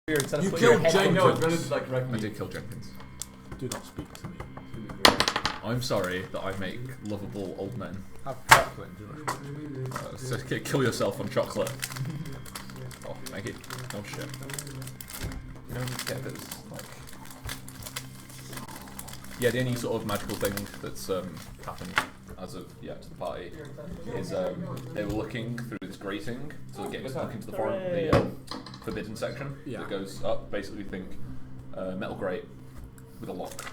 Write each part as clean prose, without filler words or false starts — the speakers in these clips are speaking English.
You killed Jenkins. No, it's relative like correctly. I did kill Jenkins. Do not speak to me. I'm sorry that I make lovable old men. Have chocolate. So kill yourself on chocolate. Oh, make it. Oh shit. You don't get this, like... Yeah, the only sort of magical thing that's happened as of yet to the party is they were looking through this grating to get look into the forbidden section that goes up. Basically, think metal grate with a lock,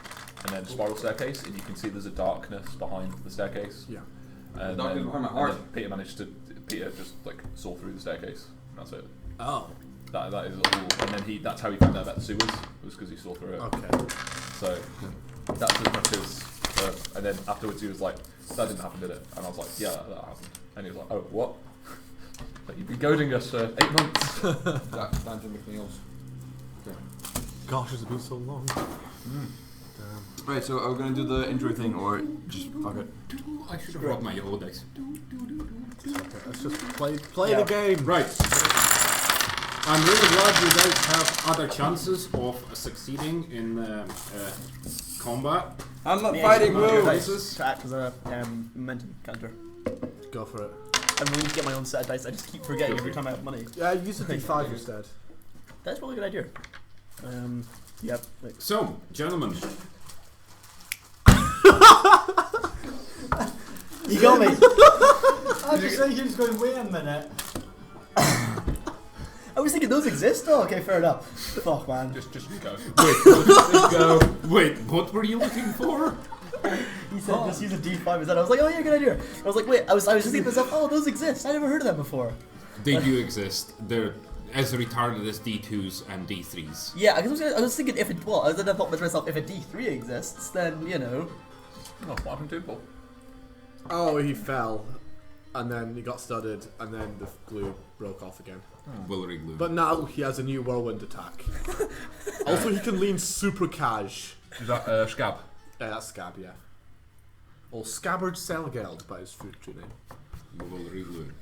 and then a spiral staircase, and you can see there's a darkness behind the staircase. Yeah. And darkness behind my heart. Peter just like saw through the staircase. And that's it. Oh. That is all, and then that's how he found out about the sewers, was because he saw through it. Okay. So that's as much as, and then afterwards he was like, that didn't happen, did it? And I was like, yeah, that happened. And he was like, oh, what? Like, you've been goading us for 8 months. That's Dungeon McNeil's. Okay. Gosh, it's been so long. Right, so are we gonna do the injury thing or just fuck it? I should have brought my yellow dice. Okay, let's just play the game. Right. I'm really glad you guys have other chances of succeeding in combat. I'm not fighting moves! To act as a momentum counter. Go for it. I'm willing to get my own set of dice, I just keep forgetting every time I have money. Yeah, use a D5 instead. That's probably a good idea. Yep. So, gentlemen. You got me! I just think he was going, wait a minute. I was thinking those exist? Oh, okay, fair enough. Fuck, man. Just go. Wait, what were you looking for? He said just use a D5 instead. I was like, oh yeah, good idea. I was like, wait, I was just thinking to myself, oh, those exist. I never heard of them before. They do exist. They're as retarded as D2s and D3s. Yeah, I was thinking if it, well, I thought to myself, if a D3 exists, then, you know. Oh, what happened to Paul? Oh, he fell. And then he got studded, and then the glue broke off again. Willery glue. But now he has a new whirlwind attack. Also, he can lean super cash. Is that Scab? Yeah, that's Scab, yeah. Or Scabbard Selgeld by his true name. Willery glue.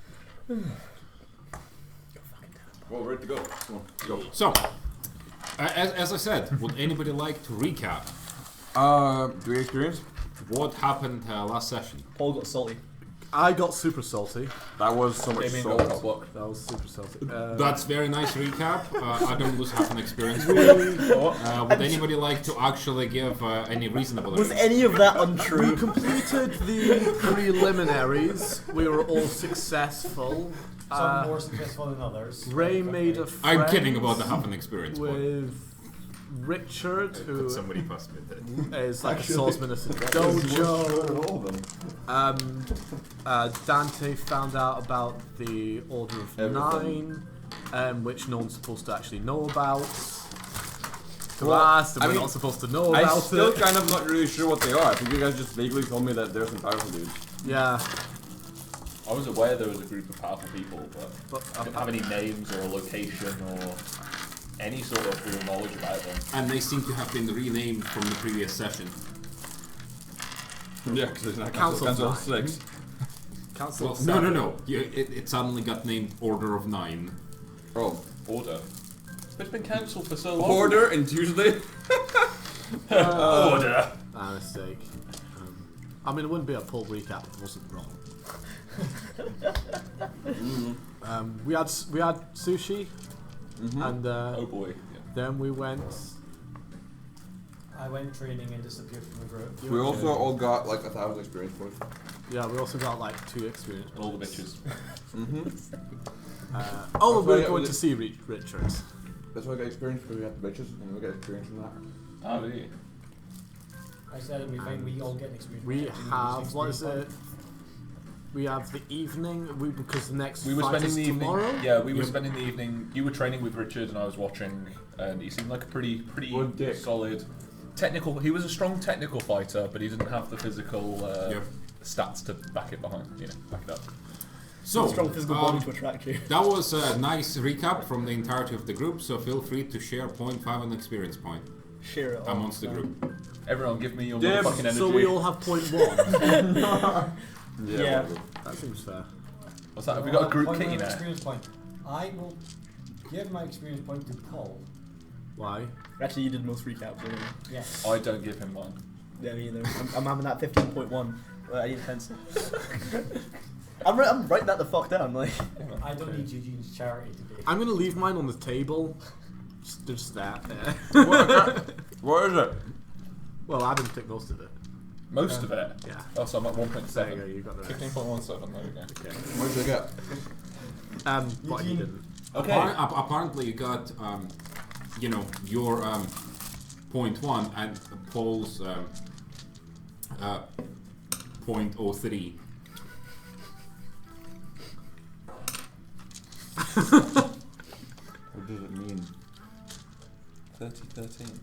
Well, we're ready to go. Come on, go. So, as I said, would anybody like to recap? Do we experience? What happened last session? Paul got salty. I got super salty. That was so much salt. That was super salty. That's very nice recap. I don't lose half an experience. Would anybody like to actually give any reasonable? Was any of that untrue? We completed the preliminaries. We were all successful. Some more successful than others. Ray made a friend. I'm kidding about the half an experience with Richard, who somebody passed me that. is like a swordsman at the dojo. Dante found out about the Order of Nine, which no one's supposed to actually know about. We're not supposed to know about it. I'm still kind of not really sure what they are. I think you guys just vaguely told me that there's some powerful dudes. Yeah. I was aware there was a group of powerful people, but I didn't have any names or a location or any sort of real knowledge about them. And they seem to have been renamed from the previous session. Yeah, because there's not Council 6. Council well, 7. No. It suddenly got named Order of 9. Oh. Order. But it's been cancelled for so long. Order and Tuesday. Order. Mistake. I mean, it wouldn't be a full recap if it wasn't wrong. We had sushi, and oh boy. Yeah. then we went. I went training and disappeared from the group. We also all got like 1,000 experience points. Yeah, we also got like 2 experience points. All the bitches. We're going to see Richard. That's why I got experience because we got the bitches, and we got experience from that. Oh, do you? I said it'd be fine. We all get an experience. We point. have what is it? We have the evening because the next we were fight spending is the evening. tomorrow. Yeah, we were spending the evening. You were training with Richard, and I was watching. And he seemed like a pretty solid technical. He was a strong technical fighter, but he didn't have the physical stats to back it behind. Back it up. So, strong physical body to attract you. That was a nice recap from the entirety of the group. So feel free to share 0.5 an experience point. Share it amongst the group. Everyone, give me your motherfucking energy. So we all have 0.1. Yeah, that seems fair. What's that? Have we got a group kitty now? Experience point. I will give my experience point to Paul. Why? Actually, you did most recaps. Anyway. Yeah. I don't give him one. Yeah, me either. I'm having that 15.1. I need a pencil. I'm writing that the fuck down. Like. I don't need Eugene's charity to be. I'm gonna leave mine on the table. Just that. What is it? Well, Adam took most of it. Most of it? Yeah. Oh, so I'm at There you go. 1.7. You got the rest. 15.17, there we go. Okay. What did I get? What he didn't. Okay. Apparently you got, you know, your 0.1 and Paul's 0.03. What does it mean? 3013.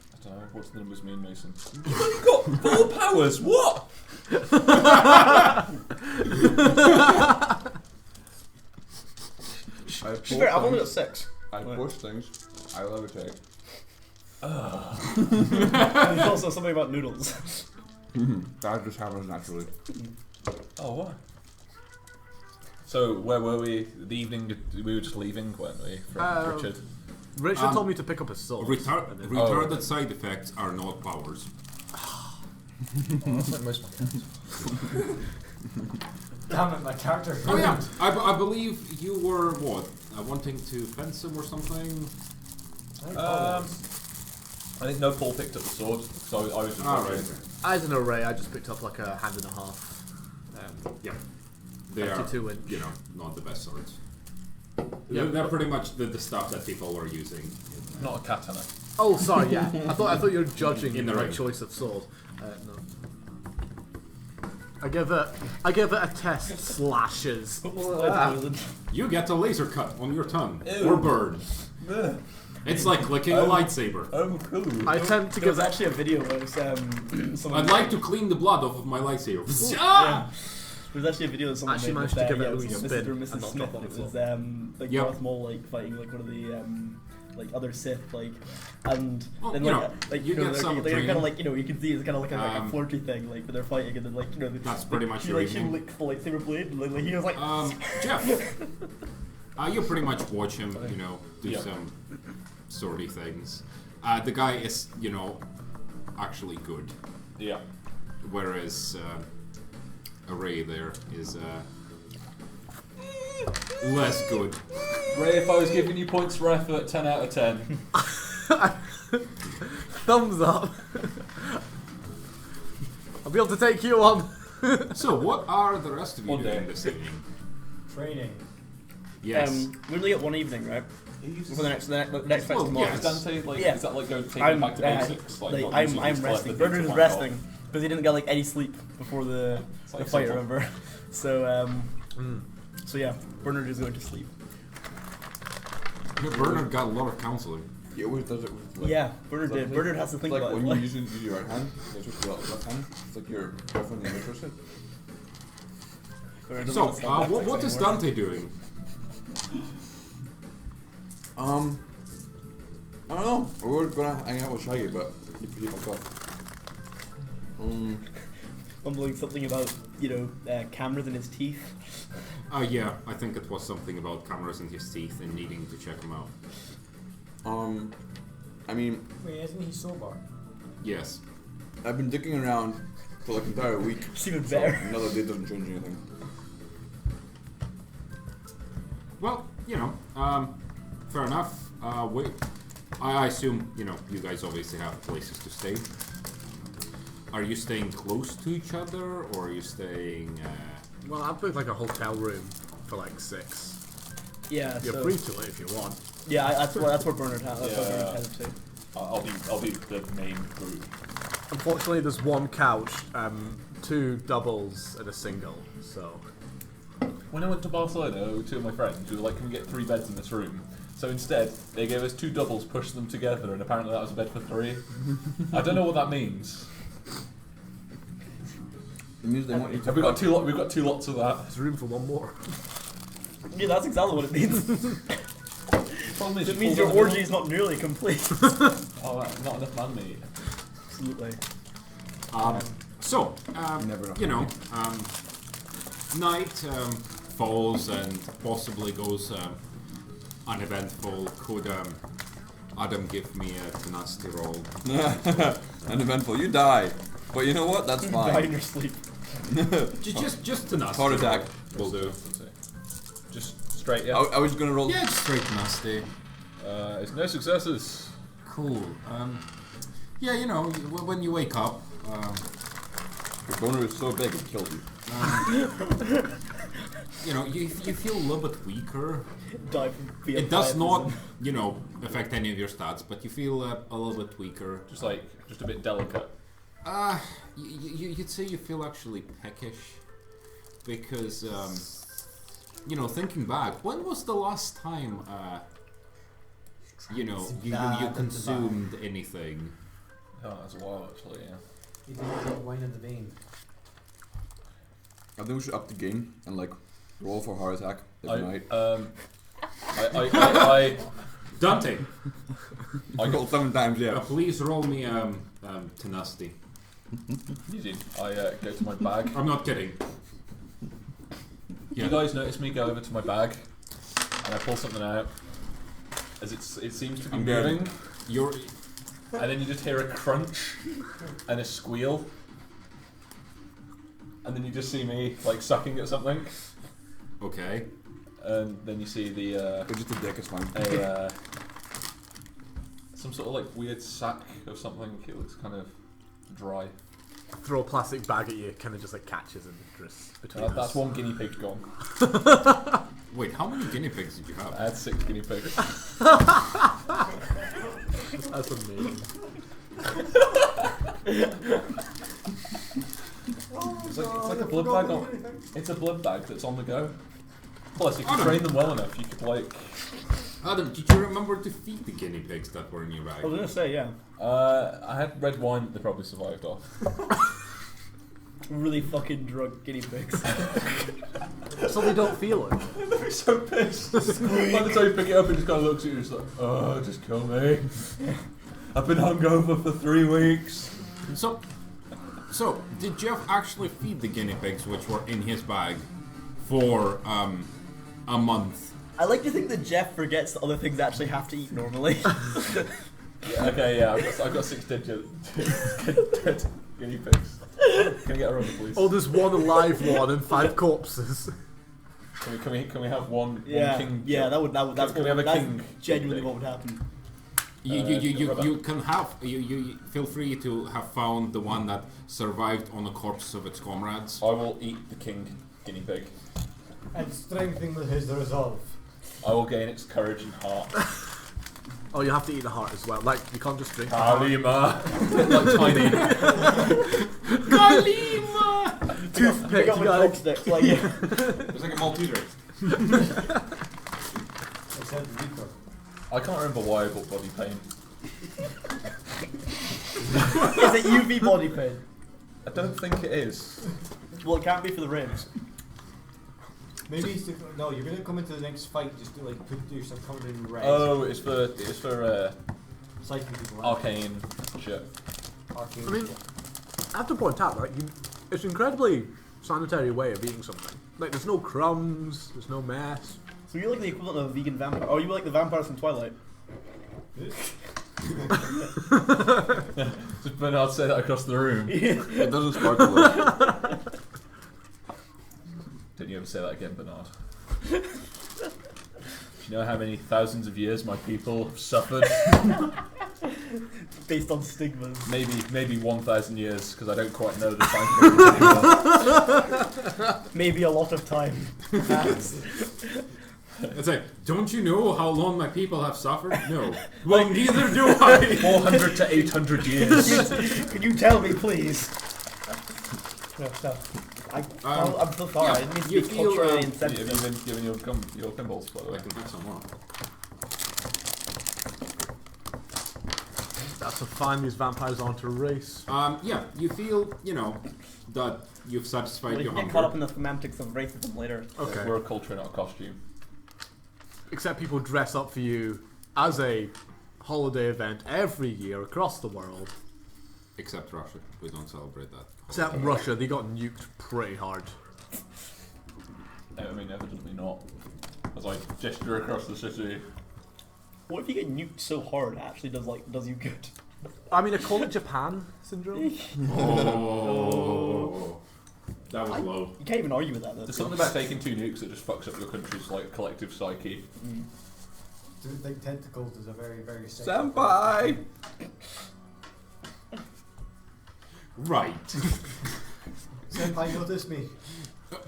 I don't know, what's the numbers mean, Mason? You got 4 powers, what? I've only got 6. I push things. I levitate. There's also something about noodles. That just happens naturally. Oh, what? So, where were we? The evening, we were just leaving, weren't we, from Richard? Richard told me to pick up a sword. Retarded side effects are not powers. That's like most of my cats. Damn it, my character. Oh yeah, I believe you were what? Wanting to fence him or something? I think no Paul picked up the sword, so I was just Right. As an array, I just picked up like a hand and a half. Yeah. They are, 52 inch. you know, not the best swords. Yeah, They're pretty much the stuff that people are using. not a katana. Oh, sorry. Yeah, I thought you were judging In the my ring. choice of sword. No. I give it a test. Slashes. You get a laser cut on your tongue Ew. or burn. It's like clicking a lightsaber. Oh, cool. I attempt to There was give it. actually a video where someone. I'd like to clean the blood off of my lightsaber. Ah! There was actually a video that someone Actually made managed with, to give it a it wee was spin Mr. or and Mrs. not Smith, drop on and the it was like Yep. Darth Maul like fighting like one of the like other Sith and Well, then you like know, you you know get some they're kind training. of like you can see it's kind of like a flirty thing like when they're fighting and then like That's pretty much she your like she evening. licks the lightsaber blade and like he was like Jeff, you pretty much watch him, you know, do Yeah. some sorty things. The guy is, you know, actually good, Yeah. whereas Ray there is less good. Ray, if I was giving you points for effort, 10 out of 10. Thumbs up. I'll be able to take you on. So, what are the rest of you One day. doing this evening? Training. Yes. we only get one evening right for the next fight's Well, tomorrow. yes. Is Dante, like, Yeah. is that like going to take I'm him back to basics? like, not I'm using his resting. collective Bernard is to resting because he didn't get like any sleep before the like fight. simple. Remember? So so yeah, Bernard is going to sleep. Bernard got a lot of counseling. He always does it with like, Yeah, Bernard did. Bernard has to think like about when it. you use your right hand, it's with your left hand. It's like your girlfriend you're interested. Bernard doesn't So, understand what tactics is anymore. Dante doing? I don't know. We were gonna hang out with Shaggy, but he fucked off. Mumbling something about cameras in his teeth. Yeah, I think it was something about cameras in his teeth and needing to check them out. I mean, Wait, isn't he sober? Yes. I've been dicking around for like an entire week. It's even So better. another day doesn't change anything. Well, you know, fair enough. I assume, you know, you guys obviously have places to stay. Are you staying close to each other, or are you staying... Well, I booked like a hotel room for like 6. Yeah, You're so free to if you want. yeah, that's where Bernard has. That's what Yeah. Bernard has to. I'll be the main group. Unfortunately, there's one couch, 2 doubles and a single. So When I went to Barcelona with 2 of my friends, we were like, can we get 3 beds in this room? So instead, they gave us 2 doubles, pushed them together, and apparently that was a bed for 3. I don't know what that means. It means they want you to. Have we got 2 we've got 2 lots of that. there's room for one more. Yeah, that's exactly what it means. Problem is, It you means pull your down the orgy is not nearly complete. Oh, not enough man meat. Absolutely. So, Never know. you know, night falls and possibly goes uneventful. Could Adam, give me a tenacity roll. Uneventful. You die. But you know what? That's Die in fine. your sleep. Just tenacity. Heart attack. Will do. Just straight, yeah. I was gonna roll. Yeah, just straight tenacity. It's no successes. Cool. Yeah, you know, when you wake up, Your boner is so big it killed you. you know, you feel a little bit weaker. Die from It does not, you know, affect any of your stats, but you feel a little bit weaker. Just a bit delicate. You'd say you feel actually peckish, because, you know, thinking back, when was the last time, you know, you consumed anything? Oh, that's a while actually, yeah. You didn't get wine in the vein. I think we should up the game and like roll for heart attack every night. Dante, I rolled 7 times, yeah. please roll me tenacity. Eugene, I go to my bag. I'm not kidding. You guys notice me go over to my bag and I pull something out as it seems to be I'm dead. moving, You're and then you just hear a crunch and a squeal, and then you just see me like sucking at something, okay. and then you see the It's just a dick, it's fine. some sort of like weird sack of something. It looks kind of dry. Throw a plastic bag at you, kind of just like catches and drifts between That's us. one guinea pig gone. Wait, how many guinea pigs did you have? I had 6 guinea pigs. That's amazing. It's like a blood bag. It's a blood bag that's on the go. Plus, if you train them well enough, you could like. Adam, did you remember to feed the guinea pigs that were in your bag? I was gonna say, yeah. I had red wine that they probably survived off. Really fucking drunk guinea pigs. So they don't feel it. They're so pissed. By the time you pick it up, it just kind of looks at you, just like, oh, just kill me. I've been hungover for 3 weeks. So, did Jeff actually feed the guinea pigs which were in his bag for a month? I like to think that Jeff forgets that other things actually have to eat normally. Okay, yeah, I've got 6 dead guinea pigs. Can I get a rubber, please? Oh, there's one alive one and 5 corpses. Can we have one Yeah, king? yeah, that's Can we have a that's king genuinely guinea what would happen. You can have you feel free to have found the one that survived on the corpses of its comrades. I will eat the king guinea pig. And strengthen his resolve. I will gain its courage and heart. Oh, you have to eat the heart as well. Like, you can't just drink the heart. Kalima! Like tiny. Kalima! Toothpick, Pick up you with gotta- chopsticks, like, yeah. It's like a Malteser. I said weaker. I can't remember why I bought body paint. Is it UV body paint? I don't think it is. Well, it can't be for the ribs. Maybe it's no. You're gonna come into the next fight just to like put yourself covered in red. Oh, it's for Psyching people. arcane shit. Arcane. I mean, I have to point out, like, it's an incredibly sanitary way of eating something. Like, there's no crumbs, there's no mess. So you're like the equivalent of a vegan vampire. Or you were like the vampires from Twilight. Did Bernard say that across the room? It doesn't sparkle though. Didn't you ever say that again, Bernard? Do you know how many thousands of years my people have suffered? Based on stigmas. Maybe 1,000 years, because I don't quite know the time anymore. Maybe a lot of time. It's like, don't you know how long my people have suffered? No. Well, neither do I. 400 to 800 years. Can you tell me, please? No. I'm so sorry. yeah, I didn't mean to you be feel, culturally Have insensitive. you been given your pinballs, by the way? I can have some more. That's to find these vampires onto a race. Yeah, you feel, you know, that you've satisfied Well, you your can get caught up hunger. in the semantics of racism later. Okay. We're a culture, not a costume. Except people dress up for you as a holiday event every year across the world. Except Russia. We don't celebrate that. Except Russia, they got nuked pretty hard. I mean, evidently not. As I gesture across the city. What if you get nuked so hard it actually does you good? I mean, I call it Japan syndrome. Oh, that was low. You can't even argue with that though. There's something about taking 2 nukes that just fucks up your country's like collective psyche. Do you think tentacles is a very, very sexy Senpai! Right. Senpai, notice me.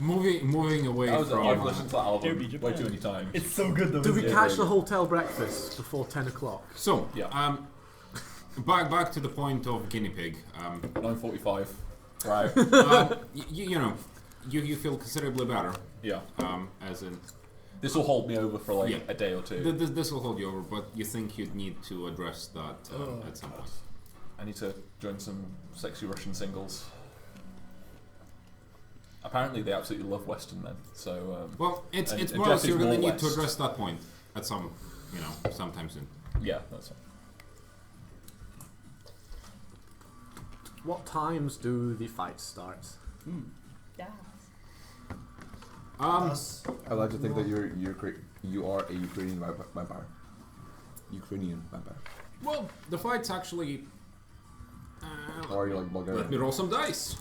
Moving away I've from. listened to that album Derby, way Japan. too many times. It's so good though. Do we isn't it? catch the hotel breakfast before 10 o'clock? So, Yeah. back to the point of guinea pig. 9:45. Right. You know, you feel considerably better. Yeah. As in, This will hold me over for like Yeah. a day or two. this will hold you over, but you think you'd need to address that at some point. I need to join some sexy Russian singles. Apparently, they absolutely love Western men. So. Well, it's and more or less Jeff is you're gonna more need to West. address that point at sometime soon. Yeah, that's it. What times do the fights start? Yeah. Us. I like to think that you are a Ukrainian vampire. Ukrainian vampire. Well, the fight's actually. Or are you like Bulgarian? Let me roll some dice.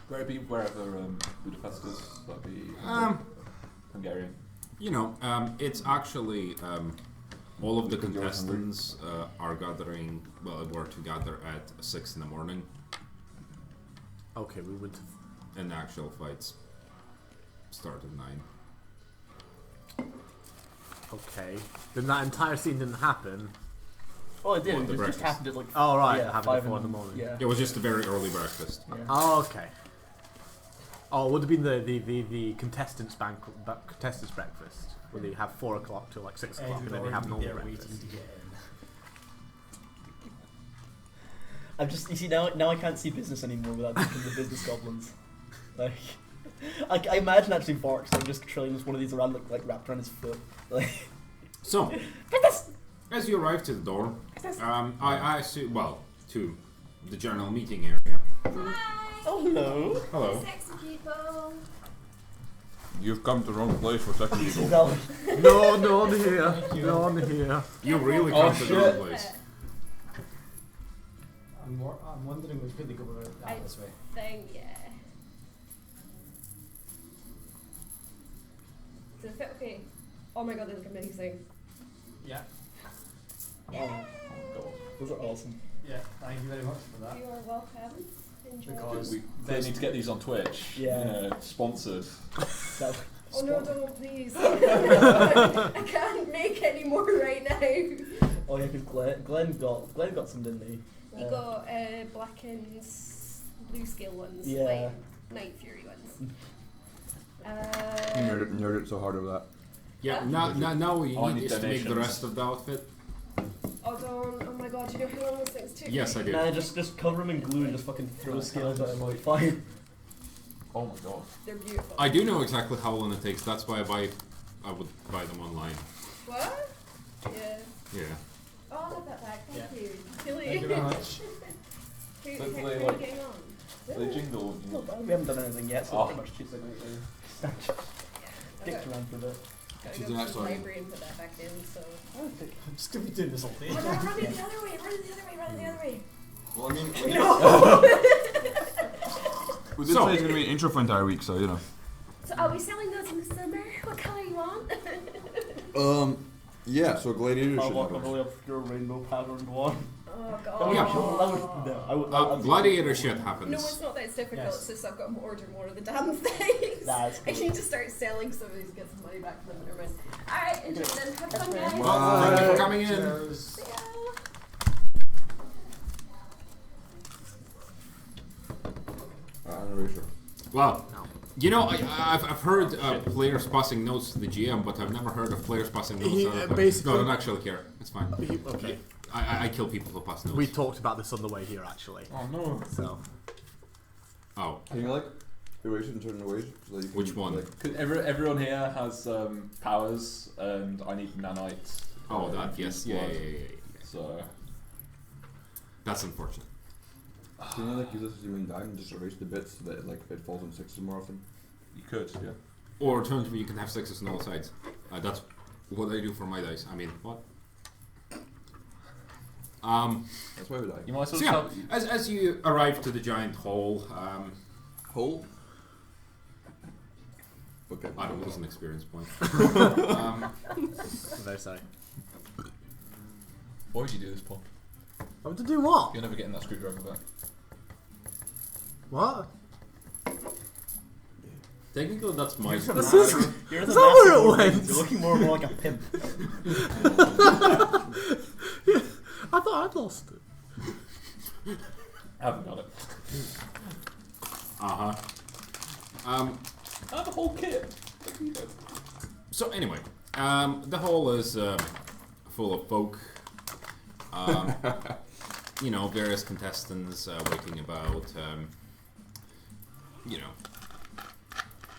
Wherever Budapest is, that'd be Hungarian. You know, it's actually all of the Because you're hungry. contestants are gathering. Well, were to gather at 6 in the morning, Okay, we would. and the actual fights start at 9. Okay. Then that entire scene didn't happen. Oh, it did. What, the It just breakfast? happened at like. Oh, right. Yeah, happened 5 before in the morning. Yeah. It was just a very early breakfast. Yeah. Oh, okay. Oh, it would have been the contestants' contestants' breakfast, where they have 4 o'clock till like 6 o'clock, and then they have normal there breakfast. waiting to get in. I'm just. You see now I can't see business anymore without thinking the business goblins. Like, I imagine actually Varks like just trailing with one of these around like wrapped around his foot. Like. So, Business. as you arrive to the door, I assume, well, to the general meeting area. Oh hello. Hello. Sexy people. You've come to the wrong place for second people. Val- No, no one here. No one here. You really Oh, come to the wrong shit. place. I'm wondering which way they go about that this way. Thing, yeah. Does it fit okay? Oh my god, they look amazing. Yeah. Oh, those are awesome. Yeah. Thank you very much for that. You are welcome. Enjoy. Because They need to get these on Twitch. Yeah. Sponsored. That, Oh no, don't please. I can't make any more right now. oh yeah, because Glenn got some, didn't he? You got Blacken's blue scale ones, Yeah. like Night Fury ones. You nerded so hard over that. Yeah, Huh? now you Oh, I need need to make the donations. rest of the outfit. Oh my god, do you know how long those things took? Yes, I do. Nah, just cover them in glue and just fucking throw scales at him like fire. Oh my god. They're beautiful. I do know exactly how long it takes. That's why I would buy them online. What? Yeah. Yeah. Oh, I love that bag. Thank Yeah. you. Really? Thank you very much. Who, So how do are they, you like- getting on? They jingle. No, but we haven't done anything yet, so Oh. pretty much keeps like dicked around for a bit. Gotta She's go an to the excellent- library and put that back in, so. I'm just gonna be doing this all day. Oh no, run it the other way, run it the other way, run it the other way. Well, I mean, we did So- say it's going to be an intro for an entire week, so you know. So are we selling those in the summer? What colour you want? Yeah, so Gladiator I'll should walk have all the those. way up your rainbow patterned one. Oh Oh, god. Yeah. Gladiator shit No, happens. it's not that it's difficult, Yes. it's just I've got to order more of the damn things. That's I cool. need to start selling some of these to get some money back from them. Never mind. Alright, enjoy then. Have fun, guys. Well, thank you for coming in. Cheers. See ya. Erasure. Well, you know, I've heard players passing notes to the GM, but I've never heard of players passing notes He, to other players. basically- No, I don't actually care. It's fine. Okay. I kill people who pass notes. We talked about this on the way here, actually. Oh no. So Oh, Can you like erase it and turn it away? So that you can, Which one? Like, Cause everyone here has powers, and I need nanites. oh, for that infused yes, yeah, blood. yeah. So That's unfortunate. can you like use this as your main die and just erase the bits so that like it falls on sixes more often? you could, yeah. Or alternatively, you can have sixes on all sides. That's what I do for my dice. I mean, what? That's why we die. You might So sort yeah, of as you arrive to the giant hall, Hole? Okay. I don't lose an experience point. I'm very sorry. why would you do this, Paul? I want to do what? You're never getting that screwdriver back. What? Technically, that's my. This is. You're Is the that where master it of went? things. You're looking more and more like a pimp. I thought I'd lost it. I haven't got it. Uh-huh. I have a whole kit. So anyway, the hall is full of folk. You know, various contestants waiting about. You know,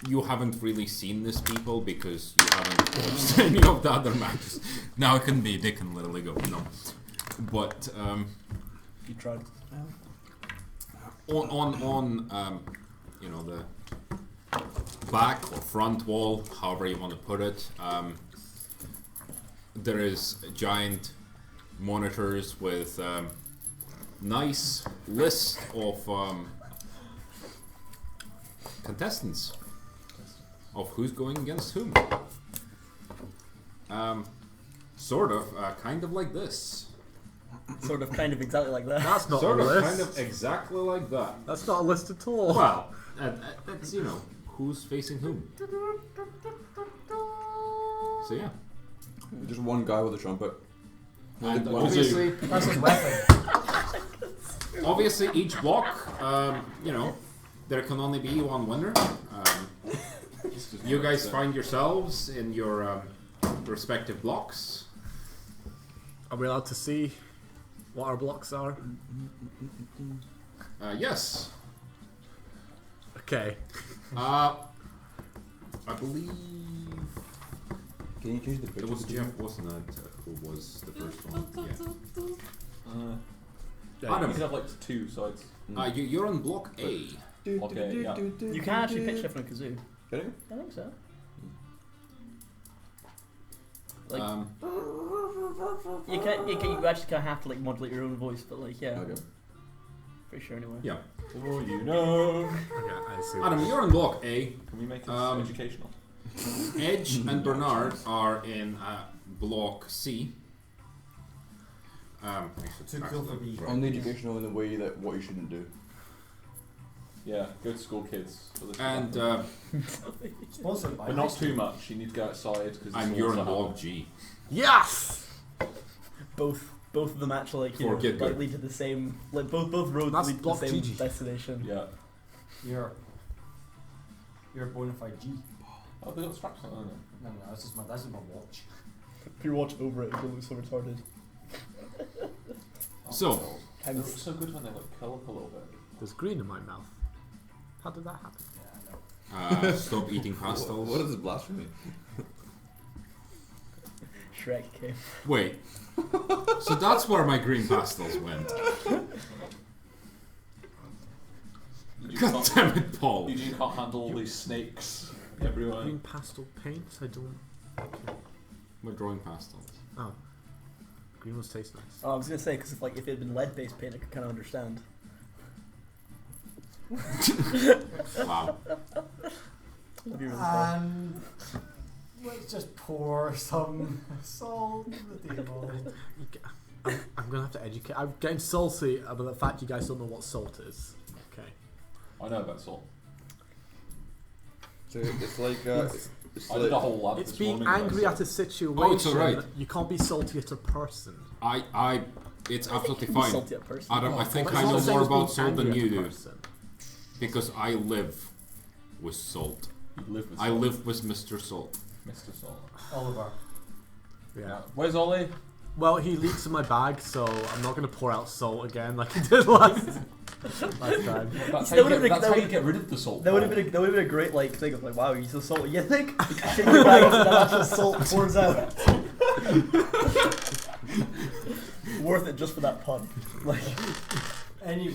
you haven't really seen these people because you haven't watched any of the other matches. Now it can be Dick and Lily go, no. But You tried. on you know, the back or front wall, however you want to put it, there is giant monitors with nice list of contestants of who's going against whom. Sort of, kind of like this. Sort of, kind of, exactly like that. That's not Sort a of, list. kind of, exactly like that. That's not a list at all. Well, that's, you know, who's facing whom. So yeah. Just one guy with a trumpet. And One obviously, That's his weapon. obviously each block, you know, there can only be one winner. You guys find yourselves in your respective blocks. Are we allowed to see what our blocks are? Yes. Okay. I believe Can you change the it picture? was Jeff, wasn't it, who was the first one? Yeah. Adam, You can have like two sides. you're on block A. Okay, yeah. You can actually pitch shift on a kazoo. Can you? I think so. Like, you actually kind of have to like modulate your own voice, but like, yeah, Okay. pretty sure anyway. Yeah. Oh, you know. Okay, I see. Adam, you're on block A. Can we make this educational? Edge and Bernard are in block C. Too cool for B. Only educational in the way that what you shouldn't do. Yeah, go to school, kids. So this And Sponsored by but not too much. You need to go outside because you're on block G. Yes! Both of them actually like, you know, Forget like good. lead to the same, like both roads That's lead to the block same GG. destination. Yeah. You're a bona fide G. Oh, they got straps on, don't they? No, that's just my watch. If you're watching over it, it'll look so retarded. So, They look so good when they like curl up a little bit. There's green in my mouth. How did that happen? Yeah, I know. stop eating pastels. What is this blasphemy? Shrek came. Wait. So that's where my green pastels went. God damn it, Paul. You can't handle all these snakes everywhere. Green pastel paints? I don't. We're drawing pastels. Oh. Green ones taste nice. Oh, I was gonna say because if it had been lead-based paint, I could kind of understand. Wow. That'd be really fun. And let's just pour some salt on the table. I'm gonna have to educate. I'm getting salty about the fact you guys don't know what salt is. Okay. I know about salt. So it's like it's I did a like whole lab It's this being morning. angry about at a salt. situation. Oh, it's alright. You can't be salty at a person. It's I think absolutely you can be fine. salty at person. Adam, I think But I it's know not the same more as being about salt than angry you at a do. person. Because I live with salt. You live with I salt. live with Mr. Salt. Mr. Salt. Oliver. Yeah. Where's Ollie? Well, he leaks in my bag, so I'm not gonna pour out salt again like he did last time. That's That would've been- how that you would- get rid of the salt. That would have been a great like thing of like, wow, you're so salty. You think? Shake your bag off and that actual salt pours out. Worth it just for that pun. Like, Anyway,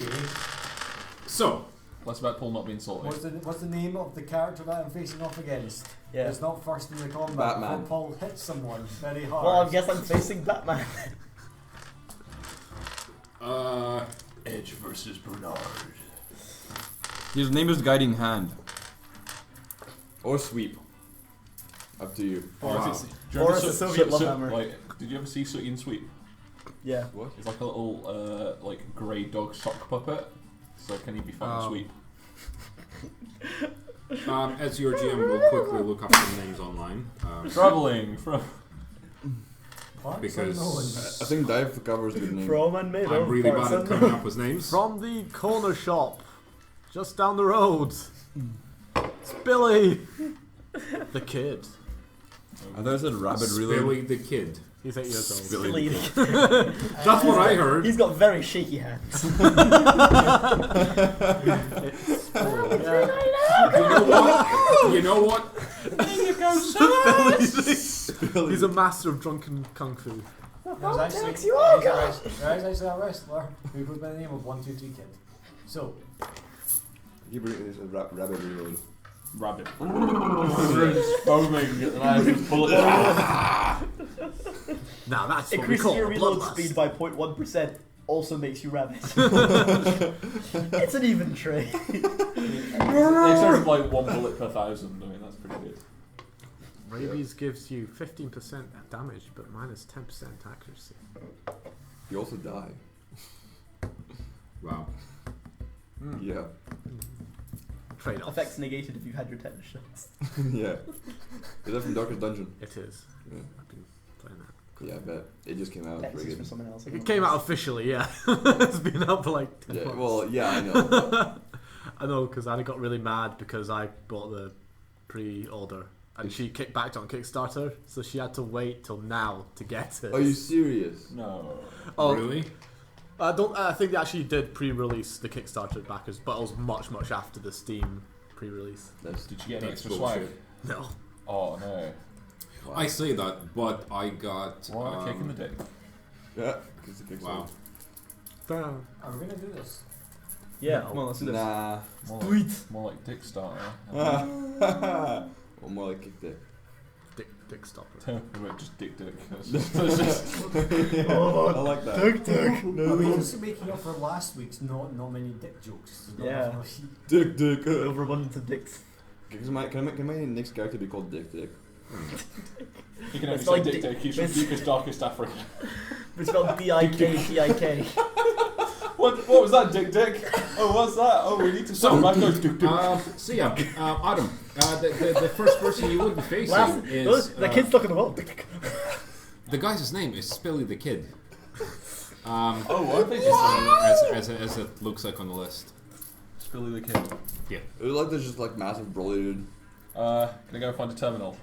So, Less about Paul not being salty. What's the name of the character that I'm facing off against? Yeah. It's not first in the combat. Batman. Before Paul hits someone very hard. Well, I guess I'm facing Batman. Edge versus Bernard. His name is Guiding Hand. Or Sweep. Up to you. Or Or it's a Soviet love hammer. Like, did you ever see Sooty and Sweep? Yeah. What? It's like a little like grey dog sock puppet. So can he be fun and Sweep? As your GM will quickly look up some names online. Traveling from. Parts Because I think Dive covers the name. From and made I'm of really parts bad at unknown. coming up with names. From the corner shop, just down the road. It's Billy, the kid. I thought I said Rabbit Reload. Billy the Kid. He's 8 years old. Billy. That's what I heard. He's got very shaky hands. It's Billy. You know what? He's a master of drunken kung fu. There's actually a wrestler who goes by the name of 123 Kid. So, You bring this Rabbit Reload. Rabbit. Foaming at the knife. Bullet. Now that's what we Increasing call your reload bloodlust. speed by 0.1% also makes you rabid. It's an even trade. Except like 1 bullet per 1,000. I mean, that's pretty good. Rabies gives you 15% damage, but minus 10% accuracy. You also die. Wow. Yeah. Trade-offs. Effects negated if you had your tetanus shots. Yeah. Is that from Darkest Dungeon? It is. Yeah. I've been playing that. Yeah, I bet. It just came out. Texas for Friggin'. someone else. It came out officially, yeah. It's been out for like 10 Yeah, months. well, yeah, I know. I know, because I got really mad because I bought the pre-order and she kickbacked on Kickstarter, so she had to wait till now to get it. Are you serious? No. Oh, Really? I don't. I think they actually did pre-release the Kickstarter backers, but it was much after the Steam pre-release. That's Did you get any That's extra swag? bullshit. No. Oh no. I say that, but I got. What a kick in the dick. Yeah, because the Wow. Kickstarter. are we gonna do this? Yeah, No. come on, let's do this. Nah. More like Dick Starter. Or more like Kick Dick. Dick stopper. We went just Dik Dik. That's just I like that. Are we just making up for last week's not many dick jokes? Yeah. Dick Dick. Overabundance of dicks. Can my next character be called Dick Dick? You can only It's say like Dik Dick- Dik. He's from it's- deepest, darkest Africa. It's spelled B-I-K-T-I-K. What was that, Dik Dik? Oh, what's that? Oh, we need to stop back those Dik Dik. So yeah, Adam, the first person you would be facing is The kid's stuck in the wall. the guy's name is Spilly the Kid. Oh, I think it's As it looks like on the list. Billy the Kid. It was like there's just like massive broly dude. Can I go find a terminal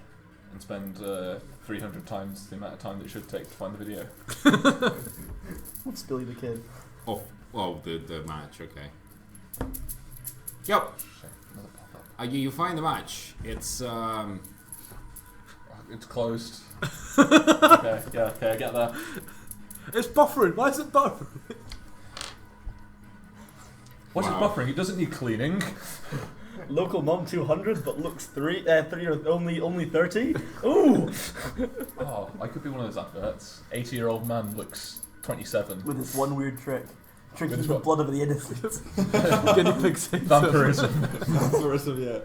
and spend 300 times the amount of time that it should take to find the video? What's Billy the Kid? Oh, the match. Okay. Yep. Another pop-up. You find the match. It's It's closed. Okay, I get that. It's buffering. Why is it buffering? What's Wow. it buffering? It doesn't need cleaning. Local mom 200, but looks 3 or only 30. Ooh, Oh, I could be one of those adverts. 80-year-old man looks 27. with this one weird trick, drinking With the what? blood of the innocent. Guinea pig syndrome. Vampirism. Vampirism, yeah.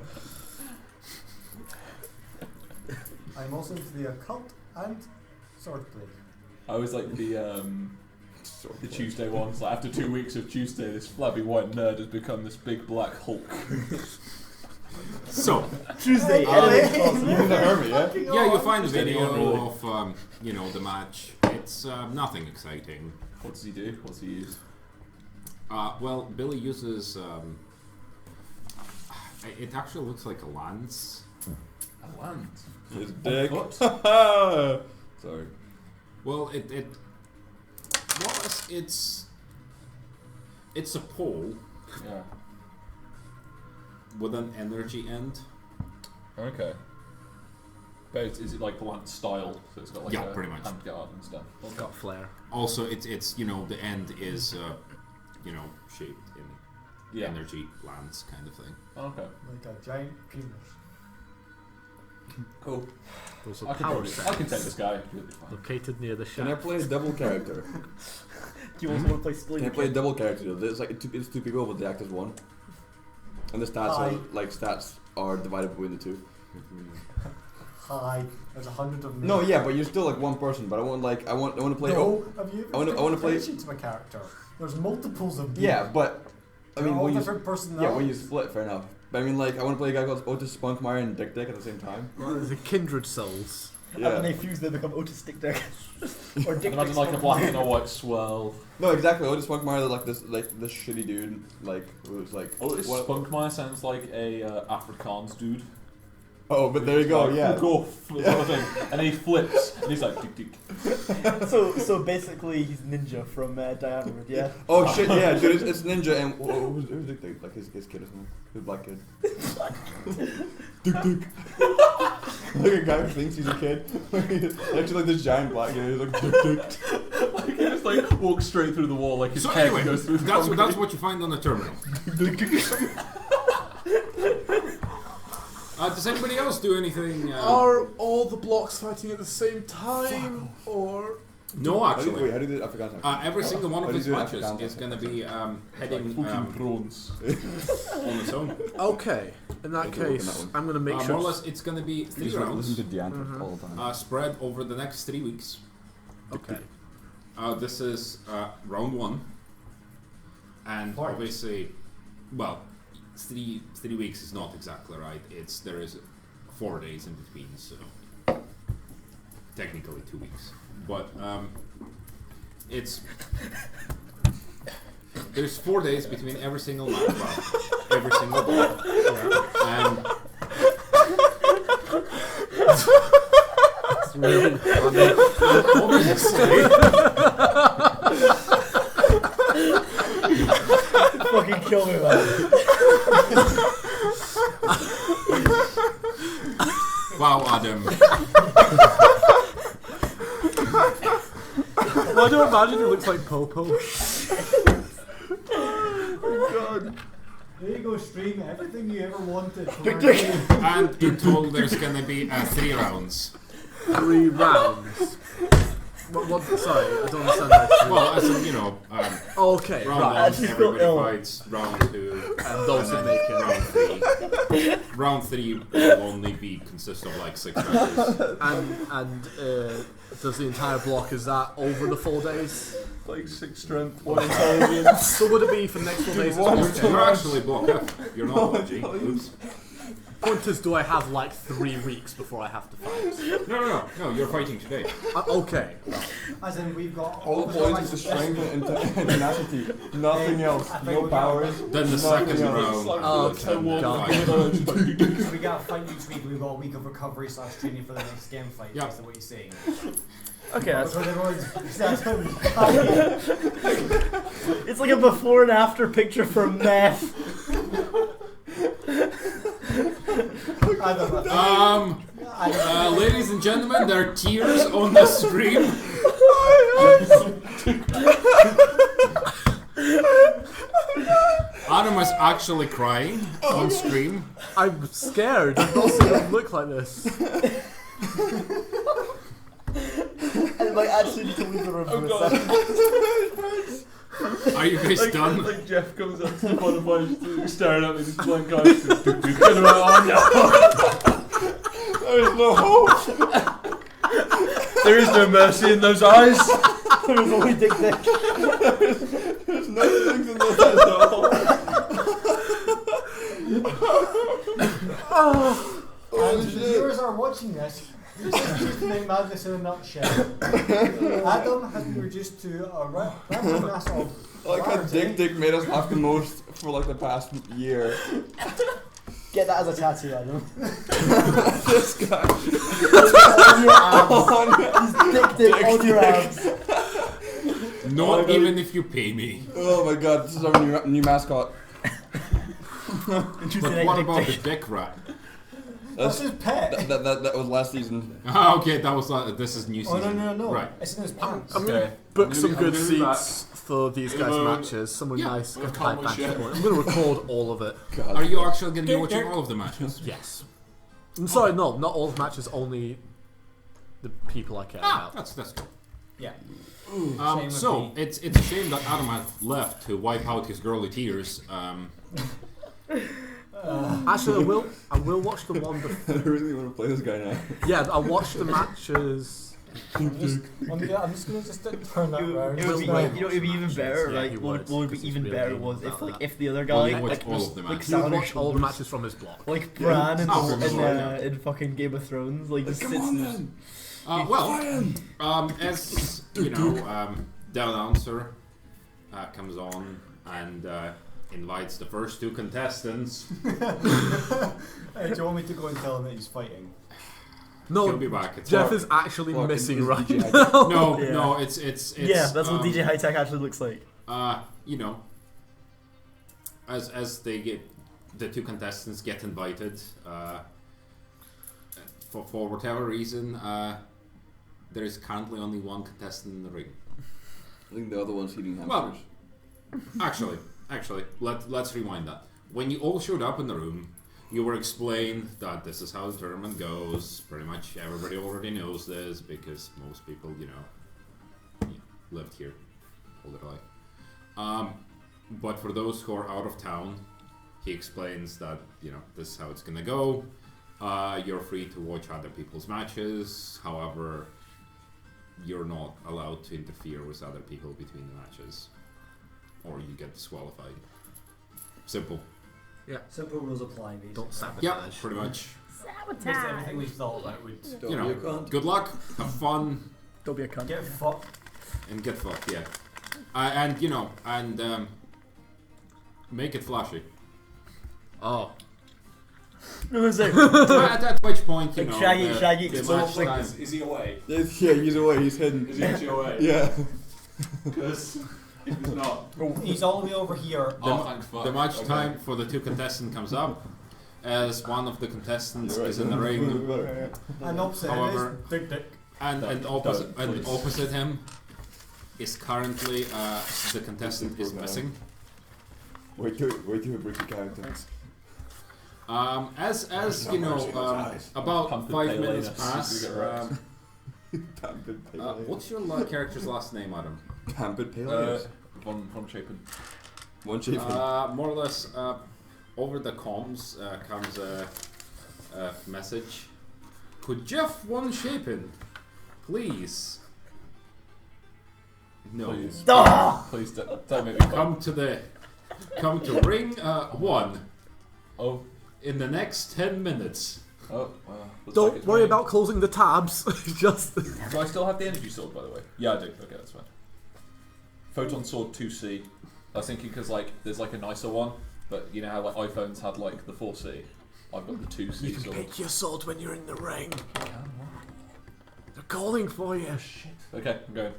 I'm also into the occult and swordplay. I always like the Tuesday ones. Like after 2 weeks of Tuesday, this flabby white nerd has become this big black Hulk. so. Tuesday, enemy causes- Yeah, you find the Just anyone, video really. of the match. It's nothing exciting. What does he do? What's he use? Well, Billy uses. It actually looks like a lance. A land. His dick. Foot? Sorry. Well, it's a pole Yeah. with an energy end. Okay. But is it like lance style? So it's got like Yeah, a pretty much. hand guard and stuff. It's got flair. Also, it's the end is shaped in energy lands kind of thing. Okay. Like a giant penis. Cool. Those I are can, power probably, I can take this guy. He'll be fine. located near the Can I shaft. play a double character? Do you also want to play Splinter? Can I play a double character? Though? It's like it's two people, but they act as one. And the stats Hi. are like stats are divided between the two. Hi. There's 100 of them. No, yeah, but you're still like one person. But I want to play. No, have you I wanna play- to my character? There's multiples of me. Yeah, but I mean, all when you different personalities. yeah, when you split, fair enough. But I mean, like, I want to play a guy called Otis Spunkmeyer and Dik Dik at the same time. Well, the kindred souls. And when Yeah. they fuse, they become Otis Dik Dik. Or Dik Imagine Dik like a Dik. black and a white swell. No, exactly. Otis Spunkmeyer, like this shitty dude, like who's like. Otis what- Spunkmeyer sounds like a Afrikaans dude. Oh, but there you go. Like, Yeah. fuck off, sort of thing. And he flips, and he's like, Dik Dik. So basically, he's Ninja from Diana, yeah. Oh shit! Yeah, dude, it's Ninja and who's Dik Dik? Like his kid or something. His black kid. Dik Dik. Like a guy who thinks he's a kid. Actually, like this giant black guy. He's like Dik Dik. Like he just like walks straight through the wall, like his So head anyway, goes through the that's concrete. what you find on the terminal. Does anybody else do anything? Are all the blocks fighting at the same time, or No, Wait, actually. how do you do it Afrikaans? Every single one How of do his you do it matches Afrikaans? is going to be heading fucking drones. on its own. okay? In that Take a look at case, that one. I'm gonna make More sure. or less, it's going to be 3 rounds to Deantra all the time. spread over the next 3 weeks. Okay. This is round 1, and Right. obviously, well, 3 weeks is not exactly right. There is 4 days in between, so technically 2 weeks. But there's 4 days between every single match, well, every single block, and It's really funny. obviously. Fucking kill me, man. Wow, Adam. Why do I imagine it looks like Popo? There you go, stream everything you ever wanted. And in total, there's going to be 3 rounds. 3 rounds. What? Sorry, I don't understand that. Well, as in, Okay, round right. 1, I just feel everybody ill. fights. Round 2, And those that make it. round 3. Round 3 will only consist of like 6 matches. And does the entire block, is that over the 4 days? Like 6 strength, 1 intelligence. So would it be for the next 4 days? one It's to- okay. You're actually block F. You're not G. Oops. Point is, do I have like 3 weeks before I have to fight? No, you're fighting today. Okay. As in, we've got All the points is the strength and tenacity. Nothing else. I think No we got- powers. Then the second round. We got a fight each week. We've got a week of recovery / training for the next game fight. Yeah. Based on what you're saying. Okay, That's what everyone's. That's it's like a before and after picture for meth. Ladies and gentlemen, there are tears on the stream. Adam is actually crying on stream. I'm scared. I've not seen it look like this. I might actually need to leave the room for a second. Are you guys done? Like Jeff comes up to the bottom staring at me, just blank eyes. Turn around, There is no hope. There is no mercy in those eyes. There was only Dik Dik. There's no things in those eyes at all. And the viewers are watching this. This is Tuesday Night Madness in a nutshell. Adam has been reduced to a random mass of Like how Dik Dik made us laugh the most for like the past year. Get that as a tattoo, Adam. This guy. On your abs. Dik Dik on your abs. Not even if you pay me. Oh my god, this is our new mascot. Tuesday But night what Dik about Dik. the dick rat? That's his pet. That was last season. Ah, okay, that was this is new Oh season. no! Right. It's in his pants. I'm gonna book some good seats for these guys' matches. Somewhere nice, good tight match. I'm gonna record all of it. God. Are you actually going to be watching all of the matches? Yes. I'm sorry, no, not all of the matches. Only the people I care about. That's cool. Yeah. So it's a shame that Adam had left to wipe out his girly tears. Actually, I will watch the one. I really want to play this guy now. Yeah, I'll watch the matches. I'm just gonna turn that around. It would be, Just it would be even better. Yeah, like he what would, would be 'cause he's even really better good was about if like that. if the other Well, guy you watch like all was of the like matches. You sat on his watch all the shoulders, matches from his block. like Bran Oh, in fucking Game of Thrones, like just Come sits on in then. As you know, the announcer comes on and invites the first two contestants. do you want me to go and tell him that he's fighting? No, He'll be back. It's Jeff hard. is actually Fuck, missing is right DJ now. No, Yeah. no, it's yeah, that's what DJ High Tech actually looks like. You know, as they get the two contestants get invited, for whatever reason, there is currently only one contestant in the ring. I think the other one's eating Well, hamsters. Actually, let's rewind that. When you all showed up in the room, you were explained that this is how the tournament goes. Pretty much everybody already knows this because most people, you know, lived here all their life. But for those who are out of town, he explains that, you know, this is how it's gonna go. You're free to watch other people's matches. However, you're not allowed to interfere with other people between the matches, or you get disqualified. Simple. Simple rules apply, basically. Don't sabotage. Yeah, pretty much. Just everything we thought about would You know, good luck, have fun, Don't be a cunt. get fucked. and get fucked. Yeah, and you know, and make it flashy. Oh, At which point, you Like know, Shaggy the explodes, match like- time- Is he away? Yeah, he's away. He's hidden. Is he actually away? Yeah. Because if he's not, He's all the way over here. oh thank fuck. The match Okay. time for the two contestants comes up as one of the contestants You're right. is in the ring, And opposite However- is Dik Dik. and opposite him is currently the contestant is missing. Wait till we break the character. As you know, about Pumped 5 pale minutes anus. pass. You get wrecked. Tamped pale. What's your character's last name, Adam? Tamped pale. Von Chapin. One shape. More or less, over the comms comes a message. Could Jeff One Shapen, please? No. Please. Ah! Please don't make me Come to ring 1 Oh. in the next 10 minutes. Oh. Wow. Looks don't like it's worry raining. about closing the tabs. Just Do I still have the energy sword, by the way? Yeah, I do. Okay, that's fine. Photon sword 2C. I was thinking because like there's like a nicer one, but you know how like iPhones had like the 4C. I've got the 2C you can sword. pick your sword when you're in the ring. They're calling for you. Shit. Okay, I'm going.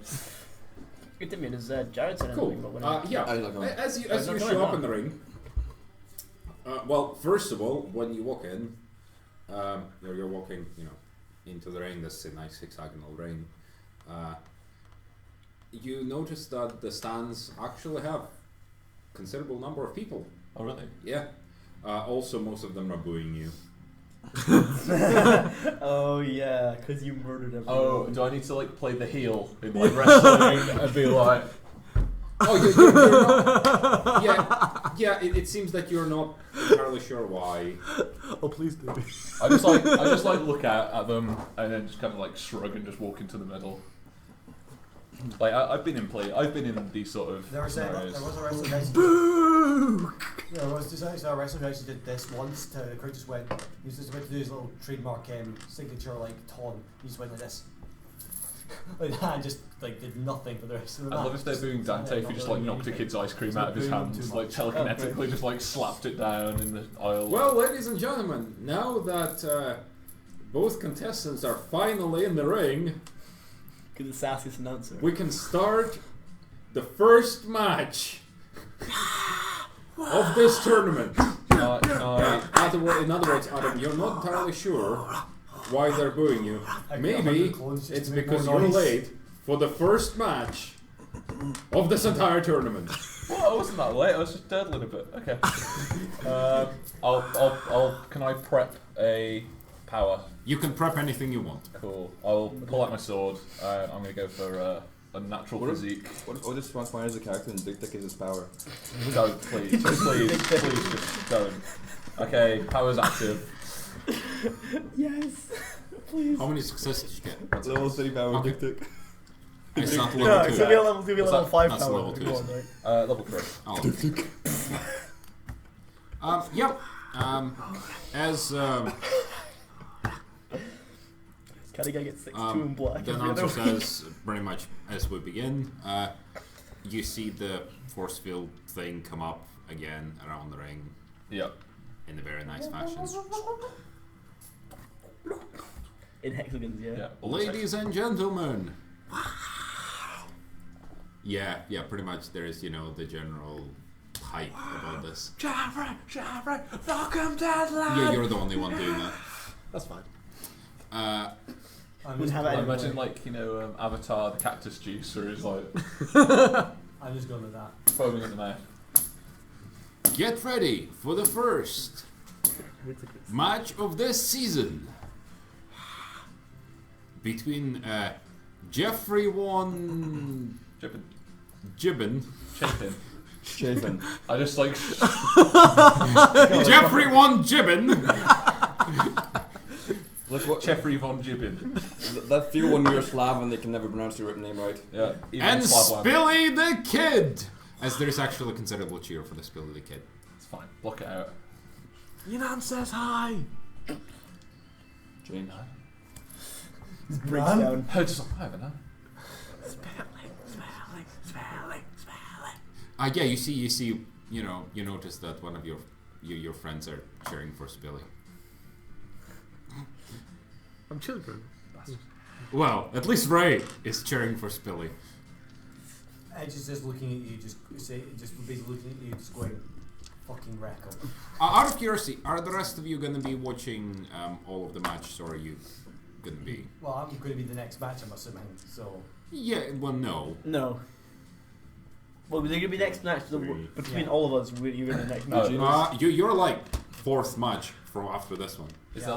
Good to meet is Jared said Cool. anything, but when I- Yeah. I like him. As you not show going up on. in the ring. Well, first of all, when you walk in, you're walking, you know, into the ring. This is a nice hexagonal ring. You notice that the stands actually have considerable number of people. Oh really? Yeah. Also, most of them are booing you. Oh yeah, because you murdered everyone. Oh, do I need to like play the heel in like wrestling and be like? Oh, you're not. Yeah. It seems that you're not entirely sure why. Oh, please do. I just like look at them and then just kind of like shrug and just walk into the middle. Like I've been in these sort of There was a scenarios. wrestler guy. Boo! There was a wrestler guy who did this once. The crowd just went. He was just about to do his little trademark signature like taunt. He just went like this. Like that, and just like did nothing for the rest of the I match. love if they're booing Dante if he just like knocked a kid's ice cream out of his hands, like telekinetically just like slapped it down in the aisle. Well, ladies and gentlemen, now that both contestants are finally in the ring, Because the sassiest announcer. we can start the first match of this tournament. In other words, Adam, you're not entirely sure why they're booing you. Maybe it's because you're late for the first match of this entire tournament. Well, I wasn't that late. I was just durdling a bit. Okay. Can I prep a power? You can prep anything you want. Cool. I'll pull out my sword. I'm gonna go for a natural physique. What if Swan is a character and Dik Dik is his power? Don't, please, please, just don't. Okay, power's active. Yes. Please. How many successes did you get? Level 3 power, Okay. Dik Dik. It's not No, level it's 2. gonna be a level 5 That's power. level 2. Go on, right. Level 3. Oh. Yep. As Can I get 6-2 in black? the announcer says, pretty much as we begin, you see the force field thing come up again around the ring. Yep. In a very nice fashion. In hexagons, yeah. Ladies and gentlemen. Yeah, pretty much there is, the general hype about this. Jeffrey, welcome deadline. Yeah, you're the only one doing that. That's fine. I'm Wouldn't just, have it I anyway. imagine Avatar, the cactus juice, where he's like I'm just going with that. foaming at the mouth. Get ready for the first match of this season between Jeffrey Von Jibbin. Gibbon. Chafin. Chafin. I just like. Jeffrey Von Gibbon. Like what? Jeffrey Von Jibbin. That feel when you're Slav and they can never pronounce your name right. Yeah. Even And Slav one. Spilly the Kid. As there is actually a considerable cheer for the Spilly the Kid. It's fine. Block it out. Your nan says hi. Jane. Breaks down. Oh, just like, I don't know. Yeah, you see, you notice that one of your friends are cheering for Spilly. I'm children. Well, at least Ray is cheering for Spilly. Edge is just looking at you, just basically looking at you, just going, fucking record. Out of curiosity, are the rest of you going to be watching all of the matches, or are you going to be? Well, I'm going to be the next match, I'm assuming, so... Yeah, well, no. No. Well, they're gonna be next match between Yeah. all of us. You're in the next match. You're like fourth match from after this one. Is Yeah. there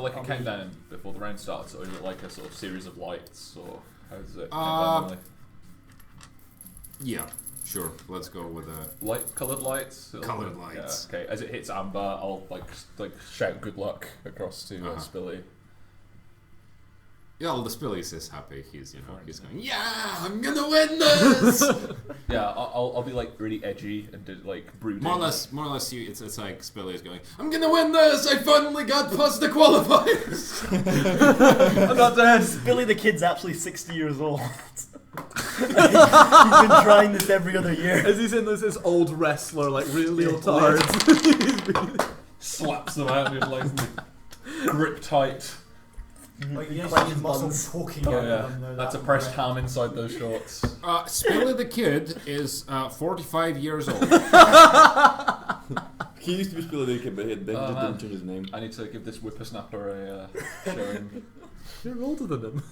like a I'll be- countdown before the round starts, or is it like a sort of series of lights, or how does it? Yeah, sure. Let's go with a Coloured lights. Coloured lights. Yeah, okay. As it hits amber, I'll like shout good luck across to Spilly. Yeah, well, the Spilly is happy. He's he's going, yeah, I'm gonna win this. Yeah, I'll be like really edgy and do, like brooding. More or less, it's like Spilly is going, I'm gonna win this. I finally got past the qualifiers. I'm not dead. Billy the Kid's actually 60 years old. He's been trying this every other year. As he's in this old wrestler, like really leotards. Slaps them out and just like grip tight. Like, yes, Clench your his muscle buns. poking Oh out yeah, of them, no, that's a that pressed would ham inside those shorts. Spilly the Kid is 45 years old. He used to be Spilly the Kid, but they just didn't change his name. I need to give this whippersnapper a showing. You're older than him.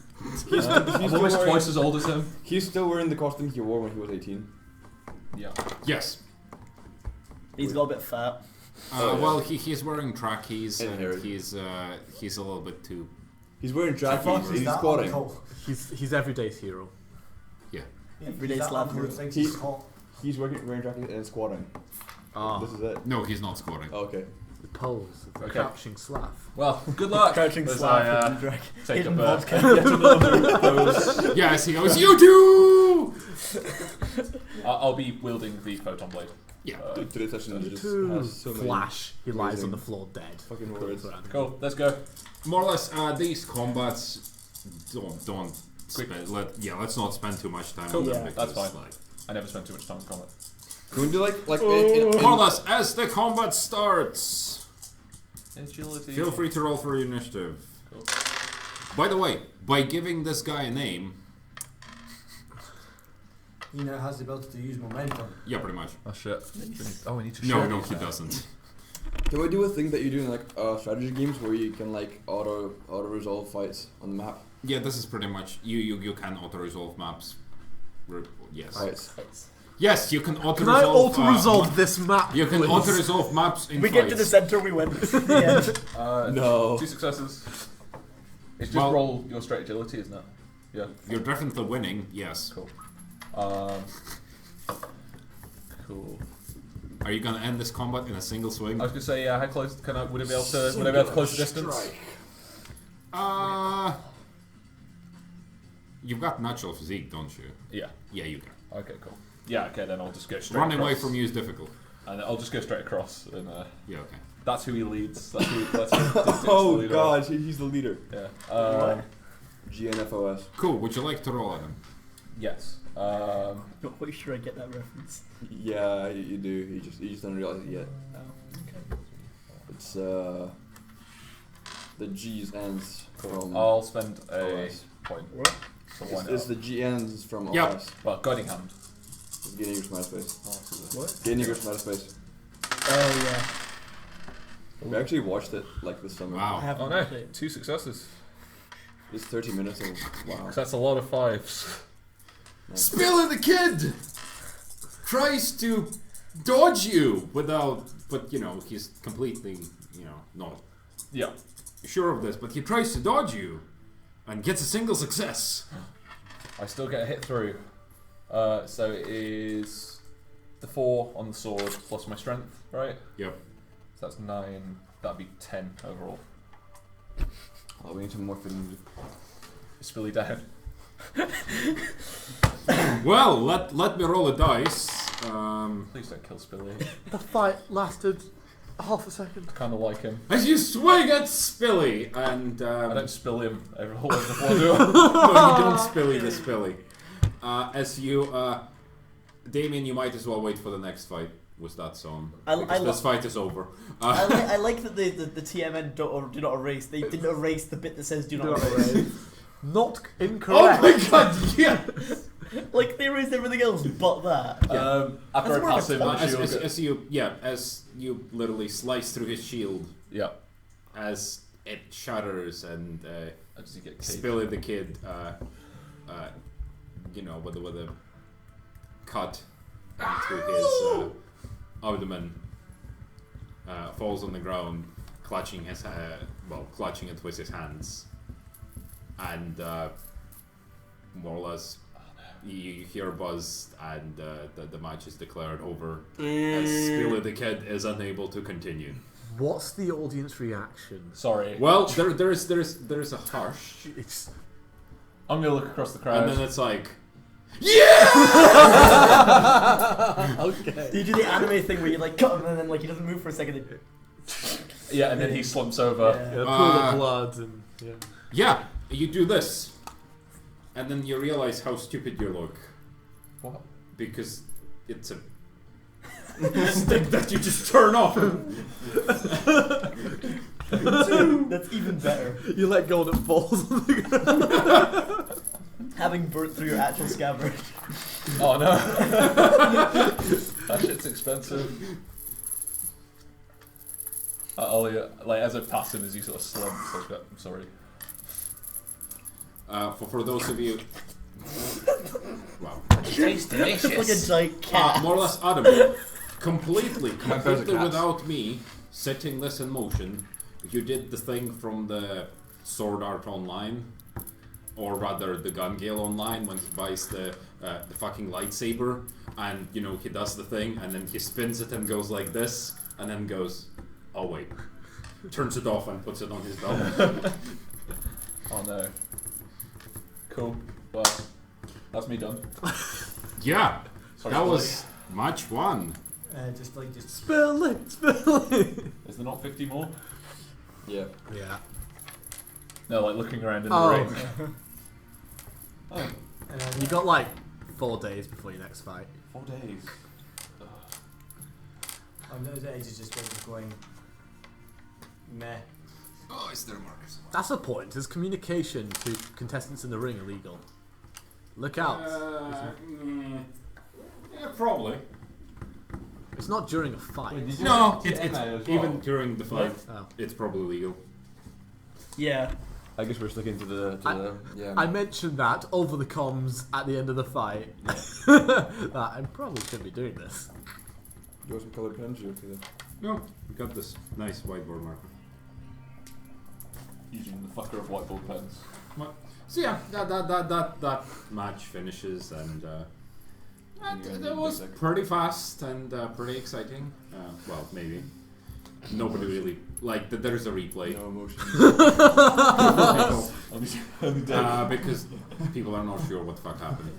I'm almost twice as old as him. He's still wearing the costume he wore when he was 18. Yeah. Yes. He's got a bit fat. Well, he's wearing trackies And and hairy. he's a little bit too. He's wearing Fuck, trackies is and he's that squatting. cool? He's everyday's hero. Everyday That slap uncle hero. thinks He- he's hot. He's wearing trackies and squatting. Ah, This is it. No, he's not scoring. Oh, okay. the pose, the Okay. crouching slav. Well, good luck. Crouching as slap I, and drag. take Hidden up vodka. yet another pose. Yes, he goes, you too! I'll be wielding the photon blade. Yeah. Today's session just Two has so many flash. He lies amazing on the floor dead. fucking words. Cool, let's go. More or less, these combats don't let's not spend too much time Cool. on them Yeah, because, that's fine. like, I never spent too much time in combat. Can we do like more or less, as the combat starts, Agility. feel free to roll for your initiative. Cool. By the way, by giving this guy a name, He now has the ability to use momentum. yeah, pretty much. Oh shit. Oh, we need to No, share no, these he now. doesn't. Can we do a thing that you do in like strategy games where you can like auto resolve fights on the map? Yeah, this is pretty much you can auto resolve maps. Yes. Fights. Yes, you can auto Can I resolve. auto resolve this map? You can please? auto resolve maps in We fights. get to the center, we win. The end. No. 2 successes. It's just Well- roll your straight agility, isn't it? Yeah. You're definitely winning. Yes. Cool. Cool. Are you gonna end this combat in a single swing? I was gonna say, yeah. How close would I be able to close the distance? You've got natural physique, don't you? Yeah. Yeah, you can. Okay, cool. Yeah, okay, then I'll just go straight Running across. away from you is difficult. And I'll just go straight across, and Yeah, okay. that's who he leads. That's who Dik Dik's the Oh leader. god, he's the leader. Yeah. GNFOS. Cool. Would you like to roll at him? Yes. Not quite sure I get that reference. Yeah, you do. You just don't realize it yet. Oh, okay. It's the G's ends from I'll spend a OS. point. What? So why It's not? the G ends from Yep. OS. Well, guiding hand. It's Gain Eager Smite Space. What? Gain Eager Smite Space. Oh yeah. We actually watched it like this summer. I Wow. haven't Oh no, played it. 2 successes. It's 30 minutes of wow. That's a lot of 5s. Spiller the kid tries to dodge you without, but you know he's completely, not Yeah. sure of this. But he tries to dodge you and gets a single success. I still get a hit through. So it is the 4 on the sword plus my strength, right? Yep. So that's 9. That'd be 10 overall. Oh, we need some more fitting. Is Spilly down? Well, let me roll a dice. Please don't kill Spilly. The fight lasted half a second. Kind of like him. As you swing at Spilly, and I don't spill him all over the floor. no, you don't Spilly the Spilly. As you, Damien, you might as well wait for the next fight with that song. Because this fight is over. I like that the TMN do not erase. They didn't erase the bit that says do not erase. Not Oh incorrect. my god, yes! Like they erased everything else but that. After I pass him, the shield. as you literally slice through his shield, Yeah. as it shatters and Does he get caged? Spilly the kid, with a cut into his abdomen, falls on the ground, clutching it with his hands, and more or less you hear a buzz, and the match is declared over as Spilly the kid is unable to continue. What's the audience reaction? Sorry. Well, there is a hush, It's I'm gonna look across the crowd. and then it's like, okay. Do you do the anime thing where you like cut him and then like he doesn't move for a second? Yeah, and then he slumps over. Yeah, pool of blood and yeah, you do this, and then you realize how stupid you look. What? Because it's a stick that you just turn off. That's even better. You let go and it falls on the ground. Having burnt through your actual scabbard. Oh no. That shit's expensive. Ollie, like as I pass him, as he sort of slumps, I've got, I'm sorry. For those of you, wow, It's like a giant cat. more or less, Adam, completely bears are cats. without me setting this in motion, you did the thing from the Sword Art Online, or rather the Gun Gale Online, when he buys the fucking lightsaber, and he does the thing, and then he spins it and goes like this, and then goes, oh wait, turns it off and puts it on his belt. Oh no. Cool. Well, that's me done. Yeah, Sorry, that Spilly. was much fun. Just Spill it. Is there not 50 more? Yeah. Yeah. No, like looking around in Oh. the ring. Oh, and then You got like 4 days before your next fight. 4 days. on those edges just going meh. Oh, is there Marcus? That's the point. Is communication to contestants in the ring illegal? Look out. Yeah, probably. It's not during a fight. No, TNM it's as even well? during the fight. Oh. It's probably legal. Yeah. I guess we're sticking to the yeah. I mentioned that over the comms at the end of the fight. That I probably shouldn't be doing this. You want some coloured pens? Or okay, No, we got this nice whiteboard marker. Using the fucker of whiteboard pens. So yeah, that match finishes, and that was pretty fast and pretty exciting. Well, maybe nobody really like. There's a replay No emotion. because people are not sure what the fuck happened.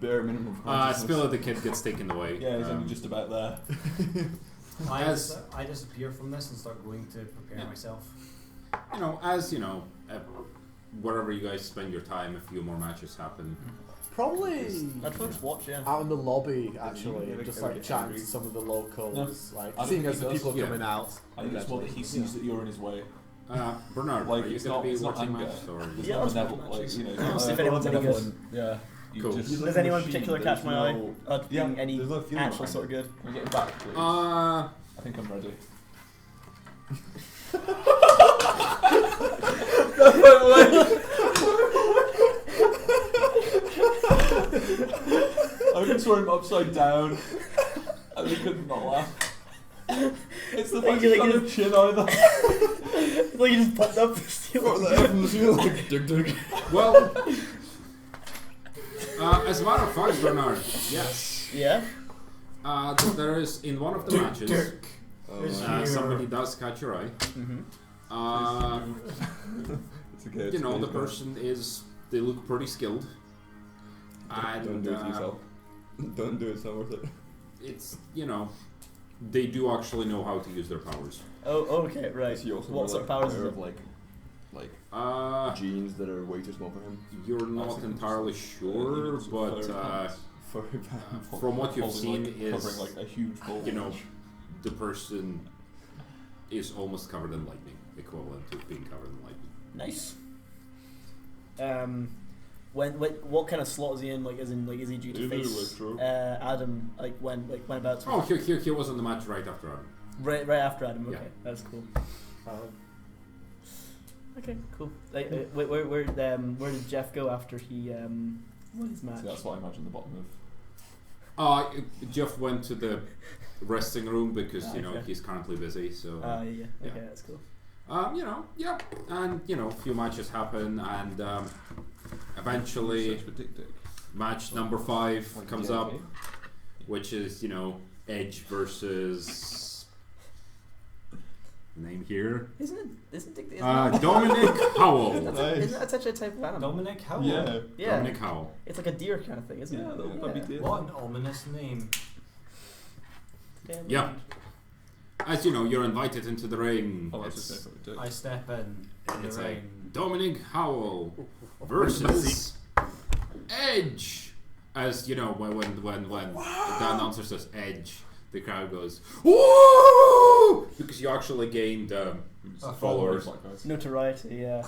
Bare minimum. Spilla the kid gets taken away. Yeah, he's only just about there. I disappear from this and start going to prepare myself. Wherever you guys spend your time, a few more matches happen. Probably I'd first watch, yeah. out in the lobby, actually, Yeah, just like like chatting to some of the locals, like I seeing think as he the does, people yeah. coming out. I think it's more that he sees that you're in his way. Bernard, Like, are you it's going not- to be it's not watching anger. matches or? It's Yeah, not let's level, watch like, matches. you know, Let's see if anyone's any good. Yeah. You Cool. just- Does anyone in machine, particular there's catch my eye? no- Yeah, Being any there's no feeling actual behind sort of good? Can we get him back, please? Uh, I think I'm ready. I can throw him upside down, and he couldn't not laugh. It's the fact he's got no chin either. It's like you just popped up the From ceiling. the ceiling, like Dik Dik. well, as a matter of fact, Bernard, yes. Yeah? There is in one of the matches, somebody does catch your eye. Mm-hmm. It's okay. You know, the person they look pretty skilled. And Don't do it to yourself. Don't do it. It's not worth it. it's, they do actually know how to use their powers. Oh, okay, right. He also What sort of powers is aware it? of like Uh, genes that are way too small for him. you're not entirely sure, but Furry pants. from what you've seen covering is, like a huge bulge. the person is almost covered in lightning, equivalent to being covered in lightning. Nice. What kind of slot is he in? Like, as in, like, is he due to He's face electro. Adam? Like, when about? To Oh, he was in the match right after Adam. right after Adam. Okay, Yeah. that's cool. Okay, cool. Like, where did Jeff go after he won his match? So that's what I imagine the bottom of. Jeff went to the resting room because Okay. he's currently busy. So Yeah. yeah. Okay, that's cool. Yeah, and a few matches happen, and eventually Search for Dik Dik. match number 5 Like comes DMK. up, which is Edge versus name here, Isn't Dik Dik? Dominic Howell. Isn't that such a type of animal? Dominic, how? Yeah. Yeah. Dominic Howell. It's like a deer kind of thing, isn't Yeah, it? that'll probably do it. What an ominous name. Damn. Yeah. As you know, you're invited into the ring. Oh, that's It's just what we do. I step in It's the like ring. Dominic Howell versus Edge. As you know, when the announcer says Edge, the crowd goes woo, because you actually gained followers. Black guys. Notoriety, yeah.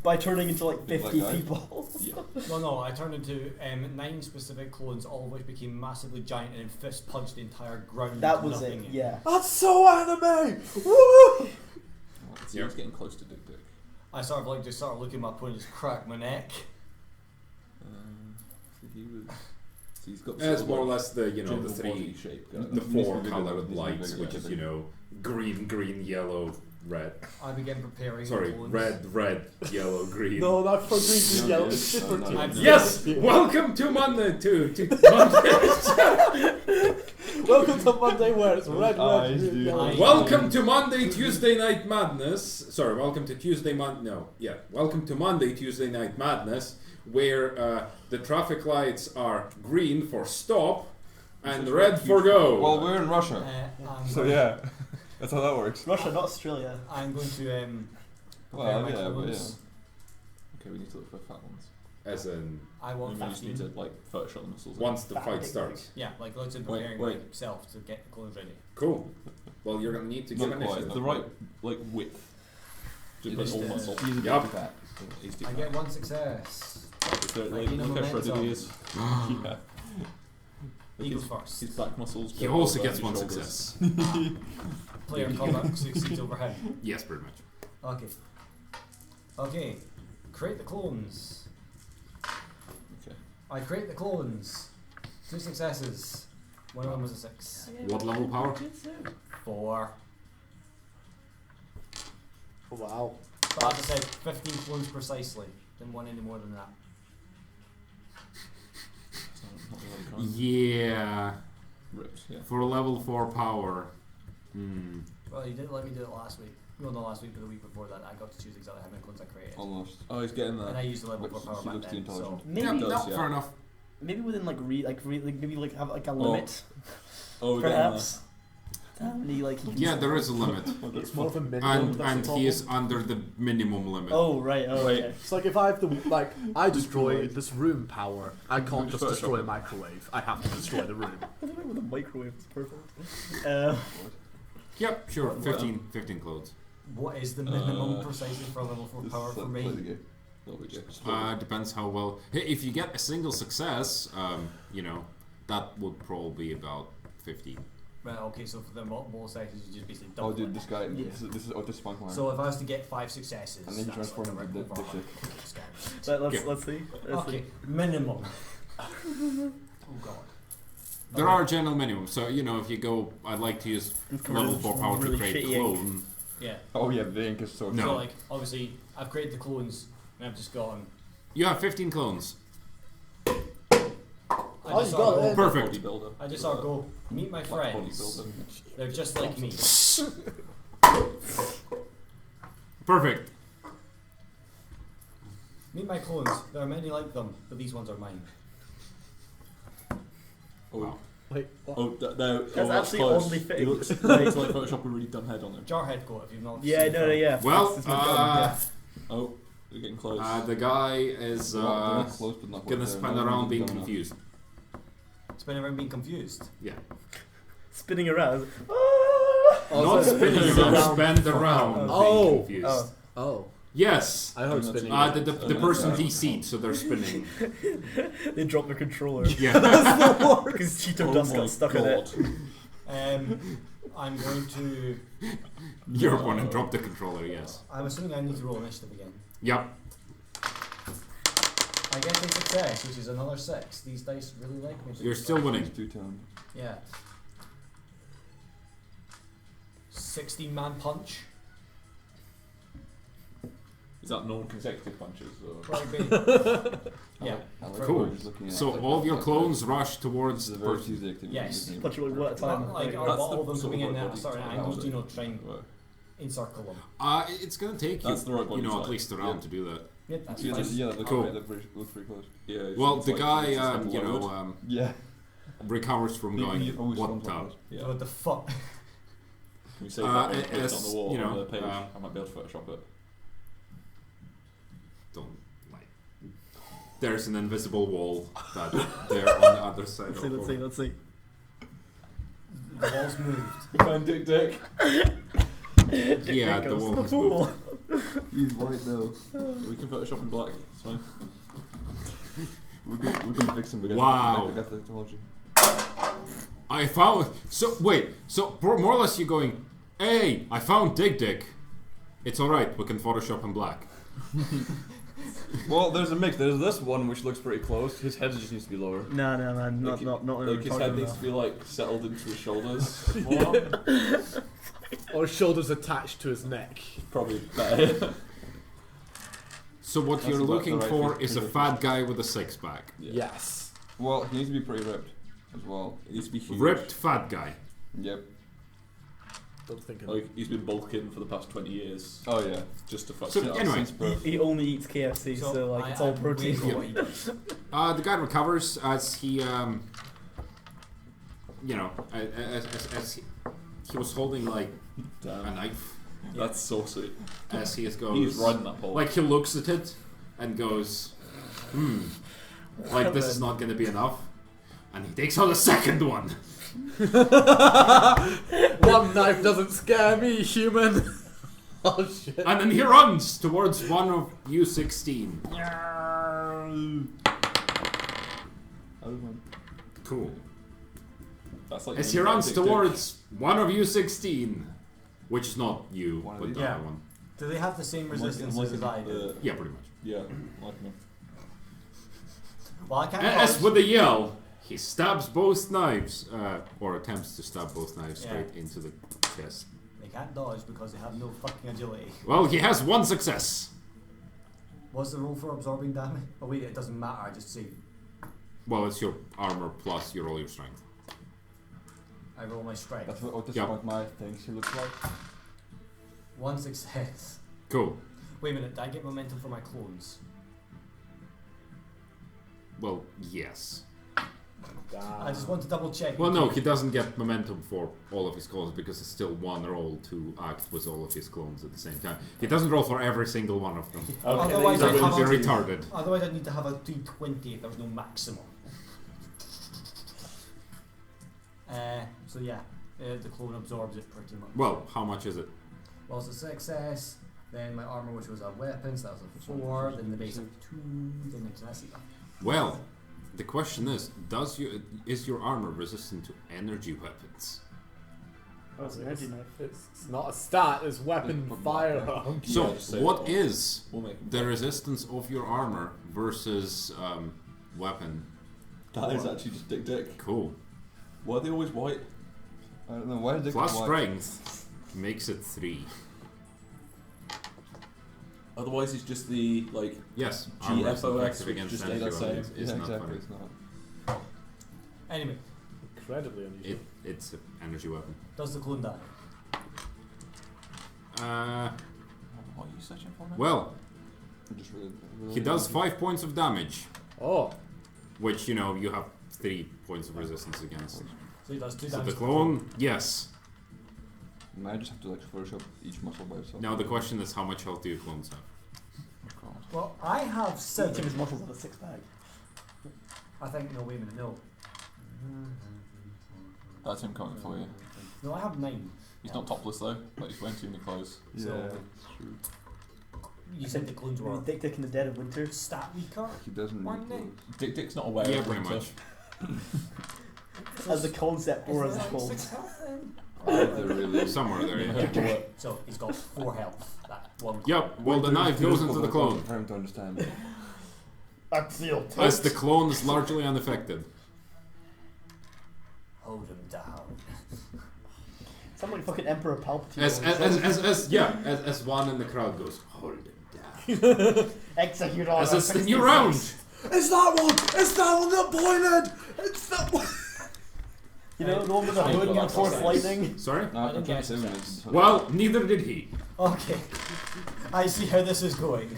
By turning into like Big 50 black guy. people. Yeah. No, I turned into 9 specific clones, all of which became massively giant and then fist punched the entire ground. That into was it, nothing. yeah. That's so anime! Woo! So he's getting close to Dik Dik. I sort of just started looking at my opponent, just crack my neck. So he was. So he's got. It's sort more or of less the general the three body shape. the Needs to four be bigger, colored needs to be lights, bigger, which is yeah. green, yellow, red. I began preparing. Sorry, clones. red, yellow, green. No, not for green and yellow. It's super No, team. no. Yes, welcome to Monday to Monday. Welcome to Monday where it's red, Eyes, green, dude. yellow. Welcome to Monday, Tuesday Night Madness. Sorry, welcome to welcome to Monday, Tuesday Night Madness, where the traffic lights are green for stop and red for go. Well, we're in Russia, so yeah, that's how that works. Russia, not Australia. I'm going to prepare Well, my yeah, but clones. Okay, we need to look for fat ones. As in, I We want just need 15. to like Photoshop the muscles. once the Fat fight Dik starts. Yeah, like loads of Wait, preparing wait. myself to get the clones ready. Cool. Well, you're gonna need to give Not quite. initiative. The right like width. Just It like is all the- muscle. He's a bit Yup. too fat. He's too I fat. get 1 success. Is there, I like, gain a look how shredded he momentum. is. Yeah. He goes first. His back muscles. He go also over gets his one shoulders. success. Player combat succeeds over him. Yes, pretty much. Okay. Okay. Create the clones. Okay. I create the clones. 2 successes. One of them was a 6. What level power? 4. Wow. But as I said, 15 clones precisely. Didn't want any more than that. So, not really kind. Yeah. Ripped, yeah. For level 4 power. Hmm. Well, you didn't let me do it last week. Well, not last week, but the week before that. I got to choose exactly how many clones I created. Almost. Oh, he's getting And I that. used the level 4 power She back looks too then. So intelligent. Maybe Yeah, does, no, yeah. fair enough. maybe within like maybe like have like a limit, Oh, we're getting perhaps. How many like? he can Yeah, s- there is a limit. It's more of a minimum. And he is under the minimum limit. Oh right. Oh Wait. okay. It's like if I have to, like, I destroy this room power, I can't just Photoshop destroy a it. microwave. I have to destroy the room. With a microwave, it's perfect. Yep, sure. What- 15 clones. what is the minimum precisely for level 4 This power is for play the me? game. There we go. Depends how well. Hey, if you get a single success, you know, that would probably be about 15. Right, okay, so for the multiple successes, you just basically Oh, double dude, it. this guy. Yeah. This is this Spunk line. So if I was to get 5 successes, And then you that's transform like into a Dik regular Dik. Let's Yeah. let's see. Let's Okay, see. minimum. Oh god. There Okay. are general minimums, so you know if you go, I'd like to use level 4 power really to create shitty ink. clone. Yeah. Oh yeah, the ink is so. No. So like, obviously, I've created the clones, and I've just gone. You have 15 clones. I Oh, just you saw got go. it. Perfect. Bodybuilder. I just saw go. Meet my Like friends. bodybuilder. They're just like me. Perfect. Meet my clones. There are many like them, but these ones are mine. Oh, Wait, what? oh, no. That's actually oddly fitting. He looks like Photoshop a really done head on him. Jarhead go if you've not. Yeah, seen no, it. yeah. Well, That's my gun, Oh, we're getting close. the guy is They're not close, but not gonna quite spin there. around Not being done enough. confused. Spinning around being confused. Yeah. Spinning around. Not so- spinning around, spend around Oh. being confused. Oh. Oh, Yes. I heard That's spinning. The person DC'd, so they're spinning. They dropped the controller Yeah. because Cheeto Oh dust my got stuck in it. God. I'm going to. You're one and drop the controller, yes. I'm assuming I need to roll initiative again. Yep. I get a success, which is another 6. These dice really like me. You're still winning. It's 2-tone. Yeah. 16-man punch. Is that non-consecutive punches? Or? Probably. Yeah. I like Cool. what you're looking at. So all of your clones rush towards This is the a very person. Tuesday activity. Yes. Punch it one at a time. Not like our That's bottle of the them sort coming of in at a body certain type, angle, isn't you know, it? try and Right. encircle them. It's gonna take you, That's the right body you know, type. at least a round Yeah. to do that. Yeah, that's Yeah, fine. that looks Cool. pretty, looks pretty close. Yeah. it's- Well, it's the like- guy, it's a step you know, forward. Yeah. recovers from going, always what fun the? times. Yeah. What the fuck? Can we save Uh, that one placed as, on the wall you know, on the page? um, I might be able to Photoshop it. Don't, like, there's an invisible wall that they're on the other side Let's see, of let's see, let's see. The wall's moved. Find Dik Dik. Yeah, the wall has moved. He's white though. We can Photoshop in black. It's fine. We can fix him. We got Wow. We got the technology. I found, so wait, so more or less you're going, hey, I found Dik Dik. It's alright, we can Photoshop in black. Well, there's a mix. There's this one which looks pretty close. His head just needs to be lower. No, no, man, not Like his head retarded needs enough. to be like settled into his shoulders. More. Or his shoulders attached to his neck. Probably better. So what That's you're about looking the right for fit is a for your fat guy with a six-pack. Yeah. Yes. Well, he needs to be pretty ripped as well. It needs to be huge. Ripped fat guy. Yep. Don't think of Like he's been bulking for the past 20 years Oh yeah. just to fuck So shit up. anyway, Since birth. He only eats KFC, so like it's all protein. waiting for what he does. The guy recovers as he, you know, as he was holding like a Damn. knife That's so sweet. as he He's goes. riding that pole. Like he looks at it and goes, like this is not going to be enough, and he takes out a second one. One knife doesn't scare me, human. Oh shit. And then he runs towards one of you 16. Cool. That's like As he runs towards one of you 16, which is not you, One of but these? the Yeah. other one. Do they have the same resistance as I do? Yeah, pretty much. Yeah, like him. Well, I can't. As dodge. with a yell, he stabs both knives, or attempts to stab both knives Yeah. straight into the chest. They can't dodge because they have no fucking agility. Well, he has one success. What's the roll for absorbing damage? Oh wait, it doesn't matter. I just say Well, it's your armor plus you roll your strength. I roll my strength. That's what this Yep. is what my thing she looks like. One success. Cool. Wait a minute. Did I get momentum for my clones? Well, yes. I just want to double check. Well, no, he doesn't get momentum for all of his clones because it's still one roll to act with all of his clones at the same time. He doesn't roll for every single one of them. Otherwise, That I'd would have be a, retarded. otherwise I'd need to have a D20 if there was no maximum. So yeah, the clone absorbs it pretty much. Well, how much is it? Well, it's a success. Then my armor, which was a weapon, so that was a 4. Then the base of 2. Then that's it. Well, the question is, is your armor resistant to energy weapons? Oh, it's an energy knife. It's not a stat, it's weapon It's firearm. So, Yeah, just say what that. is We'll make the resistance of your armor versus weapon? That is actually just Dik Dik. Cool. Why are they always white? I don't know why is Dik Plus Dik white? strength makes it 3. Otherwise, it's just the like. Yes, armor is GFOX, effective which against just energy stay the weapons. same. It's Yeah, not exactly. funny. It's not. Anyway, Incredibly unusual. It's an energy weapon. does the clone die? What are you searching for now? Well, I'm just really he does 5 points of damage, Oh, which, you know, you have 3 points of resistance against. So he does 2 So damage. the clone, yes. You might just have to like Photoshop each muscle by itself. Now the question is, how much health do your clones have? Well, I have Each of 7. his muscles have a 6-pack. I think, no, wait a minute, no. That's him coming for you. No, I have 9. He's not topless though. Like he's wearing too many clothes. Yeah, So- it's true. You said the clones were Dik Dik in the dead of winter. stat weaker? He doesn't One need day. clothes. Dik Dik's not aware. Yeah, of pretty winter. much. As the concept, or as Is it's it like called. 6 health then? They're really Somewhere there, yeah. So he's got 4 health. That one. Yep, well the knife goes into the clone. For him to understand. Axial As the clone is largely unaffected. Hold him down. Sound like fucking Emperor Palpatine. As one in the crowd goes, hold him down. Execute all As our it's the new round. it's that one! It's that one that pointed! It's that one! You know, the one with the I hood got and that force success. lightning? Sorry? No, I I'm didn't trying get to say success. when Well, neither did he. Okay. I see how this is going.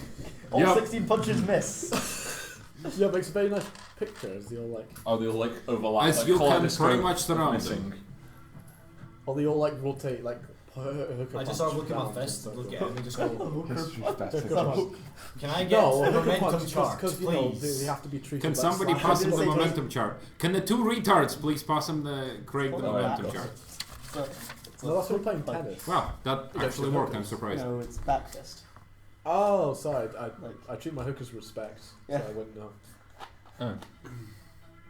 All Yep. 16 punches miss. Yeah, but it's a very nice pictures. They all like, Oh, they'll like overlap. As like, you can kaleidoscope pretty much surround missing. them. or they all like rotate, like. Hook I just start looking at my fist, look at him and just go, history stats. Hook Like up. this. can I get No, a hook momentum punch, chart, because you know please? they have to be treated. Can like somebody slash. pass him the Say momentum chart? Can the 2 retards please pass him Craig the Oh, momentum yeah. chart? No, that's what we're playing tennis. Wow, that Yeah, actually it's worked, I'm hookers. surprised. No, it's back fist. Oh, sorry. I treat my hookers with respect, Yeah. so I wouldn't know. Oh,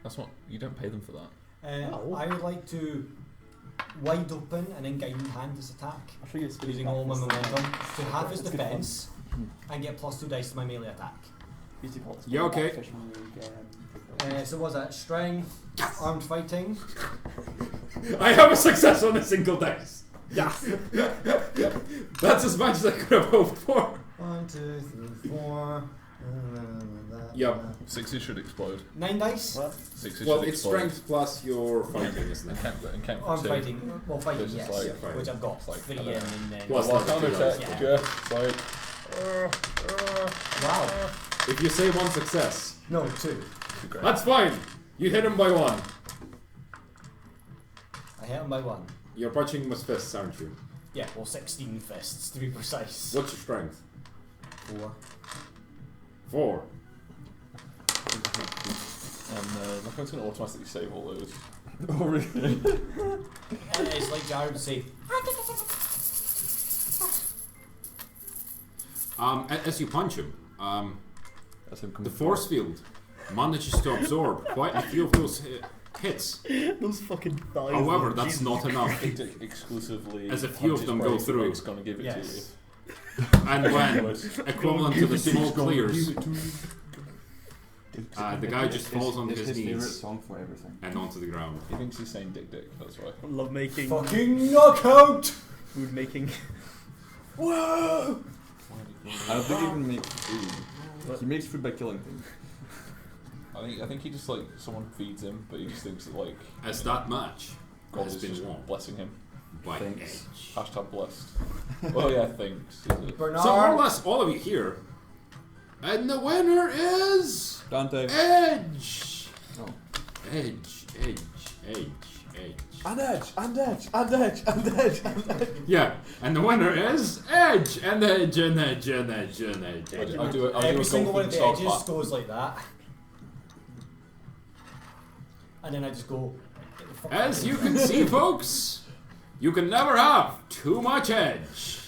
that's what you don't pay them for that. No. I would like to wide open and then guiding hand this attack, I'll show you a using all my momentum to half his defense and get +2 dice to my melee attack. Yeah, okay. So what was that? Strength, armed fighting. I have a success on a single dice. Yeah. That's as much as I could have hoped for. 1, 2, 3, 4. Yep. 6s should explode. 9 dice. What? 6s Well, should it's explode. strength plus your fighting, isn't And it? count for Armed 2. fighting. Well, fighting, This is yes. like Yeah, fighting. Which I've got It's like 3 I in don't and then. Plus Well, the counter two check. dice. Just like. Wow. If you say 1 success, No, 2. Great. that's fine. You hit him by 1. I hit him by 1. You're punching him with fists, aren't you? Yeah, well, 16 fists to be precise. What's your strength? 4. 4. And my phone's going to automatically save all those. Oh, really? And it's like Jared would say, As you punch him, That's him the coming force field manages to absorb quite a few of those hits. Those fucking thighs. However, though, that's Jesus. not enough. Dik Dik exclusively. As a few of punches them go praise, through. It's gonna give it Yes. And when equivalent to the smoke clears, the guy just falls on his favorite knees song for everything. and onto the ground. to you. He thinks he's saying Dik Dik. That's why. Love making, Fucking knockout! food making. Whoa! I don't think he even makes food. He makes food by killing things. I think he just like someone feeds him, but he just thinks that like As that match God has is been just won blessing him. by Thanks. Edge. Hashtag blessed. Oh yeah, thanks. Is it? Bernard! So more or less, all of you here, and the winner is Dante. Edge. Oh. Edge. And Edge, and Edge, and Edge, and Edge, and Edge. Yeah, and the winner is Edge, and Edge, and Edge, and Edge, and Edge. I do Every a single one of the golfing edges style goes like that. And then I just go. "Get the fuck As out you of can here." see, folks, you can never have too much Edge.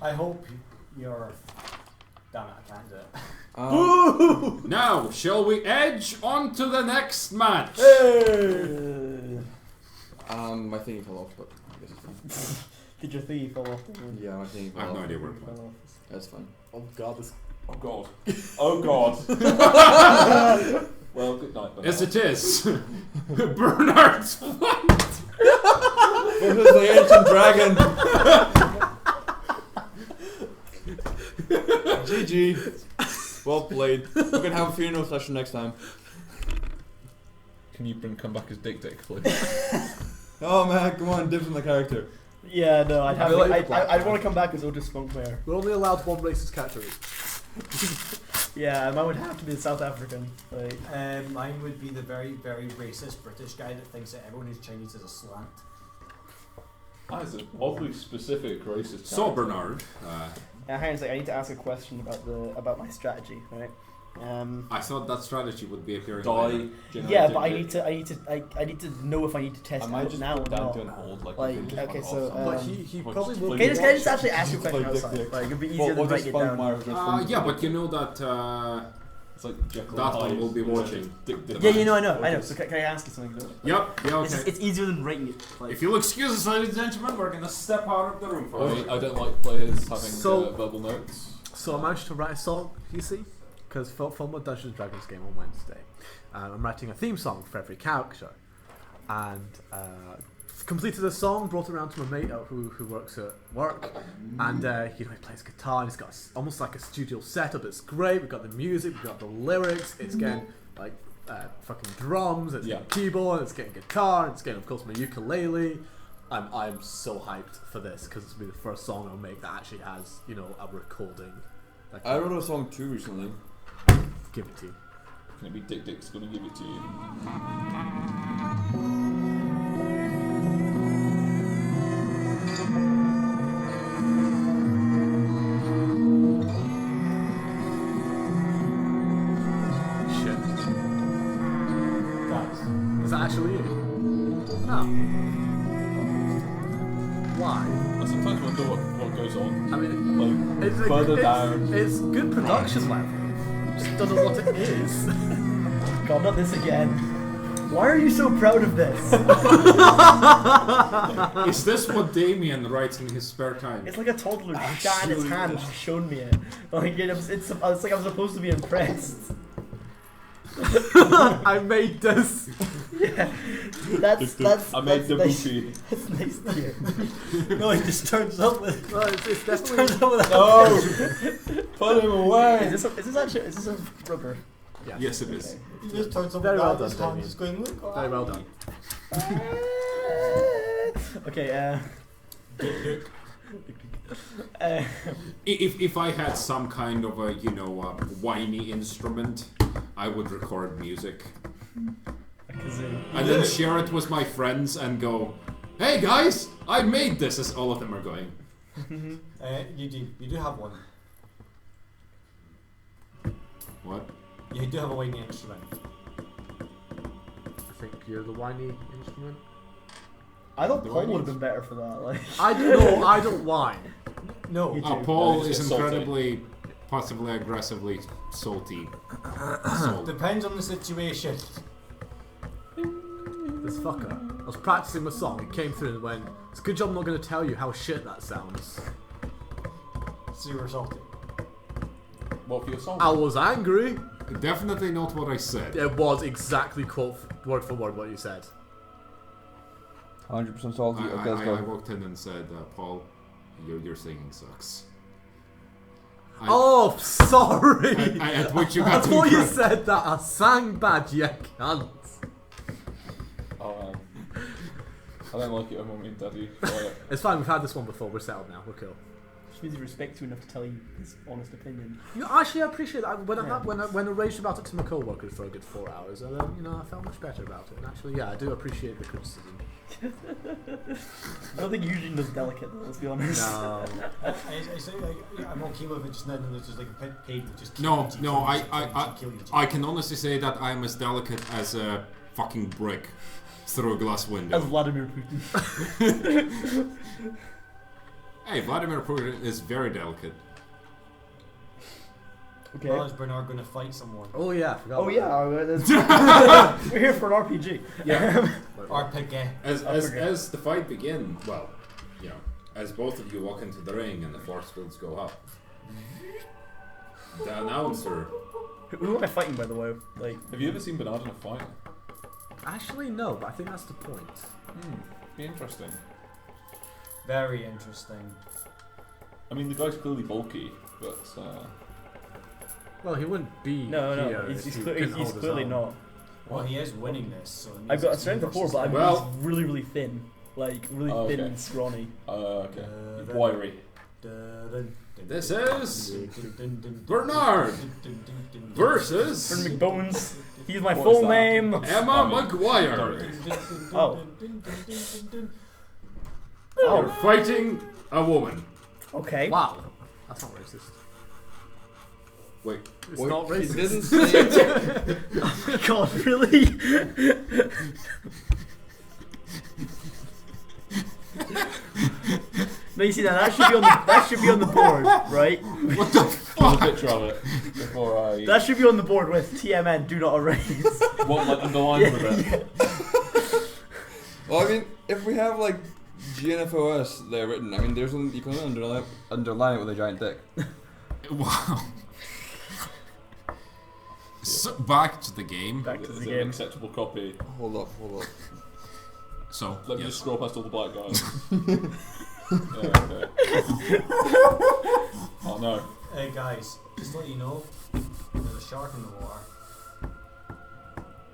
I hope you're. Damn it, I can't do it. Now, shall we edge on to the next match? My thingy fell off, but I guess it's fine. Did your thingy fall off? Yeah, my thingy I fell have off. no idea where it went. That's fine. Oh god, this. Oh god. Oh god. Well, good night. Bernard. As it is, Bernard's flight. Versus the ancient dragon. GG. Well played. We can have a funeral session next time. Can you come back as Dik Dik, please? Oh man, come on, dibs on the character. Yeah, no, I'd have. I like the I'd want to come back as Otis Spunkmare. We're only allowed one racist character. Yeah, mine would have to be the South African. Like, Mine would be the very, very racist British guy that thinks that everyone who's Chinese is a slant. That is an oddly specific racist. So character. Bernard, Heinz, I need to ask a question about my strategy, right? I thought that strategy would be appearing Die. later. Yeah, Dik but I Dik. need to know if I need to test I it might out just now or put Dante on not. hold. Like, just okay, fuck so, off somewhere. But he We'll probably just will. play Can I Dik just actually ask you a Dik. question Dik outside? Dik. Like, it'd be easier What than does writing it down. Spunkmire Yeah, but you know that It's like Jekyll That and one Hyde. will be watching. Dik Dik. Yeah, I know. So can I ask you something? Though? Yep, yeah, okay. It's easier than writing it. Like, If you'll excuse us, ladies and gentlemen, we're gonna step out of the room for a I minute. don't like players having So- verbal notes. So I managed to write a song, you see, because for my Dungeons and Dragons game on Wednesday, I'm writing a theme song for every character, and completed the song, brought it around to my mate who works at work, and he plays guitar, and he's got almost like a studio setup. It's great. We've got the music, we've got the lyrics. It's getting like fucking drums. It's getting keyboard. It's getting guitar. It's getting, of course, my ukulele. I'm so hyped for this because it's be the first song I'll make that actually has a recording. Like, I wrote a song too recently. give it to you. Can it be Dik Dik's gonna give it to you? Shit. Guys. Is that actually you? No. Why? I sometimes wonder what goes on. I mean, Like it's further down. It's good production level. Just don't know what it is. God, not this again. Why are you so proud of this? Is this what Damien writes in his spare time? It's like a toddler shat in its hand and shown me it. Like it's like I'm supposed to be impressed. I made this. Yeah, that's I made the nice. movie. That's nice to hear. No, he just turns up with. No, it's definitely. Turns up with No! Put him away! Is this a rubber? Yeah. Yes, it is. He just turns up Very with well that in his done, hand, Damien. just going, look. Very well done. Okay. If I had some kind of a whiny instrument, I would record music A kazoo. and then share it with my friends and go, "Hey guys, I made this!" As all of them are going. You do have one. What? You do have a whiny instrument. I think you're the whiny instrument. I thought Do I Paul would need- have been better for that. Like, I don't know. I don't whine. No. You Oh, do. Paul No, is it's salty. incredibly possibly aggressively salty salt. Depends on the situation. This fucker. I was practicing my song, he came through and went, it's a good job I'm not going to tell you how shit that sounds. So you were salty. What for your song? I was angry. Definitely not what I said. It was exactly word for word what you said. 100% salty. Okay, let's I go. walked in and said, Paul, your singing sucks. Oh, sorry! At which you I got thought you incorrect. said that I sang bad, you cunt. Oh, I don't like it when Mummy and Daddy play it. It's fine, we've had this one before, we're settled now, we're cool. Which means he respects you enough to tell you his honest opinion. You know, actually, I appreciate that. When I raged about it to my co-workers for a good 4 hours, and then, I felt much better about it. And actually, yeah, I do appreciate the criticism. I don't think usually does delicate though, let's be honest. No. I'm okay with it just now. There's just like a pig that just No, kills you, no, kills you. I can honestly say that I'm as delicate as a fucking brick through a glass window. As Vladimir Putin. Hey, Vladimir Putin is very delicate. Okay. Well, is Bernard going to fight someone? Oh yeah, I forgot. Oh about yeah, we're here for an RPG. Yeah. RPG. As the fight begins, well, as both of you walk into the ring and the force fields go up, the announcer. Who am I fighting, by the way? Like, Have you ever seen Bernard in a fight? Actually, no, but I think that's the point. Be interesting. Very interesting. I mean, the guy's clearly bulky, but Well, he wouldn't be. no, here he's if he clearly, couldn't he's hold his clearly own. not. Well, he is winning this, so it means I've got a it's strength of 4, versus but I'm Well- he's really, really thin. Like, really Oh, thin okay. and scrawny. okay. Wiry. This is Bernard versus Bernard McBones. He's my What full is that? name. Emma McGuire. Oh. You're fighting a woman. Okay. Wow, that's not racist. Wait, It's Wait, not he racist. didn't say Oh my god, really? No, you see that should be on the board, right? what the There's a fuck? picture of it before I. That should be on the board with TMN do not erase. What, like, underlined with it? Well, I mean, if we have like GNFOS there written, I mean, there's only, you can only underline it with a giant dick. Wow. So back to the game. Back to Is the it an game. acceptable copy? Hold up. So Let me yes. just scroll past all the black guys. Yeah, okay. Oh no. Hey guys, just to let you know, there's a shark in the water.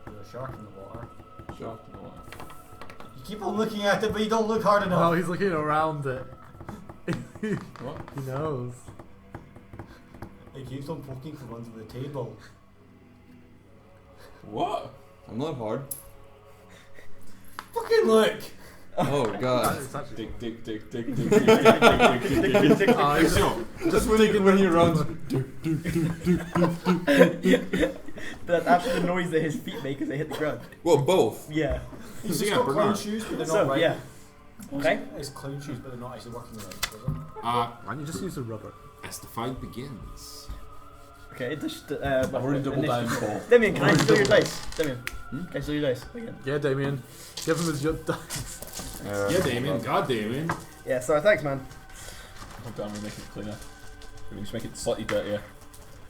There's a shark in the water. Shark in the water. You keep on looking at it, but you don't look hard Oh, enough. he's looking around it. What? He knows. He keeps on poking from under the table. What? I'm not hard. Fucking look! Oh god. It's actually. Dig, dig, dig, dig, dig, dig, dig, dig, dig. Oh, he's So, Just when he runs. That's actually the noise that his feet make as they hit the ground. Well, both. Yeah. He's So just yeah, got clown Bernard. shoes, but they're not So right. yeah. Okay. It's clown shoes, but they're not actually working right. Is it? Why don't you just use the rubber? as the fight begins. Okay. I've already doubled down for. Damien, can I steal your dice? Damien, can I steal your dice again? Yeah, Damien. Give him his dice. Yeah, Damien. God, Damien. Yeah. Sorry. Thanks, man. Oh damn, we make it cleaner. We just make it slightly dirtier.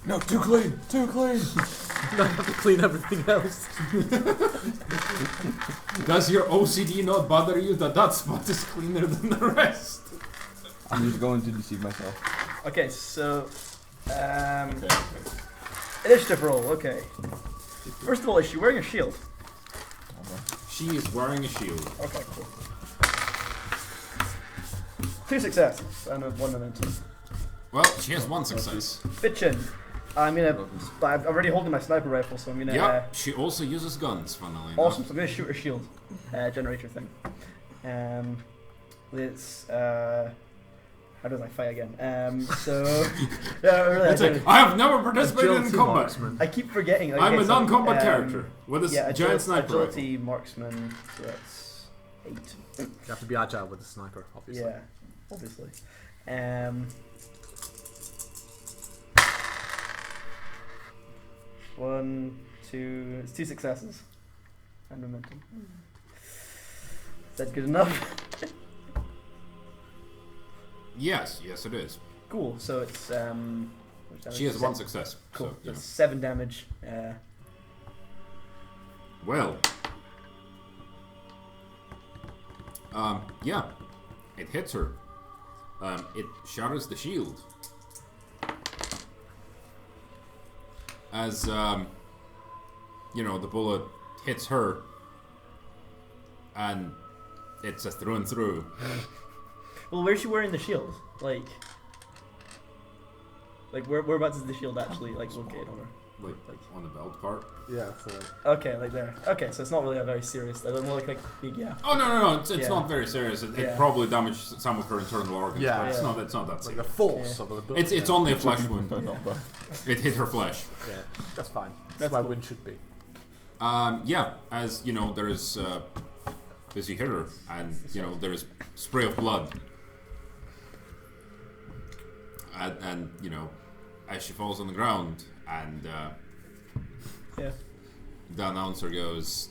No, too clean. Too clean. I have to clean everything else. Does your OCD not bother you that that spot is cleaner than the rest? I'm just going to deceive myself. Okay. So, Okay. initiative roll. Okay. First of all, is she wearing a shield? She is wearing a shield. Okay. Cool. 2 successes and 1 momentum. Well, she has one success. Bitchin'. I'm already holding my sniper rifle, so I'm gonna. Yeah, she also uses guns, funnily enough. Awesome. So I'm gonna shoot her shield generator thing. It's how does I fight again? So yeah, really, It's like, I have never participated in Agility combat. marksman. I keep forgetting. Like, I'm okay, a so, non-combat character with a Yeah, giant sniper rifle. agility marksman. So that's 8. You have to be agile with the sniper, obviously. Yeah, obviously. 1, 2. It's 2 successes. And momentum. Is that good enough? Yes, it is. Cool. So it's which damage? She has 1 success. Cool. So, you That's 7 damage. Well. Yeah. It hits her. It shatters the shield. As, you know, the bullet hits her. And it's a through and through. Well, where's she wearing the shield? Like whereabouts is the shield actually located on her? Like on the belt part. Yeah, so Okay, like there. Okay, so it's not really a very serious. It doesn't look like big. Yeah. Oh no! It's Yeah. not very serious. It Yeah. probably damaged some of her internal organs. Yeah. But it's Yeah. not that like serious. the force of the bullet. It's only a flesh wound. It hit her flesh. Yeah, that's fine. That's That's why cool. wind should be. Yeah, as you know, there is as you hit her, and you know there is spray of blood, and you know, as she falls on the ground, and Yeah. the announcer goes,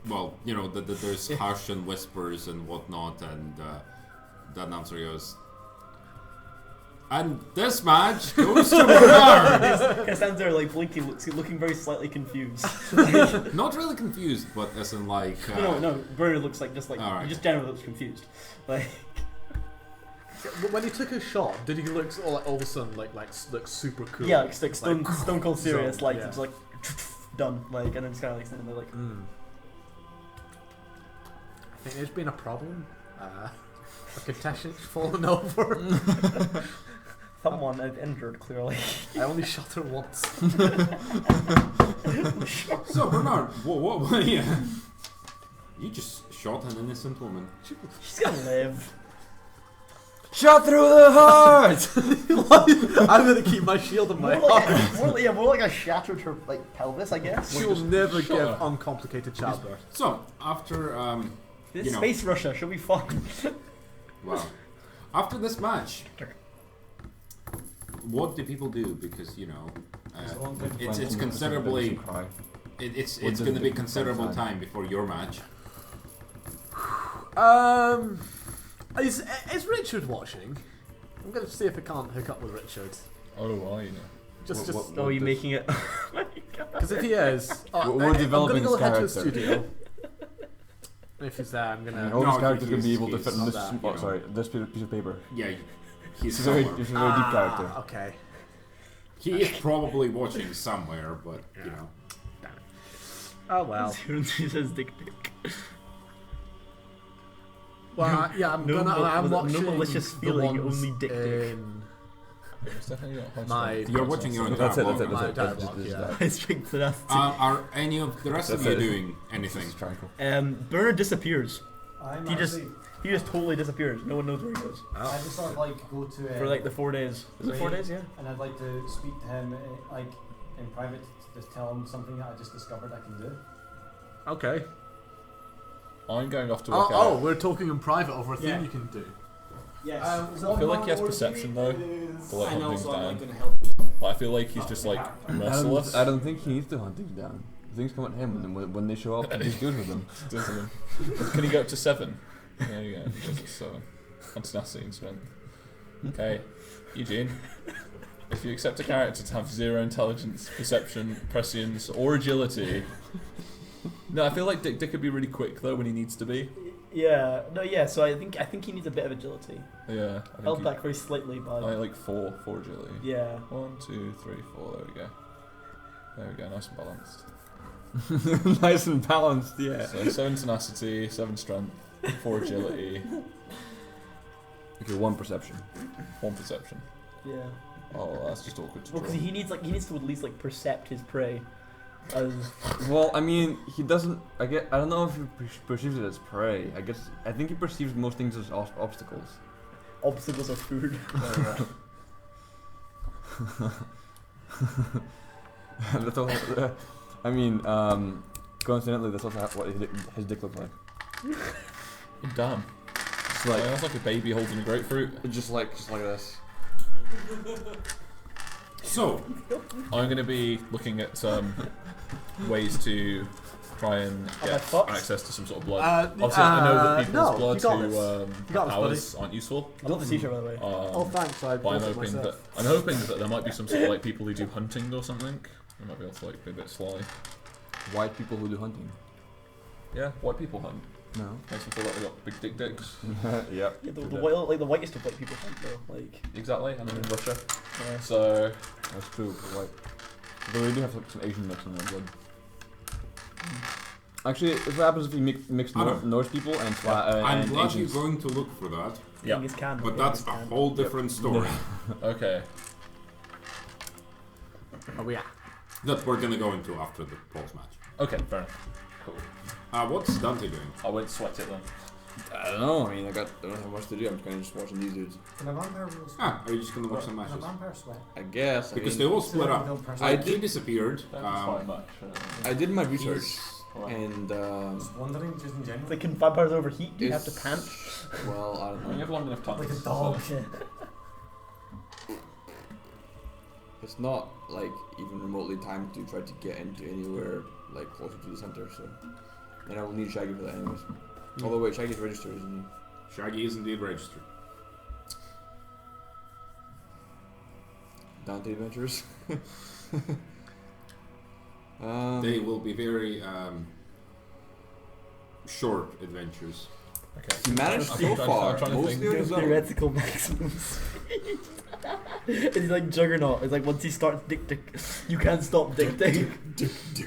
well, you know, there's hush and whispers and whatnot, and the announcer goes, and this match goes to Bernard. Kind of stands there like blinking, looking very slightly confused. Not really confused, but as in like. No. Bernard looks like just like Alright. he just generally looks confused. Like But when he took a shot, did he look all of a sudden like super cool? yeah, like stone cold serious, zone, like yeah. it's like done, like and then just kind of like standing there like. I think there's been a problem. A contestant's fallen over. Someone is injured, clearly. I only shot her once. So Bernard, what yeah. You just shot an innocent woman. She's gonna live. Shot through the heart! I'm gonna keep my shield in my heart. More like I shattered her like pelvis, I guess. She will never shot give her. uncomplicated childbirth. So after This you know. space Russia should be fun. wow, after this match, what do people do? Because you know, it's considerably. It's going to be considerable time before your match. Is Richard watching? I'm gonna see if I can't hook up with Richard. Oh, well, you know. Just Oh, are you making it? Oh my god. because if he is, We're developing I'm gonna go his head to the character. studio. If he's there, I'm gonna. All No, these characters he's- can be able to he's fit in not this. that, you know. Sorry, this piece of paper. Yeah, he's He's a very somewhere. deep character. Okay. He is probably watching somewhere, but you know. Oh well. He says Dik Dik. Well, yeah, I'm No gonna. I'm no watching malicious the feeling, ones only Dik Dik. in It's definitely not high My- strength. You're watching your entire That's it. vlog. my That's dialogue. just Yeah. that. I strength to that. Are any of the rest of That's you it. doing anything? Triangle. Bernard disappears. I'm He just- actually, He just totally disappears. No one knows where he goes I just sort of like go to for like the 4 days. Is it 4 days? Yeah. and I'd like to speak to him like in private to just tell him something that I just discovered I can do. Okay. I'm going off to work Oh, out. we're talking in private over a thing Yeah. you can do. Yes. I feel like he has perception though, to like I know, hunt things so I'm like down. going to help him. But I feel like he's just like merciless. I don't think he needs to hunt things down. Things come at him, and when they show up, he's good with them. Doesn't he? Can he go up to 7? There you go. He goes to 7. On tenacity and strength. Okay, Eugene. If you accept a character to have 0 intelligence, perception, prescience, or agility. No, I feel like Dik Dik could be really quick though when he needs to be. Yeah. No. Yeah. So I think he needs a bit of agility. Yeah. I Held think back very slightly by. I like 4 agility. Yeah. 1, 2, 3, 4. There we go. There we go. Nice and balanced. Nice and balanced, yeah. So 7 tenacity, 7 strength, 4 agility, Okay, 1 perception. 1 perception. Yeah. Oh, that's just awkward to Well, draw. because he needs to at least like percept his prey. As Well, I mean, he doesn't. I don't know if he perceives it as prey. I think he perceives most things as obstacles. obstacles of food. That's all. I mean, coincidentally, that's also what his dick looks like. Damn. It's Like, like that's like a baby holding a grapefruit. just like this. So, I'm going to be looking at ways to try and I get fucked? access to some sort of blood. Uh, Obviously, I know that people's no, blood you got who this. You got this, powers aren't useful. I love the t-shirt, by the way. Oh, thanks. I But I'm bought it hoping that myself. there might be some sort of like people who do hunting or something. They might be able to like be a bit sly. White people who do hunting. Yeah, white people hunt. No. Makes them feel like they got big dick dicks. Yep. Yeah, the whitest of white people hunt though. Like, Exactly, and then in Russia. yeah. So That's true. White. Though they do have some Asian mix in their blood. Actually, what happens if you mix Norse people and I'm and glad Asians? you're going to look for that, yeah. Genghis Khan, but Genghis that's a Khan. whole different story. Okay. Oh, yeah. That we're gonna go into after the pulse match. Okay, fair enough. Cool. What's Dante doing? I won't sweat it then. I don't know. I mean, I don't have much to do. I'm kind of just watching these dudes. Can a vampire rules? Are you just gonna watch some Can a matches? vampire sweat? I guess. Because I they mean, all split up. He disappeared. Don't fight much. I did my research, Well, and Just wondering, just in general. Like, can vampires overheat? Do you have to It's- pant? well, I I mean, you don't have know. long enough time. Like a dog. Yeah. It's not like even remotely timed to try to get into anywhere like closer to the center. So, and I will need Shaggy for that anyways. Although wait, Shaggy's registered, isn't Shaggy is indeed registered. he? Dante Adventures. They will be very short adventures. Okay. He managed I'm so trying- far. I'm trying to Mostly think. on his own. Theoretical maximums. It's like Juggernaut. It's like once he starts Dik Dik, you can't stop Dik Dik.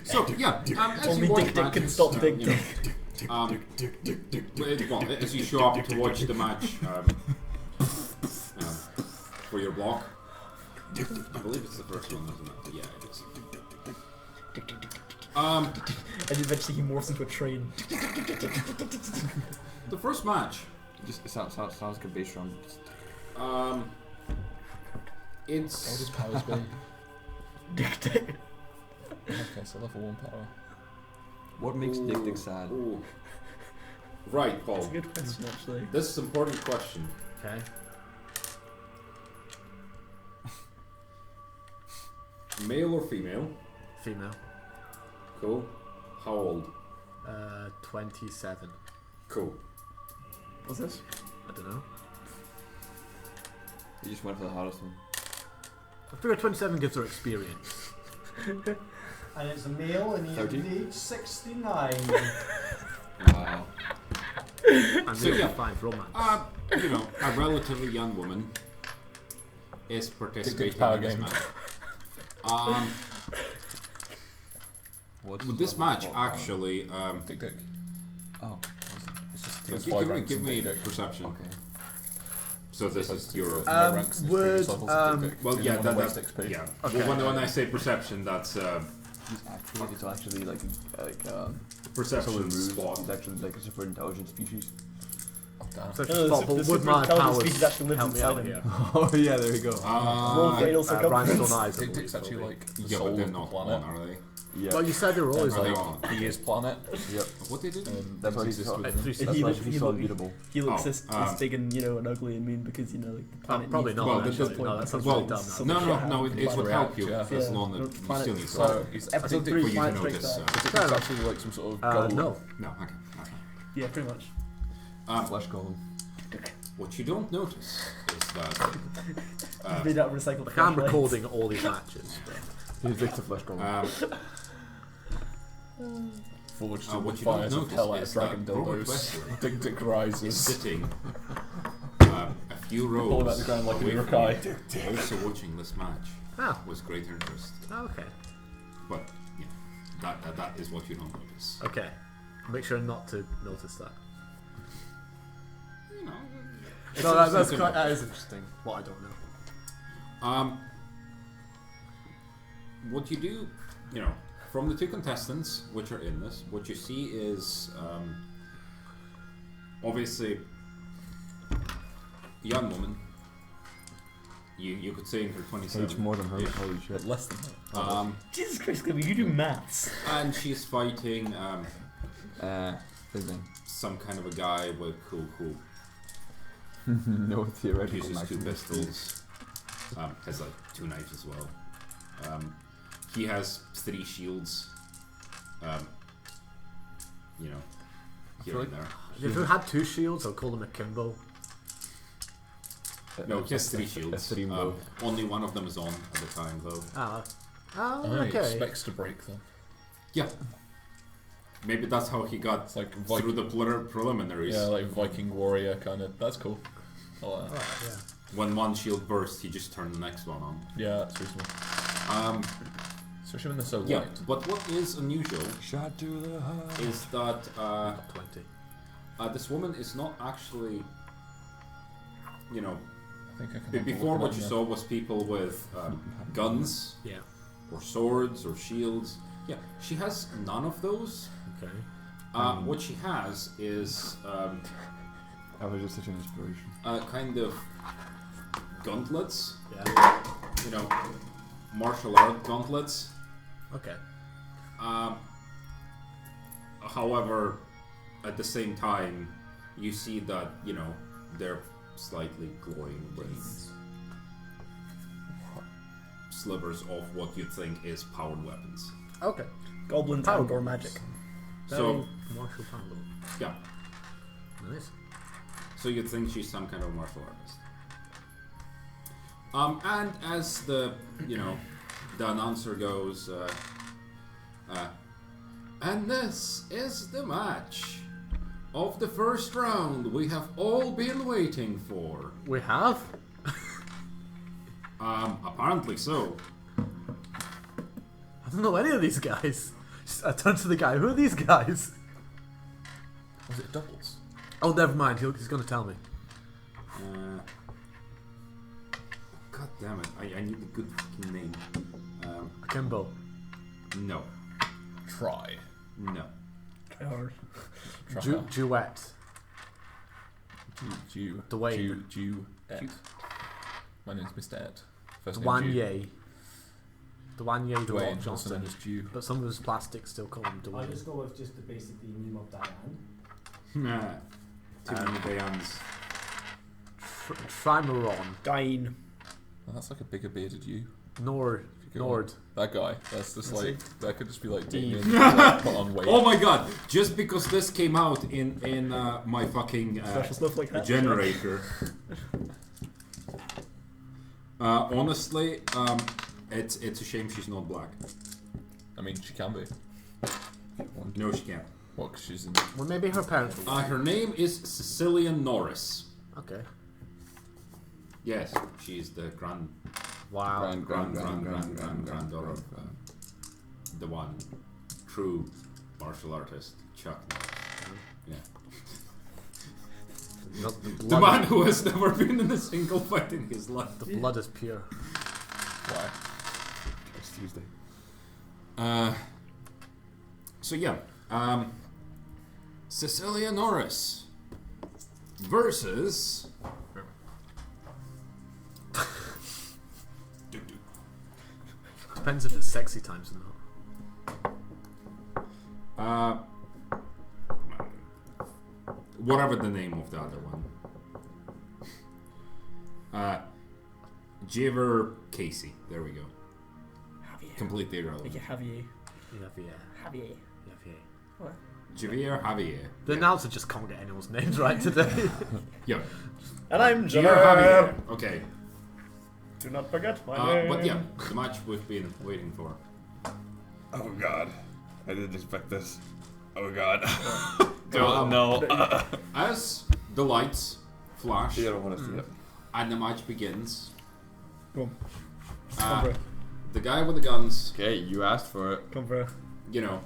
So yeah, as Only you watch Dik Dik can matches, stop Dik you know, Dik. well, as you show up to watch the match for your block, I believe it's the first one, isn't it? Yeah, it is. And eventually he morphs into a train. The first match, It sounds like a bass drum. What does powers be? Dik Dik. Okay, so level 1 power. What makes Dik Dik sad? Ooh. Right, Paul. That's a good question, actually. This is an important question. Okay. Male or female? Female. Cool. How old? 27. Cool. What's this? I don't know. You just went for the hottest one. I figure 27 gives her experience. And it's a male and he's 30? age 69. Wow. And So, really yeah. fine for romance. You know, a relatively young woman is participating power in this game. match. What's With this match, actually, Dick Dick. Oh. It's just give it's 5 me, ranks give in me Dick Dick. perception. Okay. So this is your. No ranks in would, previous levels of Dick Dick. Well, You yeah, don't wanna that's waste XP. yeah. Okay. When I say perception, that's He's activated to actually like perception rude. spot. He's actually like a super intelligent species. Oh, damn. So No, the thought, but super would my intelligent powers species actually lives help me inside out him. here? Oh yeah, there we go. Roll fatal circumference. Rhinestone eyes. I Dick believe, Dick's actually probably. like the Yeah, soul but they're of the not planet. one, are they? Yeah. Well, you said they were always And Are they like. on? he is planet. Yep. What they did? That's why he's exist so, within It's him. three And he that's why looks- he's he so look- unbeatable. He looks Oh, this big and, you know, and ugly and mean because, you know, like, the planet Probably needs not. Well, actually. because- No, that sounds well, really dumb. so- now. No, it would help you Yeah. as Yeah. long No, as you planet- still need So to. he's Everything Dick Dick through for you to planet notice. strikes Dick Fair Dick's enough. actually like some sort of golem. No. No, okay. Yeah, pretty much. Flesh golem. What you don't notice is that He's made out of recycled Like, I'm flashlights. recording all these matches. He's like the flesh golem. Forged in what the you don't fires of notice hell out is of dragon that Robert dildos. Wesley Dick Dick is rises. sitting a few rows All about the ground like a away from Urukai. you, also watching this match Ah, with great interest. okay. But yeah, that is what you don't notice. Okay. Make sure not to notice that. You know, No, interesting to know. that is interesting. What I don't know. What you do, you know, from the two contestants which are in this, what you see is obviously a young woman. You could say in her 27. Age more than her. Yeah. Holy shit. Less than that. Jesus Christ, Cleve, you do maths. And she's fighting His name. some kind of a guy with who No theoretical uses two maximum speed. pistols. Has like two knives as well. He has 3 shields. You know, here and there. If you had 2 shields, I'll call them akimbo. No, he has 3 shields. Only one of them is on at the time, though. He Okay. expects to break them. Yeah. Maybe that's how he got It's like through the preliminaries. yeah, like Viking warrior kind of. That's cool. I like that. Alright, yeah. When one shield burst, he just turned the next one on. Yeah, that's reasonable. Especially when they're so Yeah, light. but what is unusual Shot to the heart. is that Got plenty. this woman is not actually, you know, I think I can have a before look what at you them saw was people with guns Yeah. or swords or shields. Yeah, she has none of those. Okay. What she has is I was just such an inspiration. kind of gauntlets, Yeah. you know, martial art gauntlets. Okay. However, at the same time, you see that, you know, they're slightly glowing with slivers of what you'd think is powered weapons. Okay. Goblin Power outdoor weapons. magic. So, Martial power. yeah. Nice. So you'd think she's some kind of martial artist. And as the, you know, the announcer goes, and this is the match of the first round we have all been waiting for. We have? Apparently so. I don't know any of these guys. I turned to the guy. Who are these guys? Was it doubles? Oh, never mind. He's going to tell me. God damn it! I need a good fucking name. Akimbo. No, Try. no. Try hard. Try. Duet. Dwayne. Duet. My name's Mr. Ed. First name Jew. Dwanye. Dwanye The Rock Dwayne Johnson Johnson. is Jew. But some of his plastics still call him I'll Dwayne. just go with just the basic name of Diane. Nah. Too many Dianes. Trimaron. Dine. Oh, that's like a bigger bearded you. Nord. Go Nord. That guy. That's just That's like that could just be like Dean. Damien. Like, put on weight. Oh my god! Just because this came out in my fucking Special stuff like that. generator. Honestly, it's a shame she's not black. I mean, she can be. No, she can't. What? 'Cause she's in. Well, maybe her parents were. Her name is Cecilia Norris. Okay. Yes, she's the Wow. granddaughter of the one true martial artist, Chuck Norris. Yeah. Not the The blood. man who has never been in a single fight in his life. The blood is pure. Why? It's Tuesday. So yeah, Cecilia Norris versus Depends if it's sexy times or not. whatever the name of the other one. Javier Casey. There we go. Javier. Completely irrelevant. Like Javier. Yeah. Javier. What? Javier Javier. The announcer just can't get anyone's names right today. Yeah. And I'm Javier Javier. Javier. Okay. Do not forget my name. But yeah, the match we've been waiting for. Oh god. I didn't expect this. Oh god. Oh, no. As the lights flash You don't want to see it. and the match begins, Go on. uh, Come for it. the guy with the guns, Okay, you asked for it. Come for it. you know,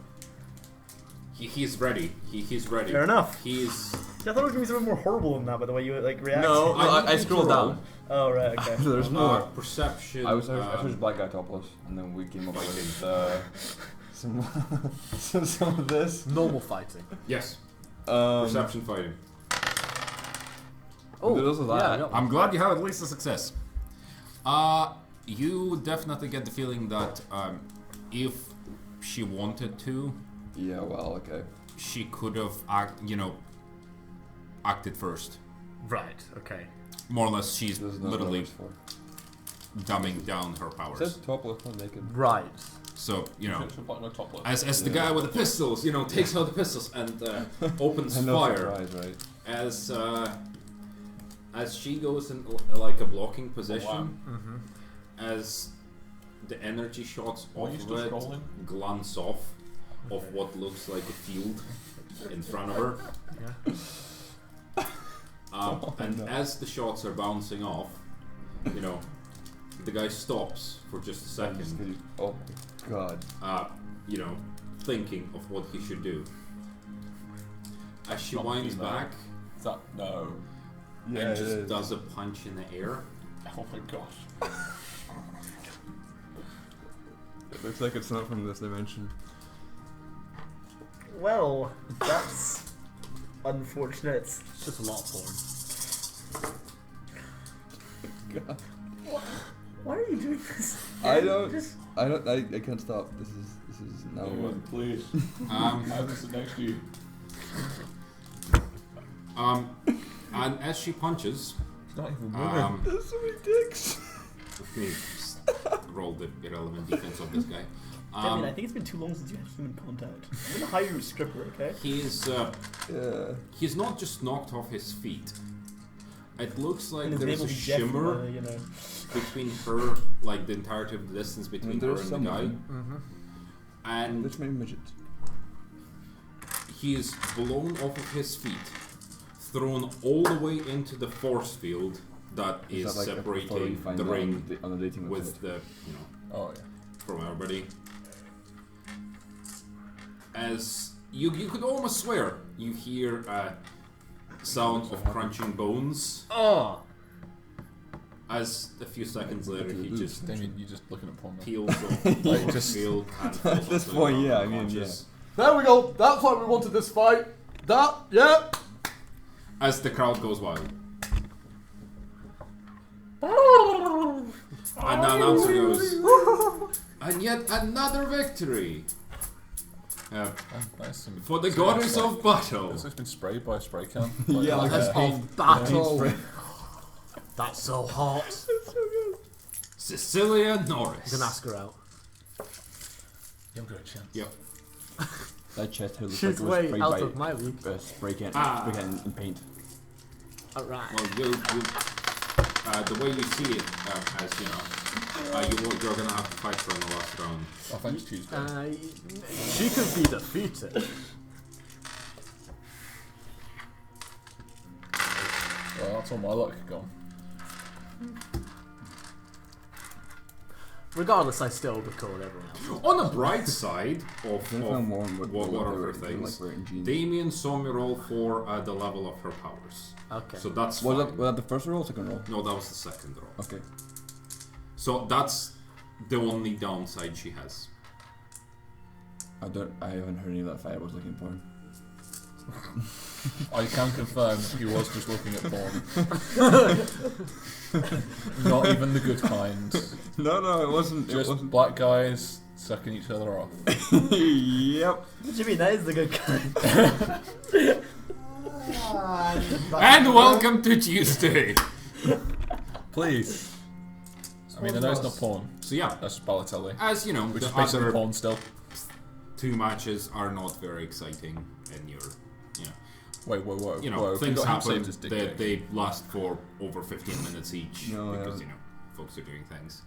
he's ready. He's ready. Fair enough. He's Yeah, I thought it was gonna be something more horrible than that, by the way you like react. No, I scrolled down. Oh right, okay. There's more. perception. I was black guy topless, and then we came up with some of this. Normal fighting. Yes, Um, perception fighting. Oh, there's also that. yeah, I got one. I'm glad you have at least a success. You definitely get the feeling that if she wanted to, Yeah, well, okay. she could have acted first. Right, okay. More or less, she's There's no literally numbers for. dumbing down her powers. It says top left, not naked. Right. So, you know, Should put no top lip. as the guy with the pistols, you know, takes out the pistols and opens No fire. surprise, right? As she goes in like a blocking position, Wow. as the energy shots Why are off you of still it scrolling? glance off of what looks like a field in front of her. Yeah. And as the shots are bouncing off, you know, the guy stops for just a second, Oh god. you know, thinking of what he should do. As she Not winds female. back Is that no? Yeah, and it just is. does a punch in the air. Oh my gosh. It looks like it's not from this dimension. Well, that's unfortunate. It's just a lot of porn. God. Why are you doing this? I can't stop. This is now Anyone, please. I have to sit next to you. And as she punches, It's not even moving. There's so many dicks. let me just roll the irrelevant defense of this guy. Damien, I think it's been too long since you had human contact. I'm gonna hire you as stripper, okay? Yeah. He's not just knocked off his feet. It looks like And his there's name a will be Jeff, shimmer you know. between her, like the entirety of the distance between her There's and the guy. someone. And There's many midgets. he is blown off of his feet, thrown all the way into the force field that is that like before we separating find the out ring on the dating with website? the, you know, Oh yeah. from everybody. As you could almost swear you hear a sound of crunching bones. Oh! As a few seconds later he just Damien, you're just looking at porn now. peels off the Like, force just- field and At falls this onto the point, ground yeah, I mean, unconscious. There we go! That's why we wanted this fight! That, yeah! As the crowd goes wild. And the announcer goes, and yet another victory Nice. And for the so goddess it's like- of battle. It's like been sprayed by a spray can. Yeah, like Goddess a paint- of battle! paint That's so hot! Cecilia I'm Norris. gonna ask her out. You've got a chance. Yep. That chest hair looks She's like it was way sprayed out by of my league. spray can in paint. Alright. Well, the way you see it, as you know, you're gonna have to fight her in the last round. Oh, thanks, Tuesday. She could be defeated. Well, that's all my luck gone. Regardless, I still record everyone else. On the bright side of There's no more on what are her they're things, like wearing jeans. Damien saw me roll for the level of her powers. Okay. So that's Was fine. that the first roll or second roll? No, that was the second roll. Okay. So that's the only downside she has. I haven't heard any of that fight I was looking for. I can confirm he was just looking at porn. Not even the good kind. No, it wasn't. Just black guys sucking each other off. Yep. What do you mean? That is the good kind. And welcome to Tuesday! Please. I mean, I know it's not porn. So yeah, That's Balotelli. as you know, Which the is basically other porn still. two matches are not very exciting in your, Wait, you know, whoa. things Him happen. saved his Dik Dik. They last for over 15 minutes each No, because yeah. folks are doing things.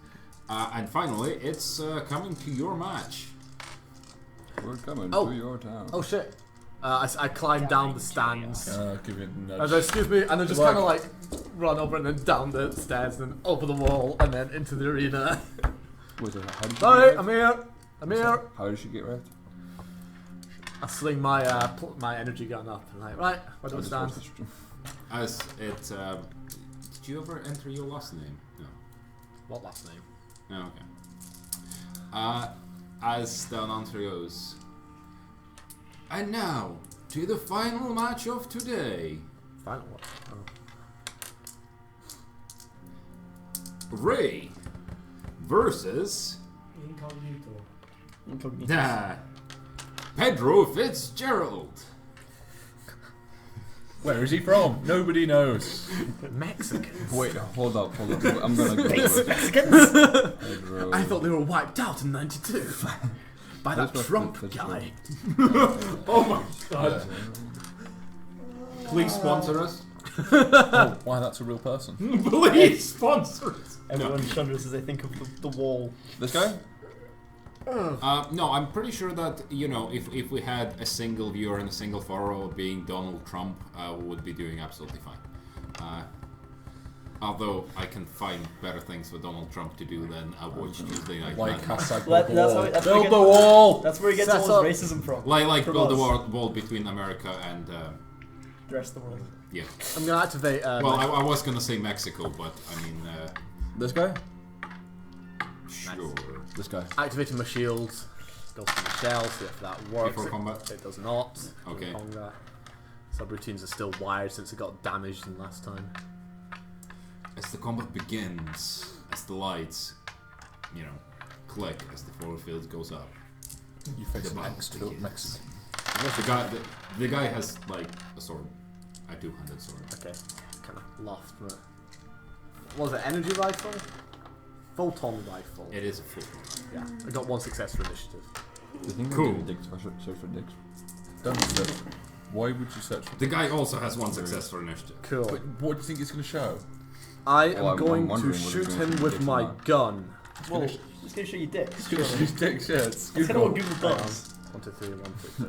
And finally, it's coming to your match. We're coming Oh. to your town. Oh shit. I climbed down the stands. Give it a I nudge. was like, excuse me, and then just Good kind of luck. like run over and then down the stairs and then over the wall and then into the arena. Wait, so how did she Sorry, get I'm wrecked? here. I'm here. How did she get wrecked? I sling my my energy gun up and like, right, where do I stand? As it, did you ever enter your last name? No. What last name? No, okay. As the announcer goes, and now to the final match of today. Final what? Oh. Ray versus Incognito. Pedro Fitzgerald. Where is he from? Nobody knows. Mexicans. Wait, hold up. I'm gonna go with Mexicans. Pedro. I thought they were wiped out in '92 by that That's Trump what- guy. Oh my god. Please sponsor us. Oh, why, that's a real person. Please sponsor us. Everyone shudders as they think of the wall. This guy? No, I'm pretty sure that, you know, if we had a single viewer and a single follower being Donald Trump, we would be doing absolutely fine. Although I can find better things for Donald Trump to do than watch Tuesday Night Like Madness. hashtag Well, build that's the how- wall. that's how we Build get- the wall! That's where he gets Set all up. his racism from. Like From build the us. wall between America and The rest of the world. yeah. I'm gonna activate. Well, I was gonna say Mexico, but I mean, This guy? sure. This guy. activating my shield. Go for Michelle. See if that works. Before combat? It does not. Okay. Combat. Subroutines are still wired since it got damaged in last time. As the combat begins, as the lights, you know, click as the forward field goes up. You face The an battle ex-Mexican. begins. The guy has like a sword, a two-handed sword. Okay. Kind of lost. But what was it? Energy rifle? Photon rifle. It is a full. Yeah. I got one success for initiative. The thing Cool. Dicks, search for Dicks. Don't search. Why would you search for The guy also has one success for initiative. Cool. But what do you think it's going to show? I Well, am I'm going to wondering whether shoot it's him gonna with shoot my or not. gun. Well, it's going to show you dicks. Use dick shirts. That's kind of what Google does. 1, 2, 3, 1, 2, 3.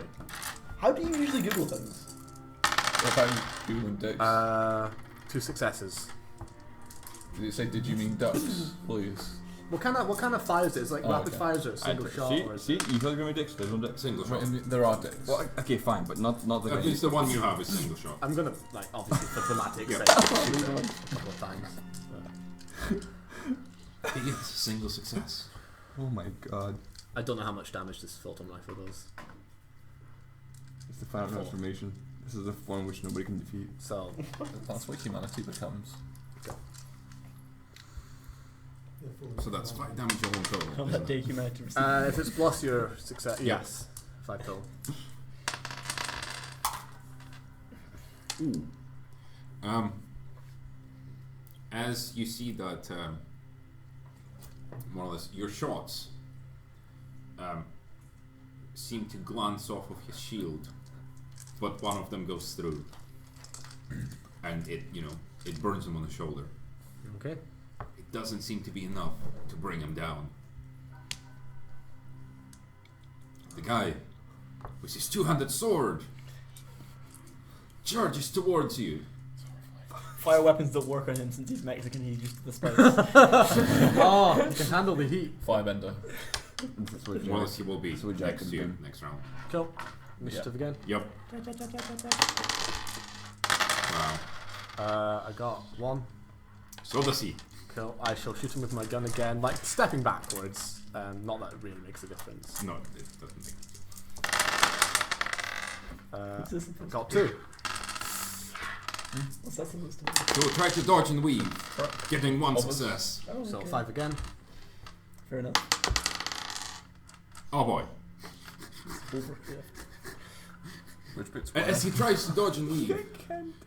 How do you usually Google things? What about Googling dicks? 2 successes. Did it say, did you mean ducks? Please. What kind of fires is it? It's like Oh, rapid okay. fires or a single shot or is See, you thought you were Dicks. There's no Dicks. Single Wait, shot. there are dicks. Well, okay, fine, but not the At guy. least the one you have is single shot. I'm gonna like obviously for thematic Yeah. sake shoot it a couple of times. Yes, single success. Oh my god. I don't know how much damage this photon rifle does. It's the final transformation. This is the one which nobody can defeat. So That's what humanity becomes. So that's 5 damage all in total. On isn't that it? day humanity received. if it's plus your success, yes, 5 total. As you see that, more or less, your shots seem to glance off of his shield, but one of them goes through, and it, you know, it burns him on the shoulder. Okay. It doesn't seem to be enough to bring him down. The guy, with his two-handed sword, charges towards you. Fire weapons don't work on him since he's Mexican, he's used to the spice. Oh, you can handle the heat. Firebender. That's what Well, he will be That's what Jack next can to you, do. next round. Cool. Initiative again. Yep. Wow. I got 1. So does he. Cool. I shall shoot him with my gun again, like stepping backwards. Not that it really makes a difference. No, it doesn't make Got 2. What's that supposed to mean? So try to dodge and weave, getting 1 success. Oh, So okay. 5 again. Fair enough. Oh boy. Over, yeah. Which bit's As he tries to dodge and weave,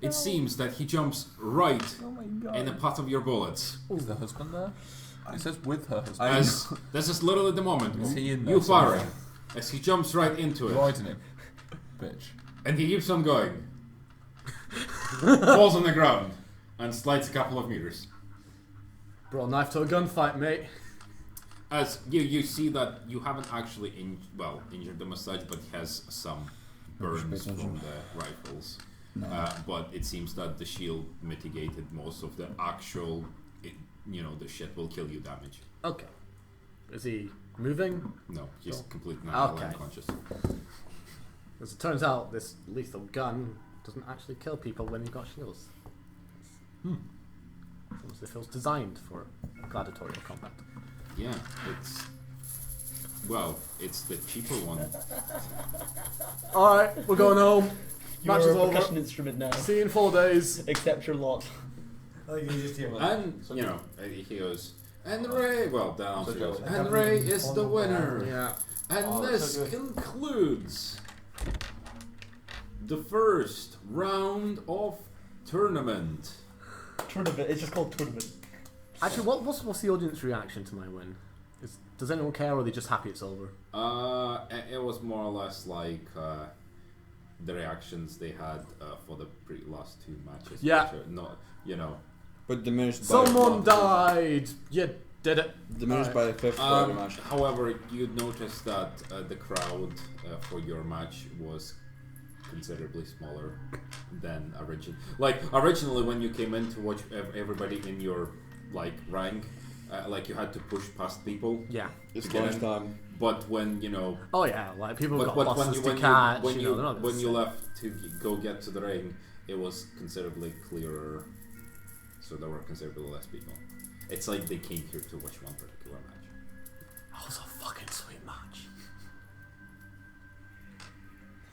it seems that he jumps right in the path of your bullets. Is the husband there? It says with her husband. As this is literally the moment Is he in there you fire somewhere? him, as he jumps right into it, Riding him. Bitch. and he keeps on going. Falls on the ground and slides a couple of meters. Brought a knife to a gunfight, mate. As you see that you haven't actually injured him as such, but he has some burns from the rifles. No. But it seems that the shield mitigated most of the actual, the shit will kill you damage. Okay. Is he moving? No, he's So- completely Okay. unconscious. As it turns out, this lethal gun doesn't actually kill people when you've got shields. It feels designed for gladiatorial combat. Yeah, it's the cheaper one. Alright, we're going home. Match is You're a over. percussion instrument now. See you in 4 days. Accept your lot. I think you just hear like, And, he goes, and Ray, the announcer goes, So and Ray is the winner. Yeah. And Oh, this so good. concludes the first round of tournament. Tournament. It's just called tournament. Actually, what's the audience reaction to my win? Does anyone care, or are they just happy it's over? It was more or less like the reactions they had for the last two matches. Yeah. Which are not, you know. But diminished by Someone died! You did it! Diminished by the fifth quarter match. However, you'd notice that the crowd for your match was considerably smaller than originally. Like originally, when you came in to watch everybody in your like rank, like you had to push past people. Yeah. It's to get in. lunchtime. But when you know, Oh yeah, like people but, got but buses when to catch, when you know, they're not when gonna you sit. left to go get to the ring, it was considerably clearer. So there were considerably less people. It's like they came here to watch one particular match. That was a fucking sweet match.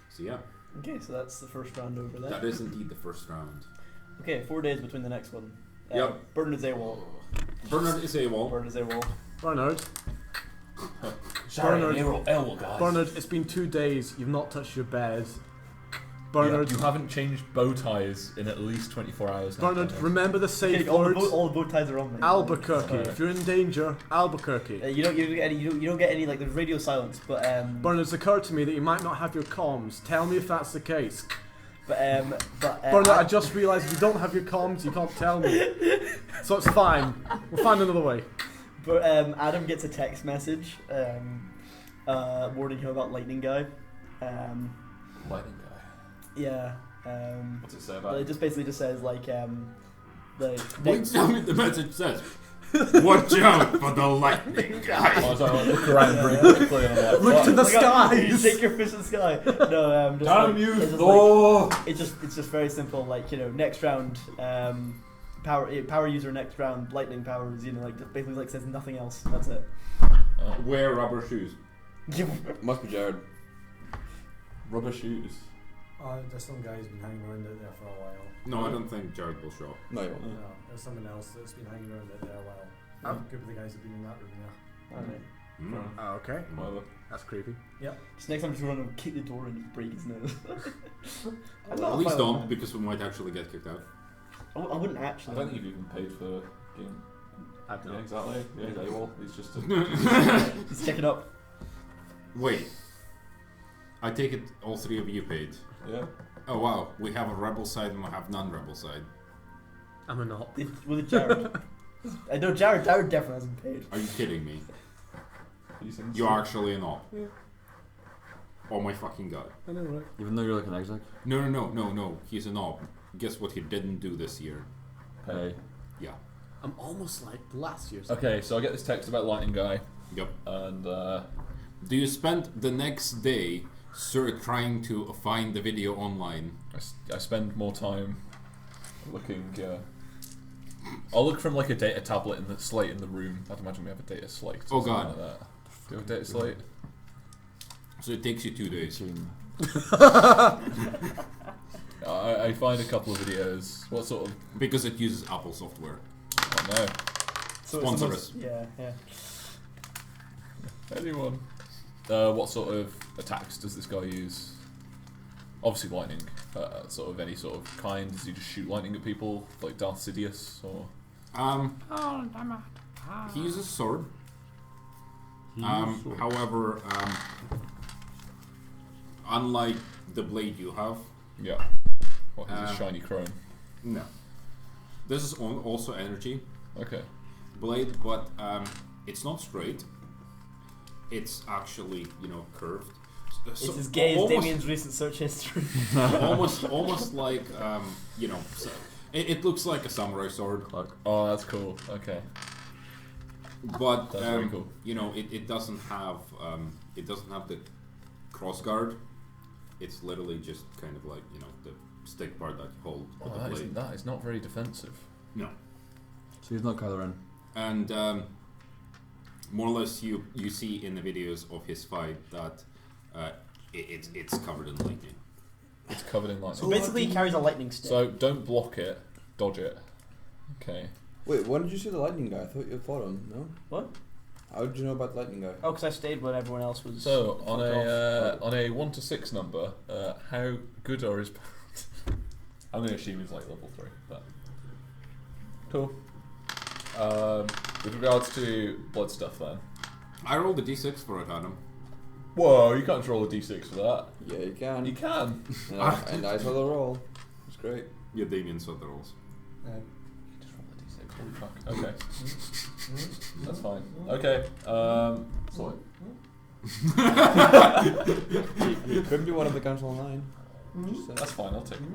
So yeah, Okay, so that's the first round over there. that is indeed the first round. Okay, 4 days between the next one. Yep. Bernard's AWOL. Bernard is AWOL. Bernard's AWOL. Bernard, Sorry, Bernard. L, guys. Bernard, it's been 2 days, you've not touched your bed. Bernard, You haven't changed bow ties in at least 24 hours now. Bernard, remember the safe Okay, all words? the bow ties are on me. Albuquerque. Alright. If you're in danger, Albuquerque. You don't get any. You don't get any like there's radio silence, but Bernard, it's occurred to me that you might not have your comms. Tell me if that's the case. Bernard, I just realised if you don't have your comms, you can't tell me. So it's fine. We'll find another way. But Adam gets a text message warning him about Lightning Guy. Lightning guy. Yeah. What's it say about It just basically just says like Please tell me the message says. Watch out for the lightning guy. I was like, look around very quickly and I'm like, Look to the Look out, skies! Shake your fist in the sky. No, just damn like, you, it's just Thor! like, it's just very simple. Like next round, power user next round, lightning powers. Like just basically like says nothing else. That's it. Wear rubber shoes. Must be Jared. Rubber shoes. There's some guy's been hanging around out there for a while. No, I don't think Jared will show up. No, you won't. No, there's someone else that's been hanging around out there a while. Oh. Good for the guys that have been in that room there. Alright. Mm. Oh, okay. Whatever. That's creepy. Just next time, just run and kick the door and just break his nose. I'm not At a least violent don't, man. because we might actually get kicked out. I wouldn't I actually. don't think you've even paid for game. I don't Yeah, know. exactly. Yeah, he's AWOL. He's just a... He's checking up. Wait. I take it all three of you paid. Yeah. Oh wow, we have a rebel side and we have non-rebel side. I'm a not. With Jared. I know Jared definitely hasn't paid. Are you kidding me? He's You're actually an op. Yeah. Oh my fucking god. I know, right? Even though you're like an exec? No. He's an op. Guess what he didn't do this year? Pay. Yeah. I'm almost like last year's. Okay, so I get this text about Lightning Guy, Yep. and Do you spend the next day trying to find the video online? I spend more time looking. I'll look from like a data tablet in the slate in the room. I'd imagine we have a data slate. Oh, or something God. Like that. Do you have a data slate? So it takes you 2 days. I find a couple of videos. What sort of? Because it uses Apple software. Oh no. So Sponsor it's almost- Yeah. Anyone? What sort of attacks does this guy use? Obviously lightning. Sort of any sort of kind. Does he just shoot lightning at people like Darth Sidious or? He uses sword. However, unlike the blade you have, Yeah. What? He's a shiny chrome. no. This is also energy Okay. blade, but it's not straight. It's actually, curved. It's as gay as almost- Damien's recent search history. almost like so it looks like a samurai sword, Oh, that's cool. Okay. but That's very cool. it doesn't have the cross guard. It's literally just kind of like the stick part that you hold Oh, with the blade. that is not very defensive. No, So he's not Kylo Ren. and more or less you see in the videos of his fight that it's covered in lightning. It's covered in lightning. So basically, he carries a lightning stick. So don't block it, dodge it. Okay. Wait, when did you see the lightning guy? I thought you fought him. No. What? How did you know about Lightning Guy? Oh, because I stayed when everyone else was. So on fucked off. a 1 to 6 number, how good are his parents? I'm going to assume he's like level 3. But cool. With regards to blood stuff, then. I rolled a d6 for it, Adam. Whoa! You can't just roll a d6 for that. Yeah, you can. You can. And I saw the roll. It's great. Yeah, Damien saw the rolls. Just roll a d6. Holy fuck. Okay. That's fine. Okay. Sorry. You could be one of the Council 9. That's fine. I'll take it.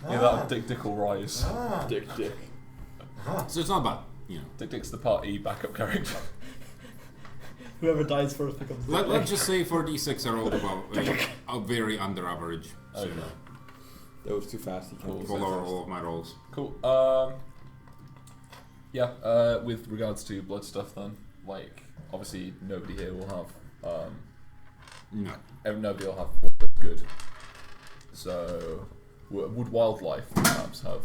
Yeah, that Dik Dik will rise. Dik Dik. So it's not bad, you know. Dik Dik's the party backup character. Whoever dies first becomes. Let's just say for d6 I rolled about a very under average. So Okay. That was too fast. You can't follow all of my rolls. Cool. Yeah. With regards to blood stuff, then, like, obviously nobody here will have. No. Nobody will have blood that's good. So, would wildlife perhaps have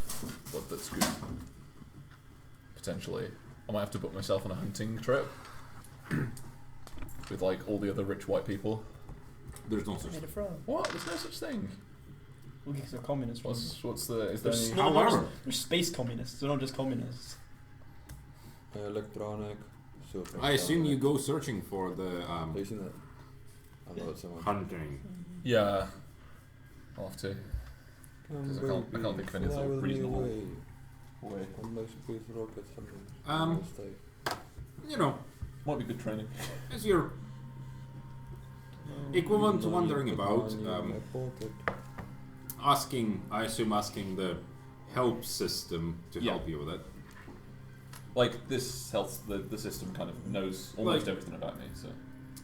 blood that's good? Potentially, I might have to book myself on a hunting trip with like all the other rich white people. There's no such Made thing. it from. What? There's no such thing. Well, because they're communists. What's the? Is there There's, any? no, However- there's space communists. They're not just communists. Electronic. Super. I assume you go searching for the Have you seen that? I know it's someone. hunting. Yeah, I'll have to. 'Cause I can't think of any sort of reasonable way. You know, Might be good training. as you're equivalent to wandering about, asking the help system to Yeah. help you with it. Like this health, the system kind of knows almost everything about me. So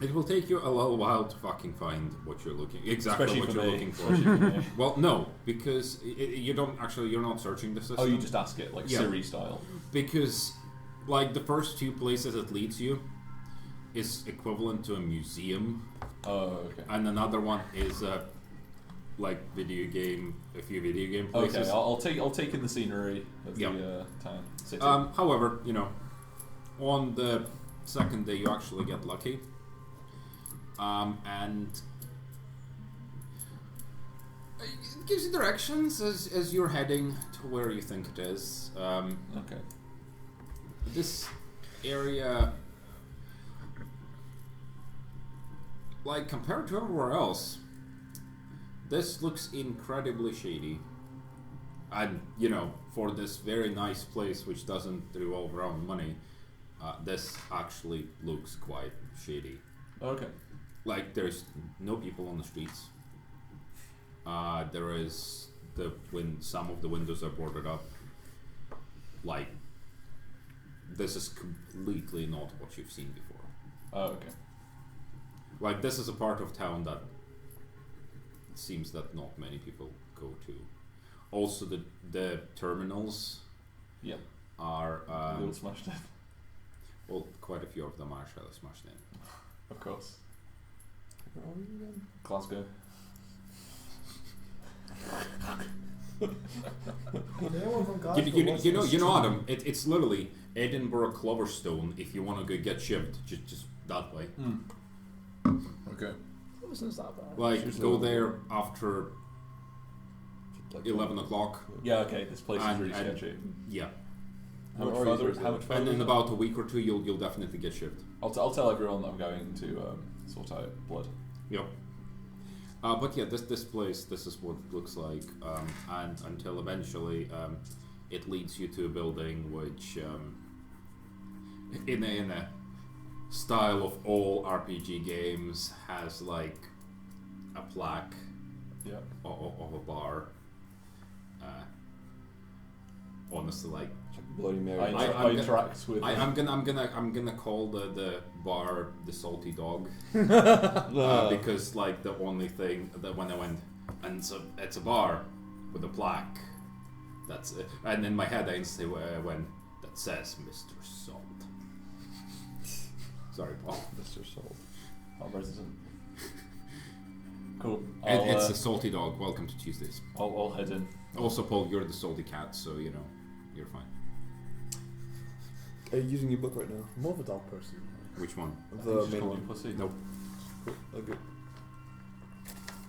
It will take you a little while to fucking find what you're looking Especially what for you're me. looking Especially for. for me. Well, no, because you don't actually you're not searching the system. Oh, you just ask it like Yeah. Siri style. Because like the first two places it leads you is equivalent to a museum, Oh, okay. and another one is like a few video game places. Okay, I'll take in the scenery of Yeah. the town city. However, you know, on the second day you actually get lucky, and it gives you directions as you're heading to where you think it is. Okay. This area, like compared to everywhere else, this looks incredibly shady. And you know, for this very nice place which doesn't revolve around money, this actually looks quite shady. Okay. Like there's no people on the streets. There is some of the windows are boarded up. Like this is completely not what you've seen before. Oh, okay. Like this is a part of town that it seems that not many people go to. Also, the terminals Yep. are A little smashed in. well, quite a few of them are actually smashed in. Of course. Glasgow. You know, Adam. It's literally Edinburgh Cloverstone. If you want to go get shipped, just that way. Okay. It wasn't that bad. Like go there after 11 o'clock. Yeah. Okay. This place is And- really and- sketchy. Yeah, How much Or further? is it- How much and further? in about a week or two, you'll definitely get shipped. I'll tell everyone that I'm going to sort out blood. Yeah. But yeah, this place, this is what it looks like, and until eventually it leads you to a building which, in a style of all RPG games, has like a plaque Yeah. of a bar. Honestly, like Bloody Mary. I interact with. I'm gonna call the bar the Salty Dog. Because like the only thing that when I went, and so it's a bar with a plaque, that's it. And in my head I instantly went, that says Mr. Salt. Sorry, Paul. Mr. Salt. Our resident. Cool. It's the Salty Dog. Welcome to Tuesdays. I'll head in. Also, Paul, you're the salty cat, so you know you're fine. Are you using your book right now? I'm more of a dog person. Which one? The main one. Pussy. Nope. Cool. Okay.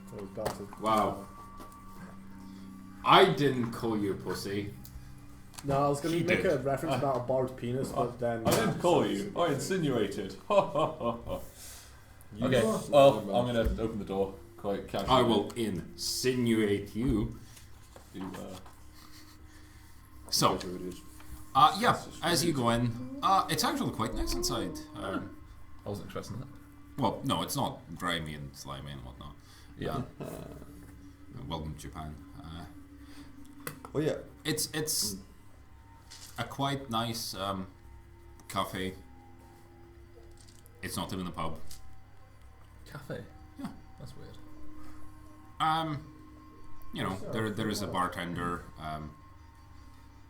So we've got to. Wow. I didn't call you a pussy. No, I was going He to make did. a reference about a barbed penis, but then. I didn't call you. I insinuated. Ha ha ha ha. Okay. Well, I'm gonna open the door quite casually. I will insinuate you. Do, So, Whatever it is. yeah, as you go in, it's actually quite nice inside. I wasn't expecting that. Well, no, it's not grimy and slimy and whatnot. Yeah. Welcome to Japan. Oh yeah. It's a quite nice cafe. It's not even a pub. Cafe. Yeah. That's weird. You know, there is a bartender.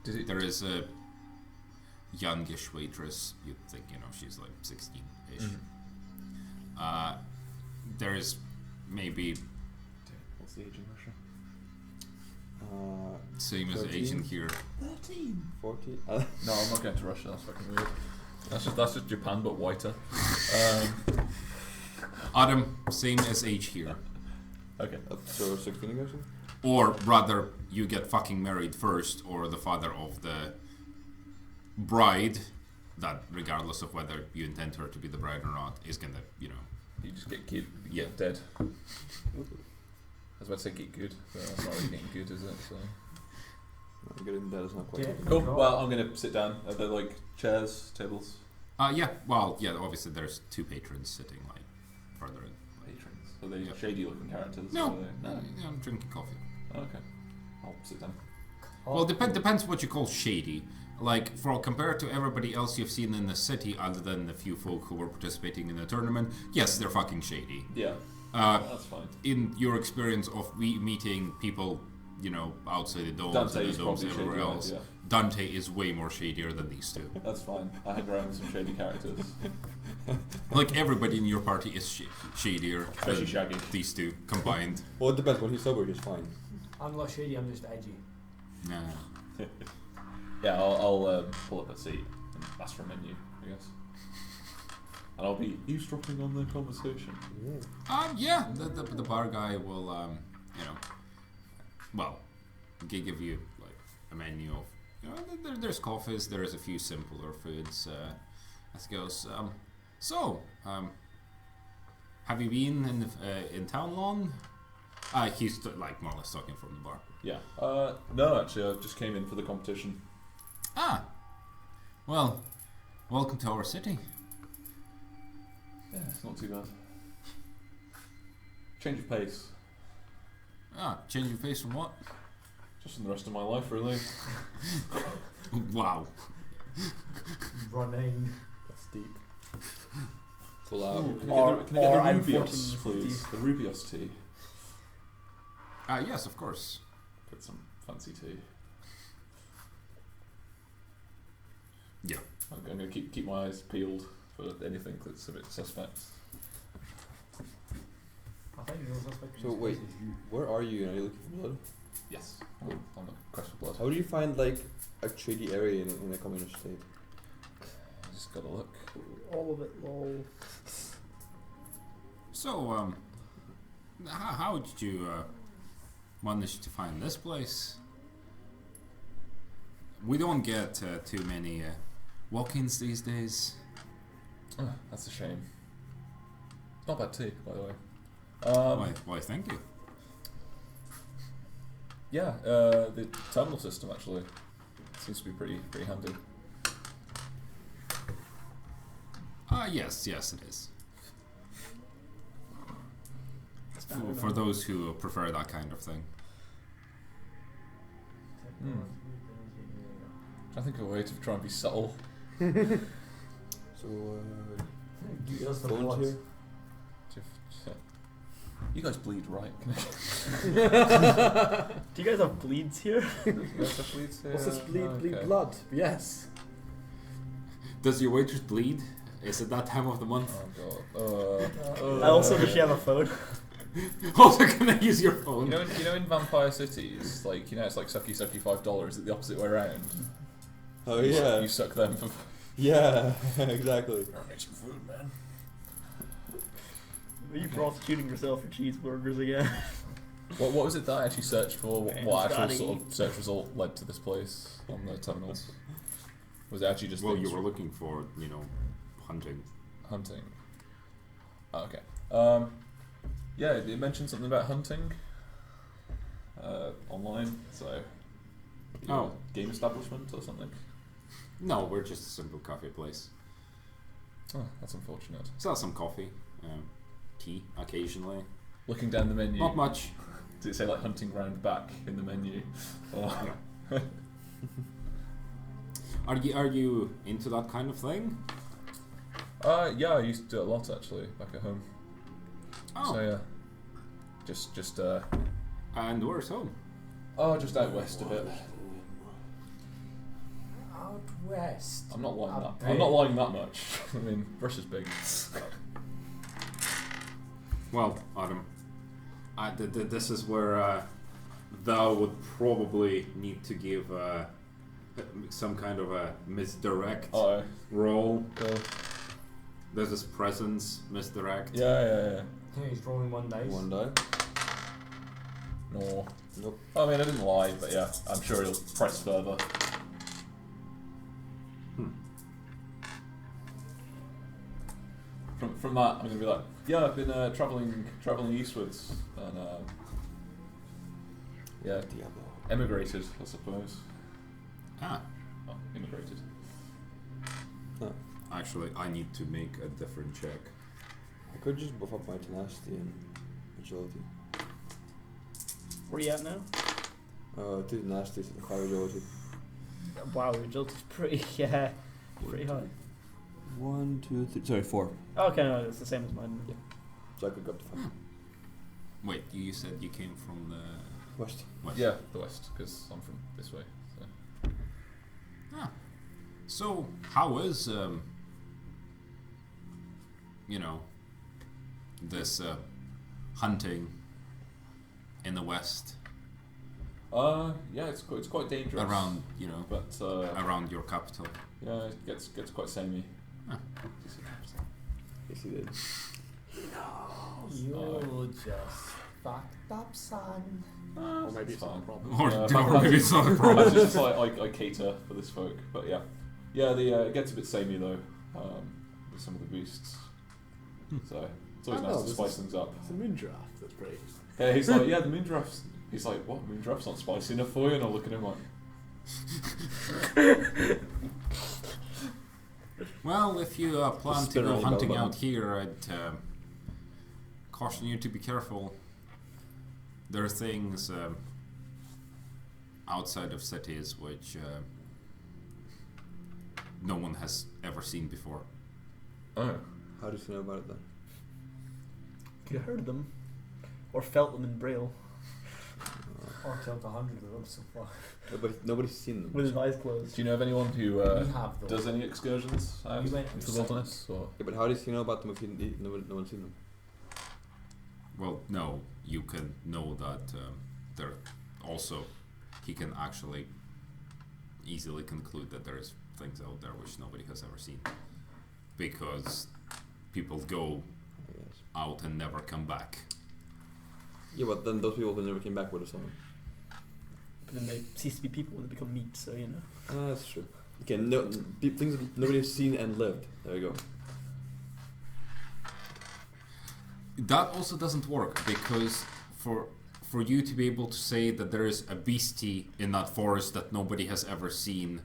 There is a youngish waitress. You'd think, you know, she's like 16-ish. Mm-hmm. There is maybe What's the age in Russia? same as 13? Asian here. 40. No, I'm not going to Russia. That's fucking weird. That's just Japan, but whiter. Adam, same as age here. Okay. So 16 again. Or rather, you get fucking married first, or the father of the bride, that regardless of whether you intend her to be the bride or not, is gonna, you know. You just get dead. I was about to say get good, but that's not really getting good, is it? So. Getting that is not quite. Yeah. Cool. Well, I'm gonna sit down. Are there like chairs, tables? Yeah. Well, yeah. Obviously, there's two patrons sitting like further in. Patrons. Are they Yeah. shady-looking characters? No. Or are they? No. Yeah, I'm drinking coffee. Okay. I'll sit down. Well, depends what you call shady. Like, for compared to everybody else you've seen in the city, other than the few folk who were participating in the tournament, yes, they're fucking shady. Yeah. That's fine. In your experience of meeting people, you know, outside the domes Dante and is the domes probably everywhere shady, else, yeah. Dante is way more shadier than these two. That's fine. I hang around with some shady characters. Like, everybody in your party is shadier Especially than Shaggy. these two combined. Well, it depends. When he's sober, he's fine. I'm not shady, I'm just edgy. Nah. Yeah, I'll pull up a seat and ask for a menu, I guess. And I'll be eavesdropping on the conversation. Yeah, the bar guy will, you know, well, give you like a menu of, you know, there's coffees, there's a few simpler foods. As it goes. Have you been in town long? He's like more or less talking from the bar. Yeah. No, actually, I just came in for the competition. Well, welcome to our city. Yeah, it's not too bad. Change of pace. Change your face from what? Just in the rest of my life, really. Wow. Running. That's deep. Collab. Can Or- I get the or I'm Rubios, 14, please? The Rubios tea. Yes, of course. Get some fancy tea. Yeah. I'm going to keep my eyes peeled for anything that's a bit suspect. I think you're suspect. So wait, where are you? Are you looking for blood? Yes. I'm on the quest for blood. How do you find like a shady area in a communist state? I just gotta look. All of it, lol. So, how did you manage to find this place? We don't get too many walk-ins these days. Oh, that's a shame. Not bad tea, by the way. Why, thank you. Yeah, the terminal system actually seems to be pretty handy. Yes, it is. For those who prefer that kind of thing. I think of a way to try and be subtle. So, Just the phones blood. here? You guys bleed, right? Do you guys have bleeds here? What's this bleed blood? Yes. Does your waitress bleed? Is it that time of the month? Oh god. I also does she have a phone? Also, can I use your phone? You know in Vampire Cities, like, you know, it's like sucky $5. It's the opposite way around. Oh yeah. You suck them for Yeah, exactly. Make some food, man. Are you prostituting yourself for cheeseburgers again? What was it that I actually searched for? What actual Daddy. sort of search result led to this place on the terminals? Was it actually just Well, things you were looking for, hunting. hunting? Oh, okay. Yeah, it mentioned something about hunting online. So, Oh. game establishment or something. No, we're just a simple coffee place. Oh, that's unfortunate. Sell some coffee, tea occasionally. Looking down the menu, Not much. did it say like hunting ground back in the menu? Oh. Are you into that kind of thing? Yeah, I used to do it a lot actually back at home. Oh, So yeah, just and where's home? just out west a bit. Out west. I'm not lying Up that. I'm not lying that much. I mean, Russia's big. Well, Adam, this is where thou would probably need to give some kind of a misdirect Oh, roll. There's this presence misdirect. yeah. He's rolling one dice. One die. No. Nope. I mean, I didn't lie, but yeah, I'm sure he'll press further. From that, I'm gonna be like, yeah, I've been traveling eastwards, and yeah, Diablo. emigrated, I suppose. Ah, Oh, immigrated. actually, I need to make a different check. I could just buff up my tenacity and agility. Where you at now? 2 tenacity and 5 agility. Wow, your agility's pretty pretty high. 1, 2, 3. Sorry, 4. Okay, no, it's the same as mine. Yeah. So I could go up to 5. Wait, you said you came from the West. west? Yeah, the west, because I'm from this way. So. Ah. So, how is this hunting in the west Yeah, it's quite dangerous. around But around your capital? yeah, it gets quite samey. Ah. Yes, he did. You just fucked up, son. Or maybe it's not fine. a problem. Or, Yeah, or maybe it's not a problem. It's just like I cater for this folk, but yeah, it gets a bit samey though with some of the beasts. So it's always I nice know, to this spice is- things up. It's a moon giraffe. That's pretty. Yeah, he's like, yeah, the moon giraffe's. He's like, what? Moon giraffe's not spicy enough for you? And I look at him like, Well, if you plan to Spin go around the hunting bell out here, I'd caution you to be careful. There are things outside of cities which no one has ever seen before. oh, How did you know about it then? You heard them, or felt them in braille Or killed 100 of them so far. Nobody's seen them. with his eyes closed. do you know of anyone who We have though. does any excursions out We went into the wilderness? Or Yeah, but how does he know about them if no one's seen them? Well, no, you can know that there also he can actually easily conclude that there is things out there which nobody has ever seen, because people go I guess. out and never come back. Yeah, but then those people who never came back would have saw them. But then they cease to be people when they become meat. So That's true. Okay, things that nobody has seen and lived. There you go. That also doesn't work, because for you to be able to say that there is a beastie in that forest that nobody has ever seen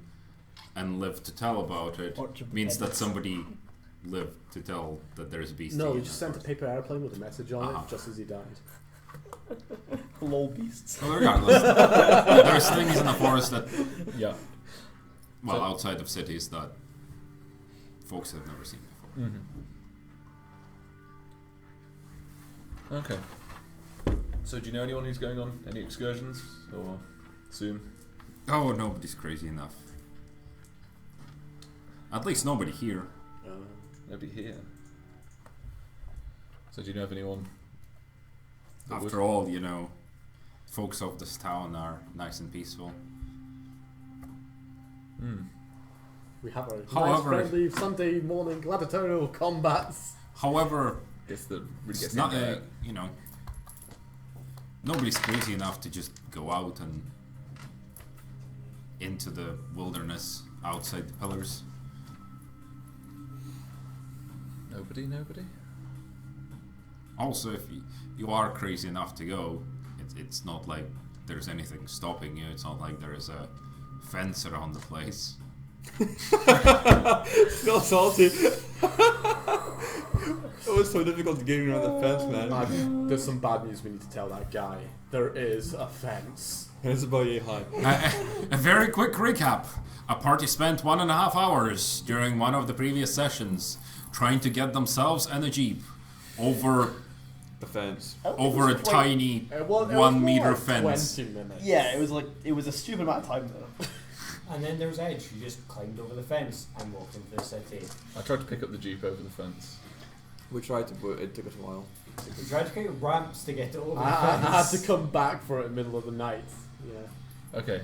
and lived to tell about it Or to means that edit. somebody lived to tell that there is a beastie. No, in he just that sent a forest. paper airplane with a message on Uh-huh. it just as he died. lol beasts. Well, regardless, there's things in the forest that, yeah. well, So- outside of cities that folks have never seen before. Okay. So do you know anyone who's going on any excursions or soon? Oh, nobody's crazy enough. At least nobody here. Nobody here. So do you know of anyone? that would? After all, folks of this town are nice and peaceful. We have our nice, However- friendly Sunday morning gladiatorial combats. However, Gets the really it's gets not into it. you know, nobody's crazy enough to just go out and into the wilderness outside the pillars. Nobody. Also, if you are crazy enough to go, it's not like there's anything stopping you. It's not like there is a fence around the place. Still salty. It was so difficult getting around the fence, man. There's some bad news we need to tell that guy. There is a fence. And it's about yay high. A very quick recap. A party spent 1.5 hours during one of the previous sessions trying to get themselves and a jeep over The fence. over a tiny It was 1 meter more like fence. 20 minutes. Yeah, it was a stupid amount of time though. And then there was Edge, who just climbed over the fence and walked into the city. I tried to pick up the jeep over the fence. We tried to, but it took us a while. We tried to create ramps to get it over the I had fence. to come back for it in the middle of the night. Yeah. Okay.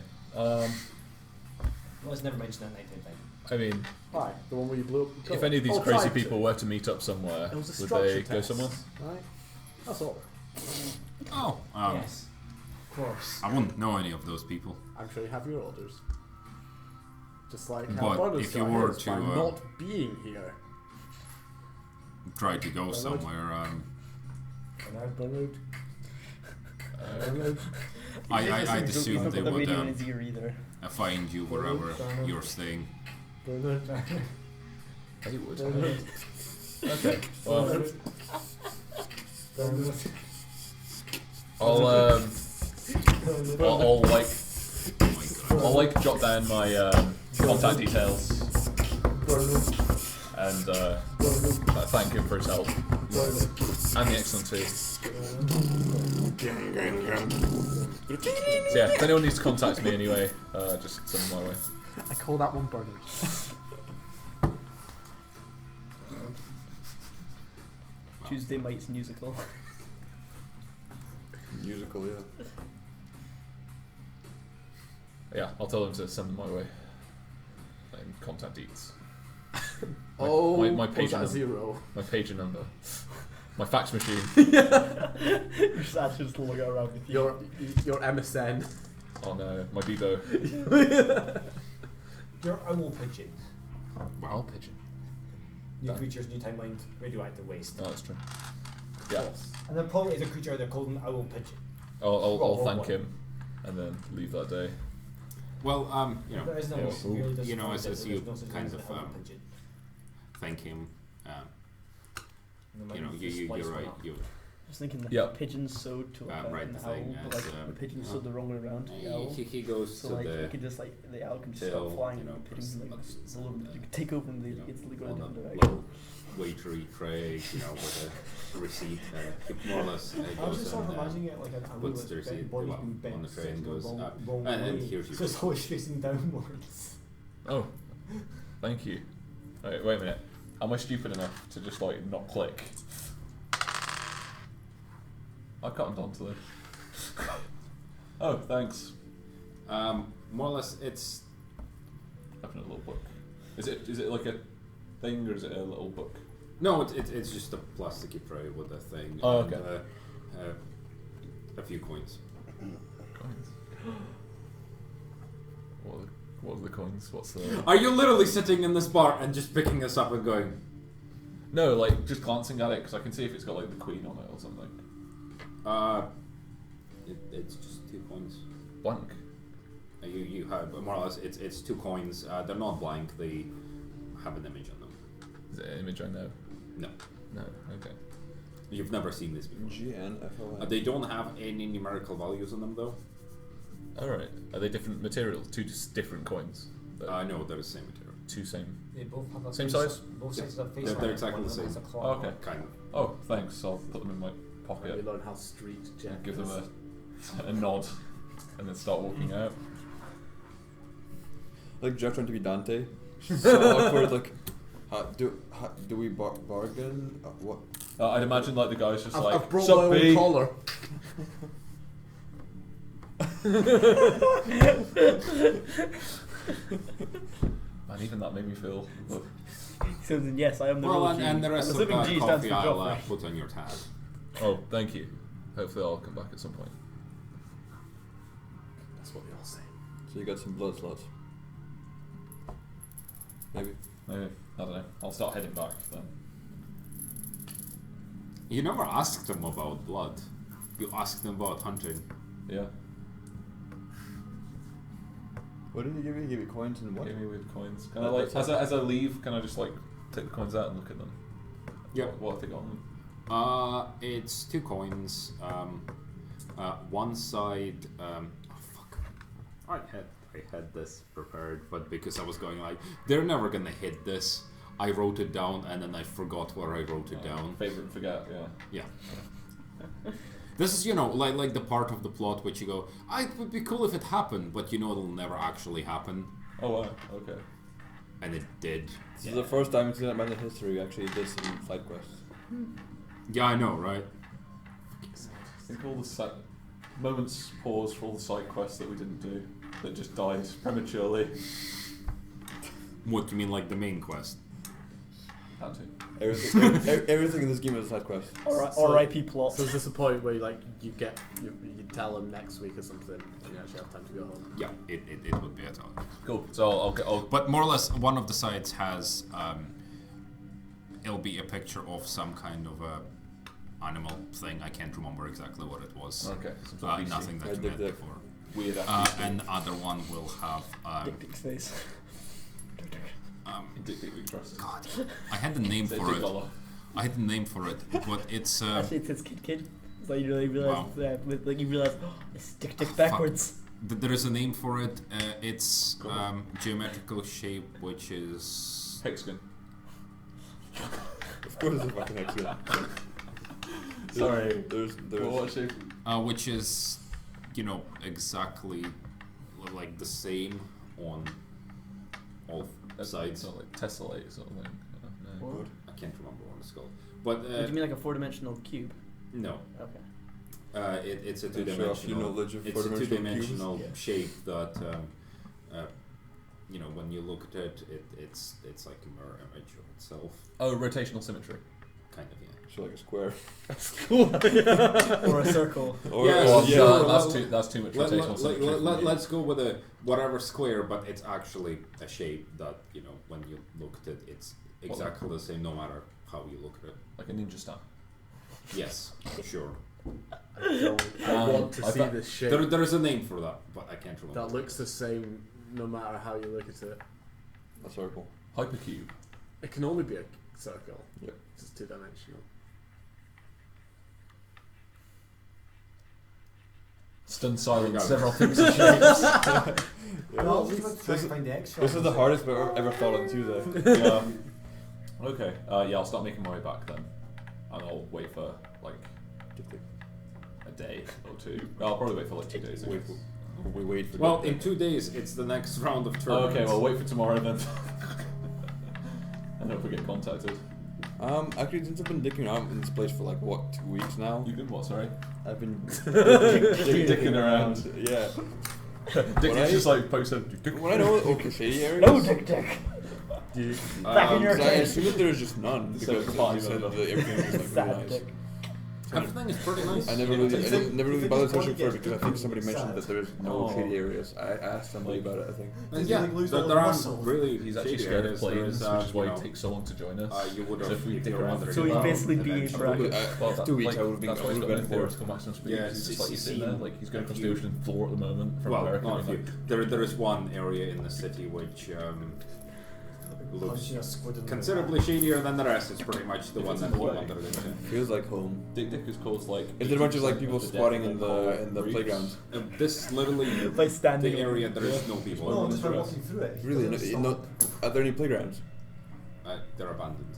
Let's never mention that nighttime thing. I mean, Hi, the one where you blew up. if any of these Oh, crazy tried to. people were to meet up somewhere, It was a would structure they test, go somewhere? Right? That's all. Oh, Yes. Of course. I wouldn't know any of those people. I'm sure you have your orders. Just like But how Barnabas if you got were his by to, not being here. Try to go somewhere. Bernard. I'd assume they the would radio in his ear either. find you wherever you're staying. Bernard. They would. Bernard. Okay. Well, Bernard. I'll like Oh my god. I'll like jot down my contact details and thank him for his help and the excellent tea. So yeah, if anyone needs to contact me anyway, just send them my way. I call that one Bernard. Tuesday Night's musical. Musical, yeah. Yeah, I'll tell them to send them my way. And contact deets. Oh, my was page that number. zero? My pager number. My fax machine. You're just actually just looking around with you. Your MSN. Oh no, my Bebo. Your owl pigeon. Wow, pigeon. New Done. creatures, new timeline, radioactive waste. No, that's true. Yeah, And there probably is a creature out there called an owl pigeon. I'll Wrong thank one. him and then leave that day. Well, There is no Yeah, one who really does you know, find as it, you there's no such kind thing as of, an owl pigeon. thank him. And there You might know, be just you're splice one right. up. You I was thinking the Yeah. pigeon sewed to a Right an the owl, thing but as, like the pigeon you sewed the wrong way around to the owl. he goes So to like you the could just like the owl can just till, stop flying you know, and the pigeon can like let's- it's a little, you can take over and they you know, instantly go in a on different a direction. little waitery tray, you know, with a receipt. More or less, it I was goes just sort of and, imagining it like an owl puts that's the receipt body's well, been bent on the tray and the goes, wrong, and wrong and way. here's your So it's bill. always facing downwards. Oh, thank you. Wait a minute. Am I stupid enough to just like not click? I can't onto this. Oh, thanks. More or less, it's Open a little book. Is it like a thing or is it a little book? no, it's just a plasticky tray with a thing. Oh, and, okay. A few coins. Coins. What are the coins? What's the? Are you literally sitting in this bar and just picking this up and going? No, like just glancing at it because I can see if it's got like the queen on it or something. It's just 2 coins. Blank. You have more or less it's 2 coins. They're not blank. They have an image on them. Is it an image I know? No, No. Okay. you've never seen this before. GNFON. They don't have any numerical values on them though. All right. Are they different materials? Two just different coins. No, they're the same material. Two same. They both have a Same face size? on- Both sides have a face They're on it, exactly one the of them has same. a claw. Okay. Kind of. Oh, thanks. I'll put them in my We pocket. learn how street Jack Give them is. a nod, and then start walking out. Like Jeff trying to be Dante. So awkward. Like, do we bargain? What? I'd imagine like the guy's just like, I've brought "Sup, my own B?" collar. Man, And even that made me feel. So then, yes, I am the Well, real and, G. and the rest I'm of assuming the G stands coffee for I'll Joffrey. put on your tab. Oh, thank you. Hopefully I'll come back at some point. That's what they all say. So you got some blood slots. Maybe. Maybe. I don't know. I'll start heading back then. You never asked them about blood. You asked them about hunting. Yeah. What did he give you? He gave you coins and what? Give me with coins. Can I like as I leave? Can I just like take the coins out and look at them? Yep. What have they got on them? It's 2 coins. One side. Oh fuck! I had this prepared, but because I was going like, they're never gonna hit this. I wrote it down and then I forgot where I wrote it down. Favorite and forget. Yeah. Yeah. This is, you know, like the part of the plot which you go, it would be cool if it happened, but you know it'll never actually happen. Oh wow. Okay. And it did. This is the first time in Cinematic history we actually did some side quests. Yeah, I know, right? I think all the moments pause for all the side quests that we didn't do that just died prematurely. What do you mean, like the main quest? Had to. Everything in this game is a side quest. R.I.P. plot. So is this a point where you tell them next week or something and you actually have time to go home? Yeah, it would be at all. Cool. So I'll But more or less, one of the sides has it'll be a picture of some kind of a animal thing. I can't remember exactly what it was. Okay. Some sort of Nothing that you Dik met Dik. before. weird. And the other one will have Dik Dik's face. Dik Dik we trust. God, I had the name for it. I had the name for it, but it's Actually, it says Kid. So you really realize, Wow. like you realize, it's Dik Dik fuck. backwards. there is a name for it. It's geometrical shape, which is Hexagon. Of course it's a fucking hexagon. Sorry. There's What shape? which is, you know, exactly like the same on all sides. Not like tessellate or something. No. What? I can't remember what it's called, but Do you mean like a 4-dimensional cube? no. Okay. It's a Show off your two-dimensional. knowledge of It's a 4-dimensional two-dimensional cubes. Yeah. shape that, you know, when you look at it, it's like a mirror image of itself, Oh, rotational symmetry. kind of. Yeah. So like a square. Or a circle. Or Yeah, Well, yeah. no, that's too much Let, rotational symmetry. for me. let's go with a whatever square, but it's actually a shape that, you know, when you look at it, it's exactly the same no matter how you look at it. Like a ninja star. Yes, sure. I want to I see bet- this shape There is a name for that, but I can't remember. that looks the same no matter how you look at it. A circle. Hypercube. It can only be a circle. Yep. It's just 2-dimensional. Stunned silence. There we go. Several things are shapes. Well, we could try to find the X. This is the hardest bit I've ever thought on Tuesday. Yeah. Okay. Yeah, I'll start making my way back then, and I'll wait for like a day or two. I'll probably wait for like 2 days. I Wait guess. We wait for Well, the- in 2 days, it's the next round of Oh, tournaments. okay. Well, wait for tomorrow then. And hope we get contacted. Actually, since I've been dicking around in this place for like what, 2 weeks now, You've been what? Sorry. I've been Dicking around. Yeah. Dick I- is just like posted. When I know okay shady areas. No, Dik Dik. Back in your 'cause I case. assume that there's just none So because it's you fine, said though. that everything was like Sad really nice. Dick. Everything is pretty nice. I never You know, really, I it's- didn't, never if really you bothered just want searching to for it get because I think somebody sad. mentioned that there's no Oh. shady areas. I asked somebody about it, I think. And Did yeah, you lose there, all there the are muscle? really He's actually shady scared of areas. planes, There which is why you it know, takes so long to join us. you would So have if we if dick you were around wondering So he's about basically it, being eventually- bragged. Well, 2 weeks like, I would have been, that's I why would he's have got been no for theoretical maximum speed. Yeah, He's just like he's it's sitting there, seen like he's going a across few- the ocean floor at the moment from Well, America. not a and, few. like, There is one area in the city which looks Punching a squid in the considerably shadier than the rest. It's pretty much the If one it's that in you the way. wandered into. Feels like home. Dick Dick is caused like. Is there a bunch of like 80% people of the squatting death in coal the reefs. playground? This literally By standing the in- area there is no people. No, Oh, just by right. walking through it. Really? No, are there any playgrounds? They're abandoned.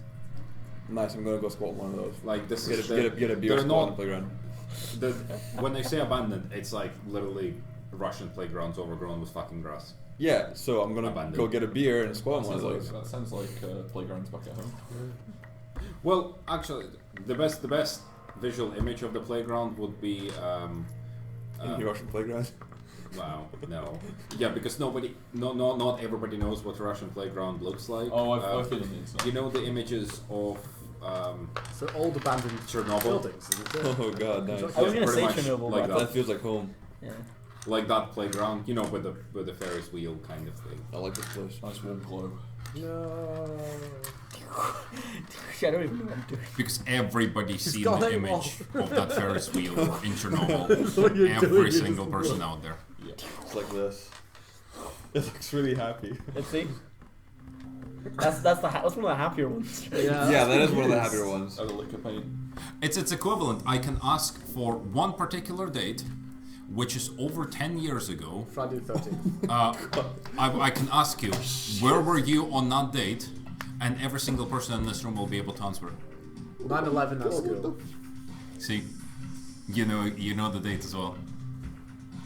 Nice, I'm gonna go squat one of those. Like this Get is a beer they're squat on the not playground. the, when they say abandoned, it's like literally Russian playgrounds overgrown with fucking grass. Yeah, so I'm gonna Abandoned. go get a beer and squat That on one of sounds like, those. that sounds like playgrounds back at home. Well, actually, the best visual image of the playground would be Any Russian playground? Wow, no. Yeah, because not everybody knows what Russian playground looks like. Oh, I've been on the internet. You know the images of So old abandoned Chernobyl? buildings, isn't it? Oh god, nice. I was gonna pretty say much Chernobyl, like but That feels like home. yeah. like that playground, you know, with the Ferris wheel kind of thing. I like this place. Nice warm glow. No. I don't even know what I'm doing. Because everybody's He's seen got the it image of that Ferris wheel in That's what Chernobyl. you're doing, Every you single just person look. out there. Yeah. It's like this. It looks really happy. Let's see. That's one of the happier ones. Yeah, that is one of the happier ones. Oh, the liquor paint. It's equivalent. I can ask for one particular date, which is over 10 years ago. Friday the 13th. I can ask you, where were you on that date? And every single person in this room will be able to answer. 9/11 at school. See, you know the date as well.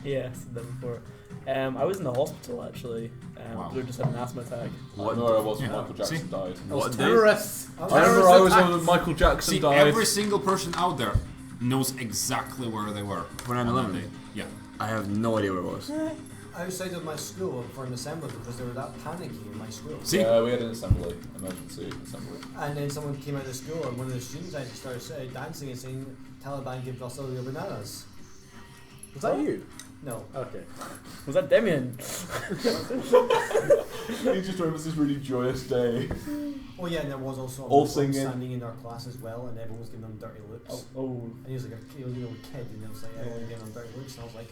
Yeah, I said that before. I was in the hospital actually. Wow. Blue just had an asthma attack. I know where I was when Yeah. Michael Jackson See? died. Those terrorists. I remember I was Terrorist when Michael Jackson See, died. every single person out there knows exactly where they were. For on 9/11? that day. Yeah. I have no idea where it was. Outside of my school for an assembly because they were that panicky in my school. See? Yeah, we had an assembly, emergency assembly. And then someone came out of school and one of the students actually started dancing and saying, Taliban give us all your bananas. Was that you? No. Okay. Was that Demian? He just remembers this really joyous day. Oh yeah, and there was also All someone singing. standing in our class as well, and everyone was giving them dirty looks. Oh. And he was like a little kid, and it was like everyone giving them dirty looks, and I was like,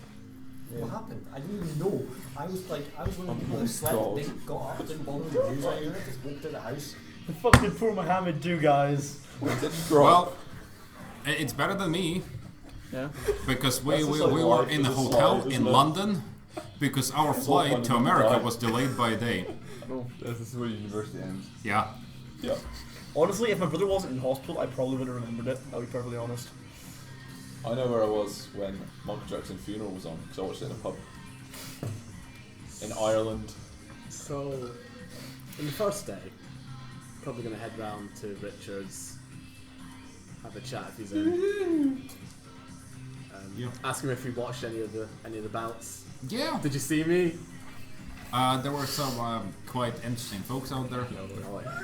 what happened? I didn't even know. I was one of the people that slept, God. they got up, didn't bother with the news or anything, just walked out the house. The fuck did poor Mohammed do, guys? Well, it's better than me Yeah. because we That's just were like life in the is a hotel slide, in isn't it? London because our It's all flight to fun and America die. was delayed by a day. This is where university ends. Yeah. Yeah. Honestly, if my brother wasn't in hospital, I probably would have remembered it. I'll be perfectly honest. I know where I was when Michael Jackson's funeral was on because I watched it in a pub in Ireland. So, on the first day, probably going to head round to Richard's, have a chat if he's in. Yeah. Ask him if he watched any of the bouts. Yeah. Did you see me? There were some quite interesting folks out there. Oh, yeah.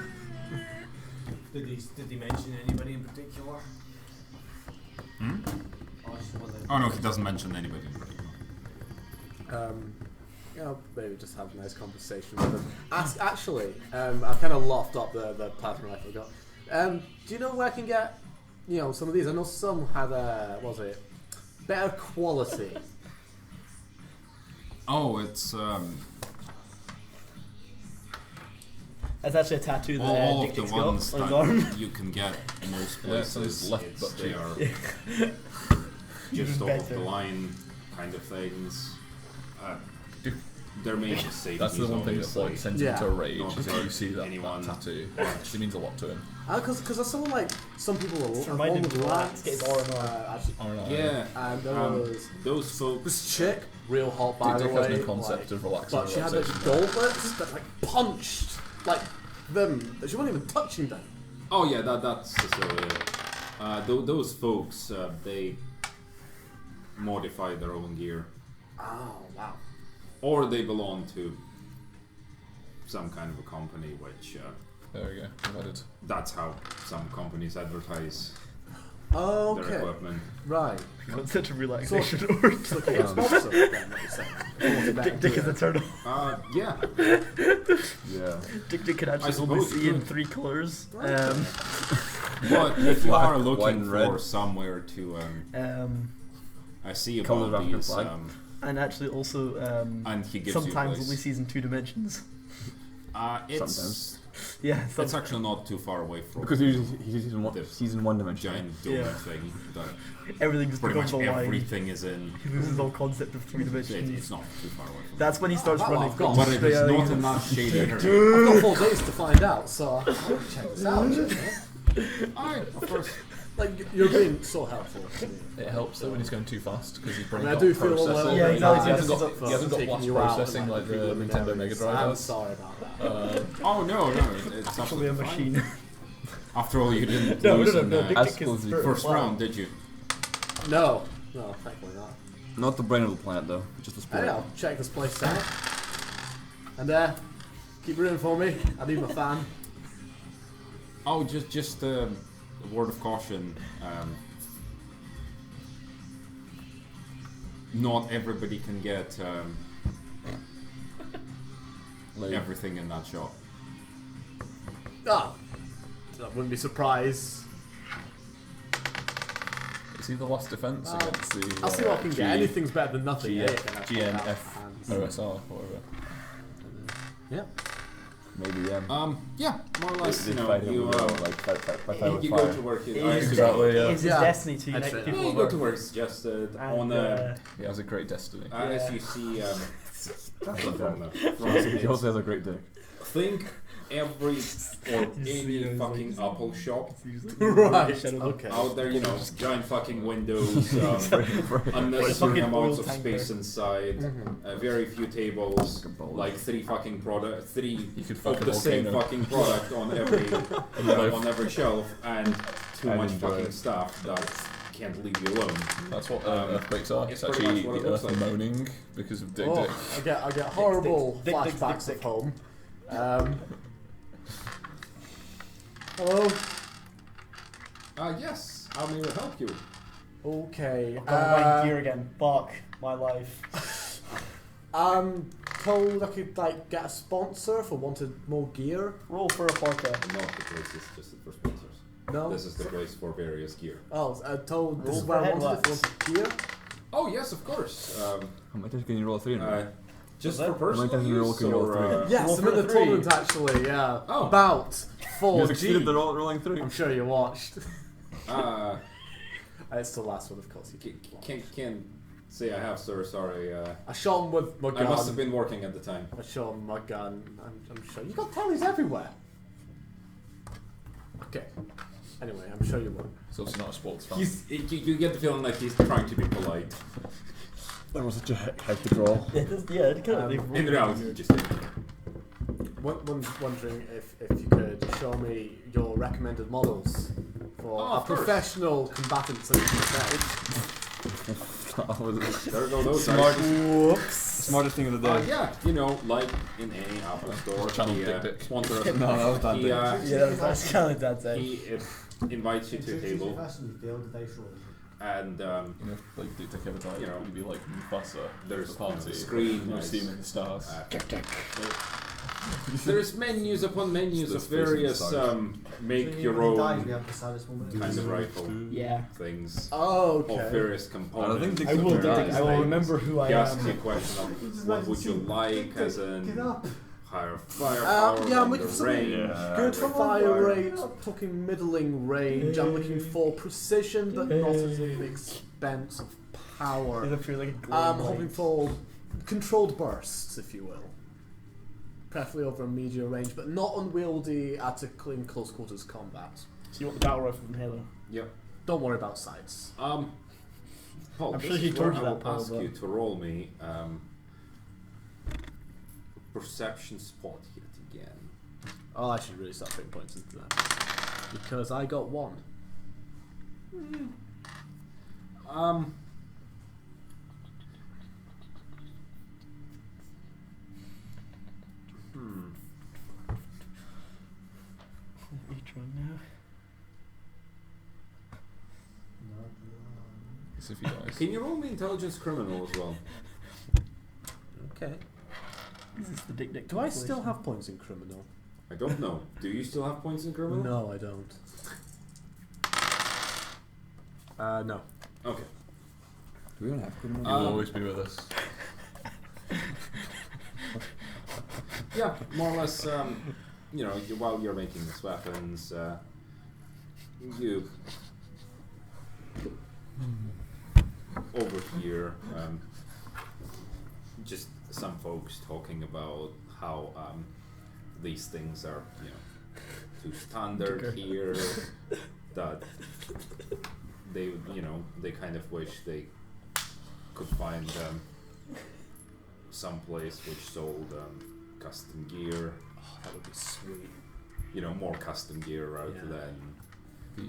Did he mention anybody in particular? Hmm? Or just was it- Oh no, he doesn't mention anybody in particular. Maybe just have a nice conversation with him. Actually, I kind of loft up the pattern I forgot. Do you know where I can get, some of these? I know some had better quality. Oh, it's That's actually a tattoo that all Dik of the Dik's got ones on his arm. that you can get most Yeah, so places. it's left it's- butt they cheek. are just Even off the better. line kind of things. They're made to save. That's the one thing that's like sends him Yeah. to a rage. Not Is to when you see that anyone. tattoo. It means a lot to him. Because I saw some people It's are reminded almost me of lax. Landscape R&R. Actually, Yeah, and there was those folks. this chick, real hot by Dik the Dik way. has no concept of relaxing. But she had like gauntlets that punched them. She wasn't even touching them. Oh yeah, that's those folks. They modify their own gear, Oh wow. or they belong to some kind of a company, which There we go. Divided. that's how some companies advertise Oh, their okay. equipment. Right. Concept of relaxation or It's like a sponsor, then, what you're saying. Dik is eternal. Yeah. Yeah. Dik Dik can I actually only suppose see you in could. 3 colours. But if you are Black, white, looking and red. for somewhere to, I see Colours about of the these, flag. and actually also and he gives sometimes you a only place. sees in 2 dimensions. It's Sometimes. Yeah, it's actually not too far away from Because he's in the he's in one dimension. giant dome Yeah. thing that everything just pretty becomes much a line. everything is in. He loses all concept of 3 dimensions. It's not too far away from. That's when he starts Oh, running. I've got- But it straight is out not of- in that shady area. I've got 4 days to find out, so I'll check this out. Aye, of course. Like, you're being so helpful to me. It helps though when he's going too fast because he's I probably mean, I got do feel a processing. little Yeah, bit exactly. bad He hasn't got- for he hasn't got taking blast you out processing and, like the preliminaries. Nintendo Mega Drive I'm does. sorry about that. Oh no, it's Actually, absolutely a fine. machine. After all, you didn't No, lose no, in no, the Dik Dik is Ascles spirit first flying. round, did you? No, thankfully not. Not the brain of the planet, though. Just the Hey, sport. I'll check this place out. And keep rooting for me. I need my fan. Oh, just a word of caution. Not everybody can get everything in that shop. Ah, I wouldn't be surprised. Is he the last defense against the? I'll see what I can get. Anything's better than nothing. GNFOSR, whatever. Yeah. Maybe, Yeah, more or less. You know, fight you you go to work. Exactly, yeah. It's his destiny to unite That's people. Yeah, you at go work. to work. It's just on He has a great destiny. as you see from He also has a great dick. think every or any fucking Apple shop Right. Okay. out there, you know, giant fucking windows, unnecessary Fucking amounts oil of tanker. space inside, very few tables, like three You could of fucking the same volcano. fucking product on every shelf, and too much fucking stuff that can't leave you alone. That's what earthquakes are. It's it's pretty actually much what it the looks earth like. moaning because of Dik Oh, Dik. I get horrible Dik Dik, flashbacks Dik of Dik. home. Hello. Yes, how may we help you? Okay. I've got to buy gear again. Fuck my life. I'm told I could get a sponsor if I wanted more gear. Roll for a parka. Not the place is just for sponsors. No. This is the place for various gear. Oh, I'm told this Roll is where I for wanted it. headlights. For gear. Oh yes, of course. How many times can you roll a 3 in a row? Just Was for that- personal How many times you roll use, can you roll or, three? Yes, roll I'm for in the the tournament three. actually. Yeah. Oh. About You succeeded 4G. the rolling 3. I'm sure you watched. It's It's the last one, of course. You can't say I have, sir. Sorry. I shot him with my gun. I must have been working at the time. I shot him with my gun. I'm sure you got tellies everywhere. Okay. Anyway, I'm sure you won't. It's also not a sports fan. You get the feeling like he's trying to be polite. That was such a heck to draw. It kind of. In reality, he just did. Wondering if you could show me your recommended models for Oh, a of course. professional combatant such as yourself. There go those Smartest thing of the day. yeah, you know, like in any Apple store, Channel he, Dik Dik. sponsor us. No, that was that He, day. That's kind of dad's he invites you to a table, You failed the dice roll. and You know, like Dik Dik ever died, You know, you'd be like Mufasa. there's the party. a screen, You nice. see him in the stars. There's menus upon menus of Just the face various inside. make So your when he dies, own we have the saddest moment. kind of rifle Yeah. things Oh, of okay. various I components. don't think I will. Dik Dik- I will remember who I He asks you a am. question of what would you like as Get in up. higher firepower, Yeah, I'm longer looking for something range. good Come on, fire Brian. rate. I'm talking middling range. I'm looking for precision, but not at the expense of power. It appears like a I'm glowing hoping light. for controlled bursts, if you will. Preferably over a medium range, but not unwieldy at in close quarters combat. So you want the battle rifle from Halo? Yep. Don't worry about sights. Paul, I'm this sure he is told where you I that, will Paul, ask but- you to roll me perception spot hit again. Oh, I should really start putting points into that. Because I got 1. E-tron now. As if he dies. Can you roll me intelligence criminal as well? Okay. This is the Dik Dik. Do I still have points in criminal? I don't know. Do you still have points in criminal? No, I don't. No. Okay. Do we even have criminal? He will always be with us. Yeah, more or less. You know, while you're making these weapons, you overhear just some folks talking about how these things are, you know, too standard here. That they, you know, they kind of wish they could find some place which sold custom gear. Oh, that would be sweet. You know, more custom gear rather Yeah. than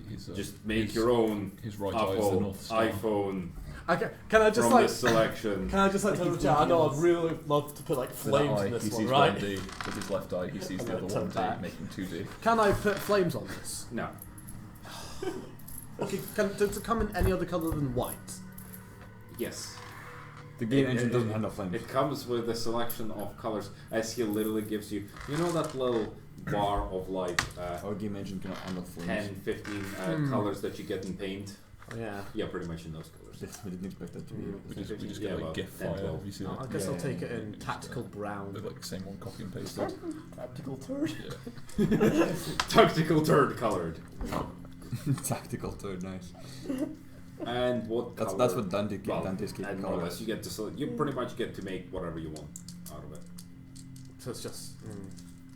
He's, just make his- your own His right eye is the Apple North Star. iPhone. Okay, can I just from like this selection. Can I just like tell the chat? I know I'd really love to put like flames in he this one, sees right? 1D. With his left eye, he sees the other Turn 1D, back. making 2D. Can I put flames on this? No. Okay, does it come in any other colour than white? Yes. The game engine doesn't handle flames. It comes with a selection of colors, as he literally gives you. You know that little bar of like Our game engine cannot handle flames. 10, 15 colors that you get in paint? Oh, yeah. Yeah, pretty much in those colors. We didn't expect that to be. We just Yeah, get like about GIF 10, fire. 12. Have you seen I it? guess I'll Yeah, take it yeah, in tactical brown. They're like the same one, copy and pasted. Tactical turd. Yeah. Tactical turd colored. Tactical turd, nice. And what That's color? what Dante's keeping and more or color less, is. you get to you pretty much get to make whatever you want out of it. So it's just.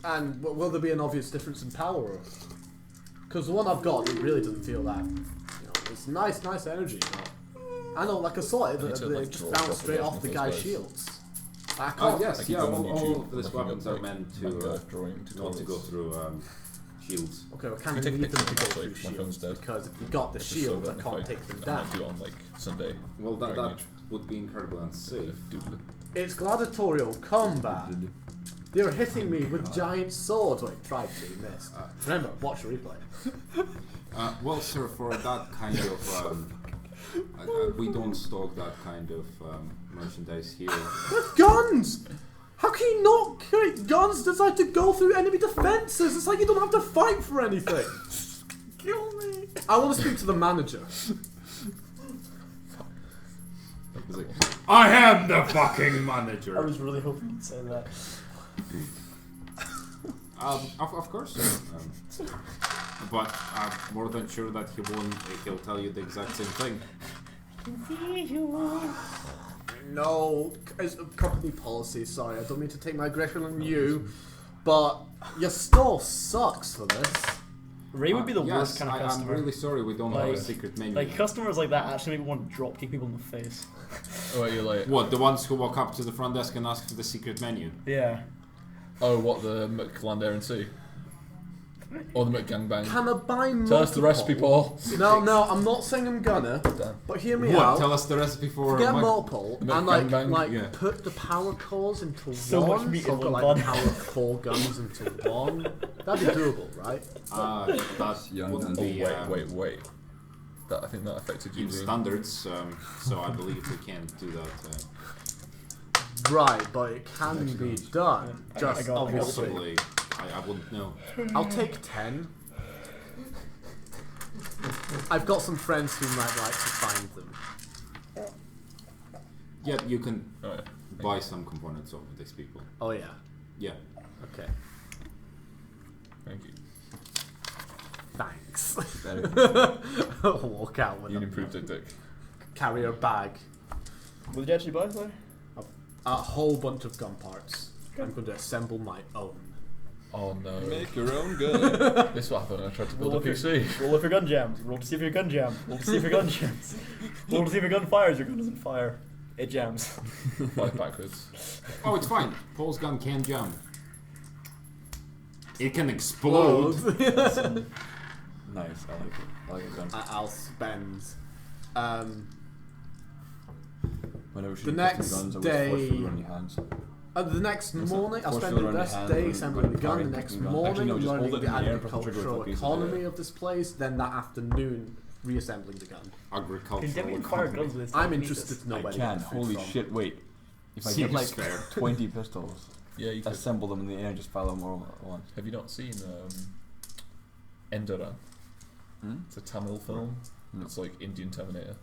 And will there be an obvious difference in power? Because the one I've got, it really doesn't feel that. You know, it's nice energy. You know? I know, like I saw it, I need to, they like, just draw bounced a straight off version the of guy's those guys. shields. I Oh can't. yes, I keep yeah. going on All YouTube of these looking weapons up, are like, meant manga to drawing not to go tutorials. through shields. Okay, well, Can can we you take need them pictures to go of through my phone's shields? dead. Because if you got the Just so shield, that I if can't take them I down. might do it on like Sunday. Well, that Dragon Age. would be incredibly unsafe. Doodle it. It's gladiatorial combat. They're hitting me with giant swords. Wait, tried to, missed. Remember, watch the replay. Well, sir, for that kind of we don't stock that kind of merchandise here. With guns! How can you not create guns designed to go through enemy defenses? It's like you don't have to fight for anything. Kill me. I want to speak to the manager. It's like, I am the fucking manager. I was really hoping you'd say that. Of course, sir. But I'm more than sure that he won't. He'll tell you the exact same thing. No, it's a company policy. Sorry, I don't mean to take my aggression on you, but your store sucks for this. Ray would be the Yes, worst kind of I'm customer. really sorry we don't have a Like- secret menu. Like customers like that actually make me want to drop kick people in the face. Oh, you're like, What, the ones who walk up to the front desk and ask for the secret menu? Yeah. oh, what, the McLand Air and Sea? Or the McGangbang? Can I buy multiple? Tell us the recipe, Paul. No, I'm not saying I'm gonna, Damn. but hear me What? out. Tell us the recipe for Get Mc- multiple Mc and like Gangbang? Yeah. put the power cores into So one. much meat so in I've got one like bun. power of 4 guns into one. That'd be doable, right? That Yeah, wouldn't Oh, be wait. That, I think that affected you. in standards, so I believe we can't do that. Right, but it can be done. I Just got- obviously. Possibly. I wouldn't know. I'll take 10. I've got some friends who might like to find them. Yeah, you can Oh, yeah. buy some components of these people. Oh yeah. Yeah. Okay. Thank you. Thanks. Walk out with You a improved Dik Dik. carrier bag. What did you actually buy, sorry? A whole bunch of gun parts. I'm going to assemble my own. Oh no. Make your own gun. This is what happened when I tried to build Roll a if PC. Roll if your gun jams. Roll to see if your gun jams. Roll to see if your gun jams. Roll to see if your gun fires. Your gun doesn't fire. It jams. Fight backwards. Oh, it's fine. Paul's gun can jump. It can explode. Nice, I like it. I like a gun. I'll spend. Whenever The shooting next guns, day- always force on your hands. The next What's that? morning, I'll Force spend field the around your rest hand day when assembling the you're gun. The firing, next picking gun. morning, Actually, no, just hold learning it the in the air, press the trigger agricultural with a piece of economy air. of this place. Then that afternoon, reassembling the gun. Agricultural Can Demi fire economy. guns with this? I'm interested to know I where to can. get food Holy from. shit! Wait. If I Seems get like fair. 20 pistols, Yeah, you could. assemble them in the air, and just fire them all at once. Have you not seen Endera? Hmm? It's a Tamil film. No. It's like Indian Terminator.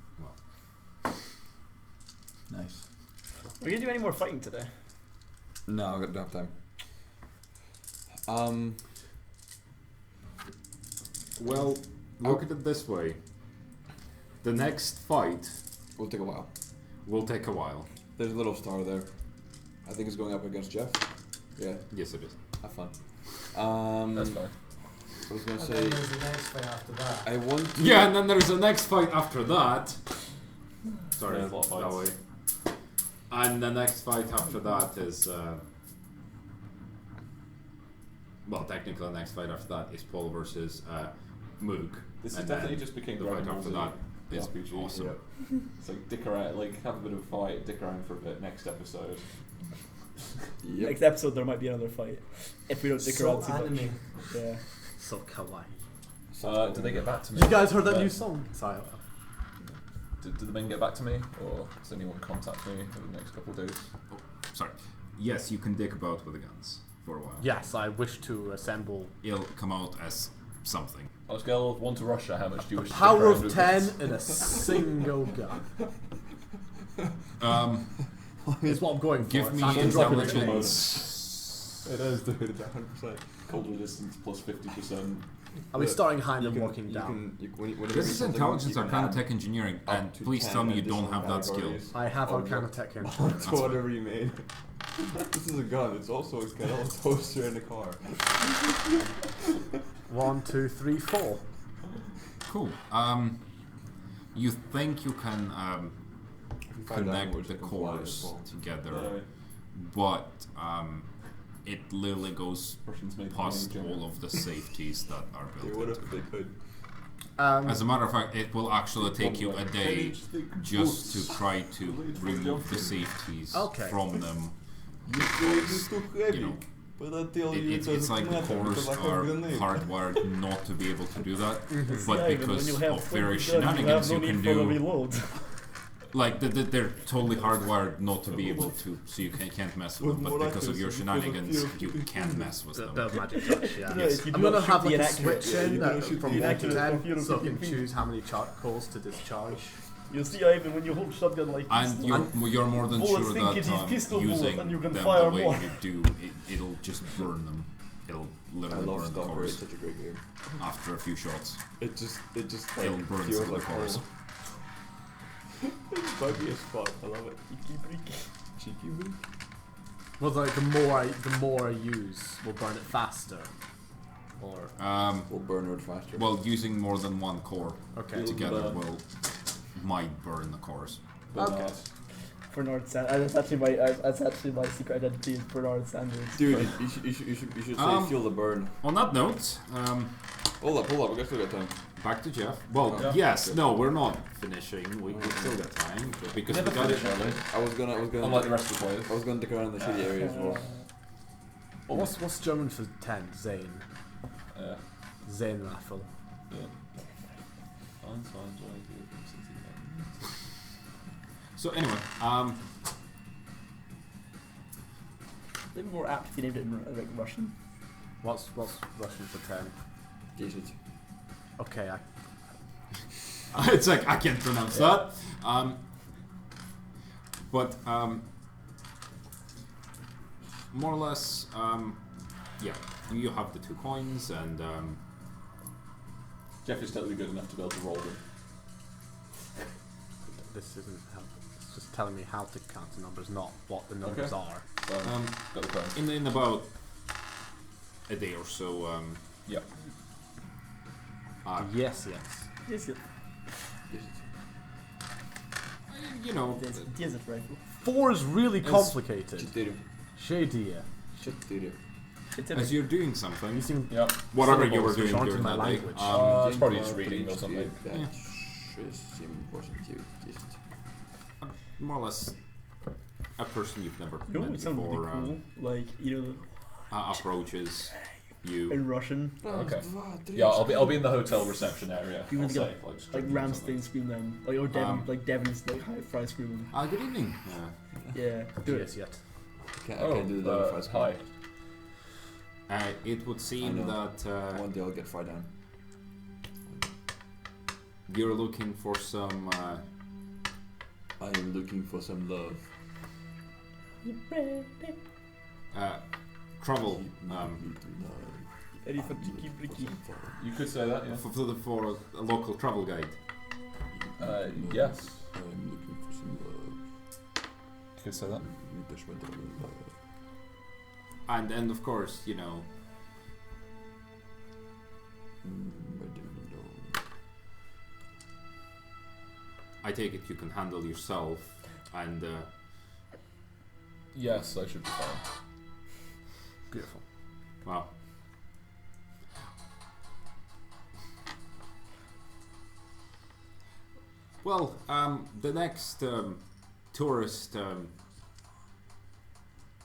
Nice. Are you gonna do any more fighting today? No, I don't have time. Well, look at it this way. The next fight Will take a while. will take a while. There's a little star there. I think it's going up against Jeff. Yeah, Yes, it is. have fun. That's fine. I was gonna And say then there's the next fight after that. I want to. Yeah, and then there's the next fight after that. Sorry, There's a lot of that way. fights. And the next fight after that is. Well, technically, the next fight after that is Paul versus Moog. This and definitely then just became the fight Dragon after Ball Z. that is RPG. awesome. Yeah. It's like dick around, like have a bit of a fight, dick around for a bit. Next episode. Yep. Next episode there might be another fight if we don't stick around too much. anime. Yeah. So kawaii. Did they get back to me? You guys heard that Yeah. new song? Sorry. Did the men get back to me, or does anyone contact me over the next couple of days? Oh, sorry. Yes, you can dick about with the guns for a while. Yes, I wish to assemble. It'll come out as something. On a scale of 1 to Russia, how much do you wish to Power dick around of with 10 this? in a single gun. It's what I'm going for. Give me I can drop it in. intelligence. It is, dude. 100%. Cold resistance plus 50%. Are we starting high You and can- working you down? can- you- whenever This you is do something, intelligence you or can kind of add tech engineering, up and to please 10 tell me you don't additional have that skill. categories I have of Arcana your- Tech to Engineering. whatever you made. This is a gun. It's also a kettle, a toaster, and a car. 1, 2, 3, 4. Cool. You think you can Find connect language the that can fly as cores well. together, but it literally goes Russians make past money, all of the safeties that are They built would into if they it. could. As a matter of fact, it will actually take you a day just to try to remove the safeties Okay. from them. It's too heavy. You know, But I tell you, it's doesn't like the matter cores because I have are grenade. hardwired not to be able to do that, but Yeah, even when because you have of various 20 guns, shenanigans you you have no can need for a do. reload. Like they're totally hardwired not to be able to, so you can't mess with them. But because of your shenanigans, you can mess with them. The magic touch, yeah. Yeah, if you I'm do gonna not have shoot like the a inaccurate- switch in you that don't shoot from the 1 to inaccurate 10, computer so I can 15. choose how many calls to discharge. You'll see Ivan when you hold shotgun like And this. you're more than bullets sure think that it is pistol bullet using and you can them fire the way more. you do, it'll just burn them. It'll I literally love burn the Stalker. It's cores such a great game. after a few shots. It just It'll like burn feels some of like the cores. home. It's buggy as fuck. I love it. Cheeky weak. Well, like the more I use, will burn it faster. Or We'll burn it faster. Well, using more than one core okay. together might burn the cores. But Okay. not. Bernard Sanders. That's actually my secret identity is Bernard Sanders. Dude, you should say feel the burn. On that note, Hold up, we got still got time. back to Jeff. Well, Yeah. yes, no, we're not finishing. We still got time but because Never we got it. finish early. I was gonna Unlike the rest of the players. I was gonna dick around in the shitty area as well. What's German for 10? Zane. Yeah. Zane Raffle. Yeah. So anyway, They'd be more apt if you named it in like Russian. What's Russian for 10? Jesus. Okay, it's like I can't pronounce that. But more or less, yeah, you have the 2 coins and Jeff is totally good enough to be able to roll them. this isn't helpful. It's just telling me how to count the numbers, not what the numbers are. So, got the coins. in about a day or so, Yep. Yes. Yes, it. you know, Yes, it rifle. 4 is really It's- complicated. Chitiru. Shady. Chitiru. as you're doing something, You seem Yep. whatever you were syllables doing which aren't during in my that day, language. It's probably just reading or something. more or less a person you've never You know met what sounds really before cool? Like, you approaches know, you. in Russian. Okay. Yeah, I'll be in the hotel reception area. You I'll would say, go, like, just Like drinking or Ramstein something. scream them. Like, or Devin's like high fry screaming. Good evening. Yeah, do it. yes yet. I can't do the double fast hi. It would seem I that One day I'll get far down. you're looking for some. I am looking for some love. Trouble Ready for Tiki Briki. You could say that, yeah. for a local travel guide. Yes. I'm looking for some love. You could say that. That's my darling love. And of course, you know, I didn't know. I take it you can handle yourself, and Yes, I should be fine. Beautiful. well, Well, the next tourist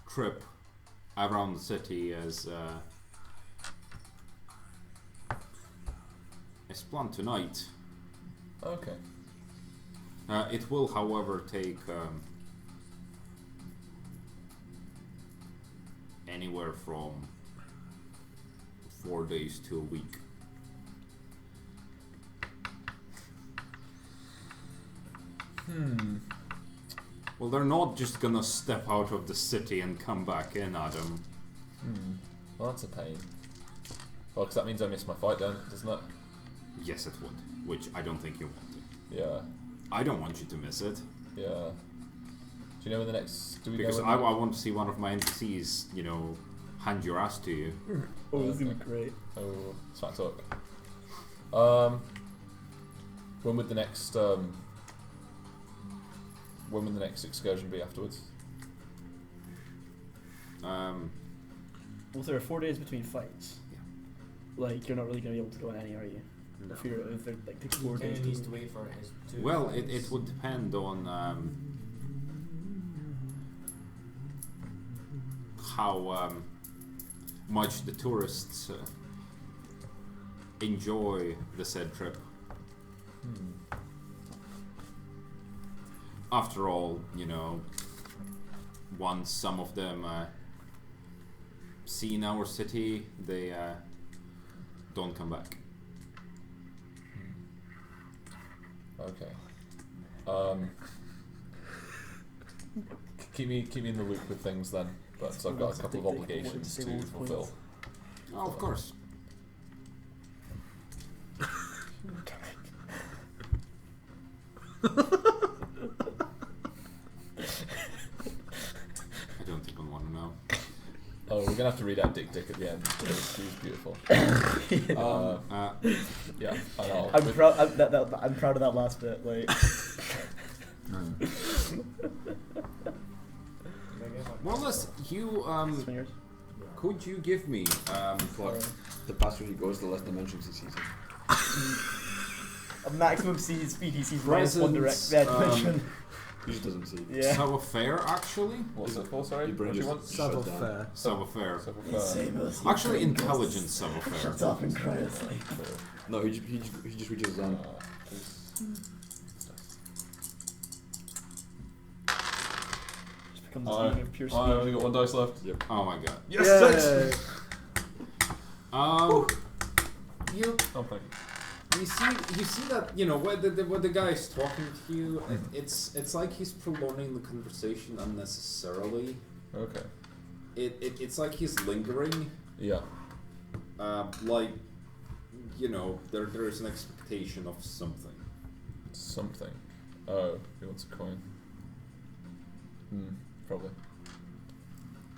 trip around the city is planned tonight. Okay. It will, however, take anywhere from 4 days to a week. Well, they're not just gonna step out of the city and come back in, Adam. Well, that's a pain. Well, because that means I miss my fight then, doesn't it? Yes, it would. Which I don't think you want to. Yeah. I don't want you to miss it. Yeah. Do you know when the next... Do we Because know I when want to see one of my NPCs, you know, hand your ass to you. Oh, this is gonna be great. Oh, smack talk. When would the next... when would the next excursion be afterwards? Well, there are 4 days between fights. Yeah. Like, you're not really gonna be able to go in any, are you? No. If they're like takes He 4 days needs to to wait for his two. Well, it fights. would depend on how much the tourists enjoy the said trip. After all, you know, once some of them see in our city, they don't come back. Okay. Keep me in the loop with things then. But so I've got a couple of obligations to fulfill. Oh, of course. I don't even want to know. Oh, we're gonna have to read out Dik Dik at the end. It was beautiful. Yeah, I know. I'm proud. I'm proud of that last bit. Like, Well, listen, you swingers. could you give me What? The faster he goes, the less dimensions he sees. A maximum speed he sees minus one direct dimension. He just doesn't see. Yeah. Savoir-faire, actually? What's it for? Sorry. Your brain What do you just want? shut down. Savoir-faire. Savoir-faire. Savoir-faire. Actually, intelligent savoir-faire. Shuts off and cries. Like, No, he just reaches his hand. just becomes this meaning of pure speed. I only got one dice left. Yep. Oh my god. Yes, Yay. six. You Oh, thank you. you see that, you know, when the guy is talking to you, it's like he's prolonging the conversation unnecessarily. Okay. It's like he's lingering. Yeah. Like, you know, there's an expectation of something. Something. Oh, he wants a coin. Probably.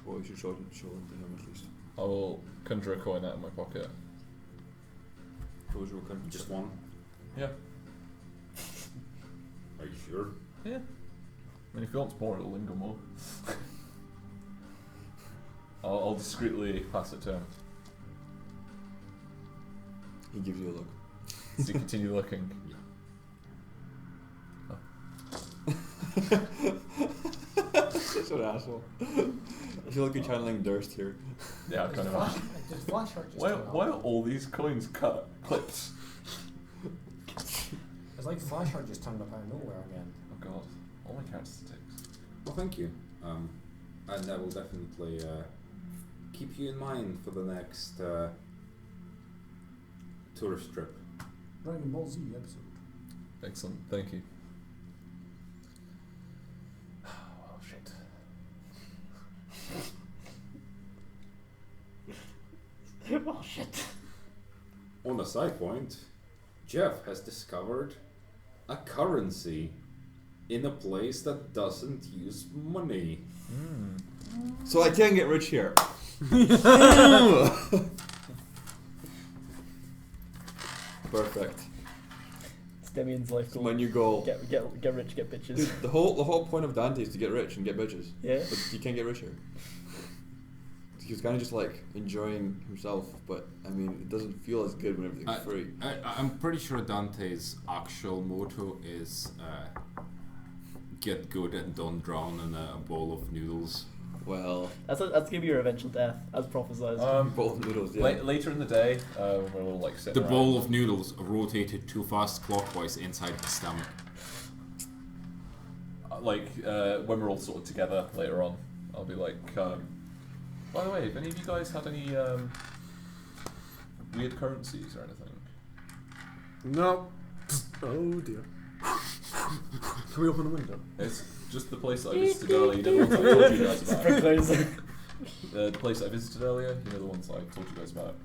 Well, you should show them to him at least. I will conjure a coin out of my pocket. Close your account. Just one. Yeah. Are you sure? Yeah. I mean, if he wants more, it'll linger more. I'll discreetly pass it to him. He gives you a look. Does he continue looking? Such an asshole. I feel like you're channeling Durst here. Yeah, I kind of. Did Flashheart just Why turn up? are all these coins clipped? It's like Flashheart just turned up out of nowhere again. Oh god, all my characteristics. Well, thank you. And I will definitely keep you in mind for the next tourist trip. Dragon Ball Z episode. Excellent, thank you. Oh shit. Oh shit. On a side point, Jeff has discovered a currency in a place that doesn't use money. So I can get rich here. Perfect. It's Demian's life It's goal. my new goal. Get rich, get bitches. Dude, the whole point of Dante is to get rich and get bitches. Yeah. But you can't get rich here. was kind of just like enjoying himself, but I mean, it doesn't feel as good when everything's free. I'm pretty sure Dante's actual motto is get good and don't drown in a bowl of noodles. Well, That's gonna be your eventual death, as prophesized. bowl of noodles, yeah. Later in the day, when we're all like sitting The bowl of noodles rotated too fast clockwise inside the stomach. When we're all sort of together later on, I'll be like, by the way, have any of you guys had any weird currencies or anything? No. Oh dear. Can we open the window? It's just the place that I visited earlier. You know, the ones I told you guys about. Sprinklers. The place I visited earlier. You know, the ones I told you guys about.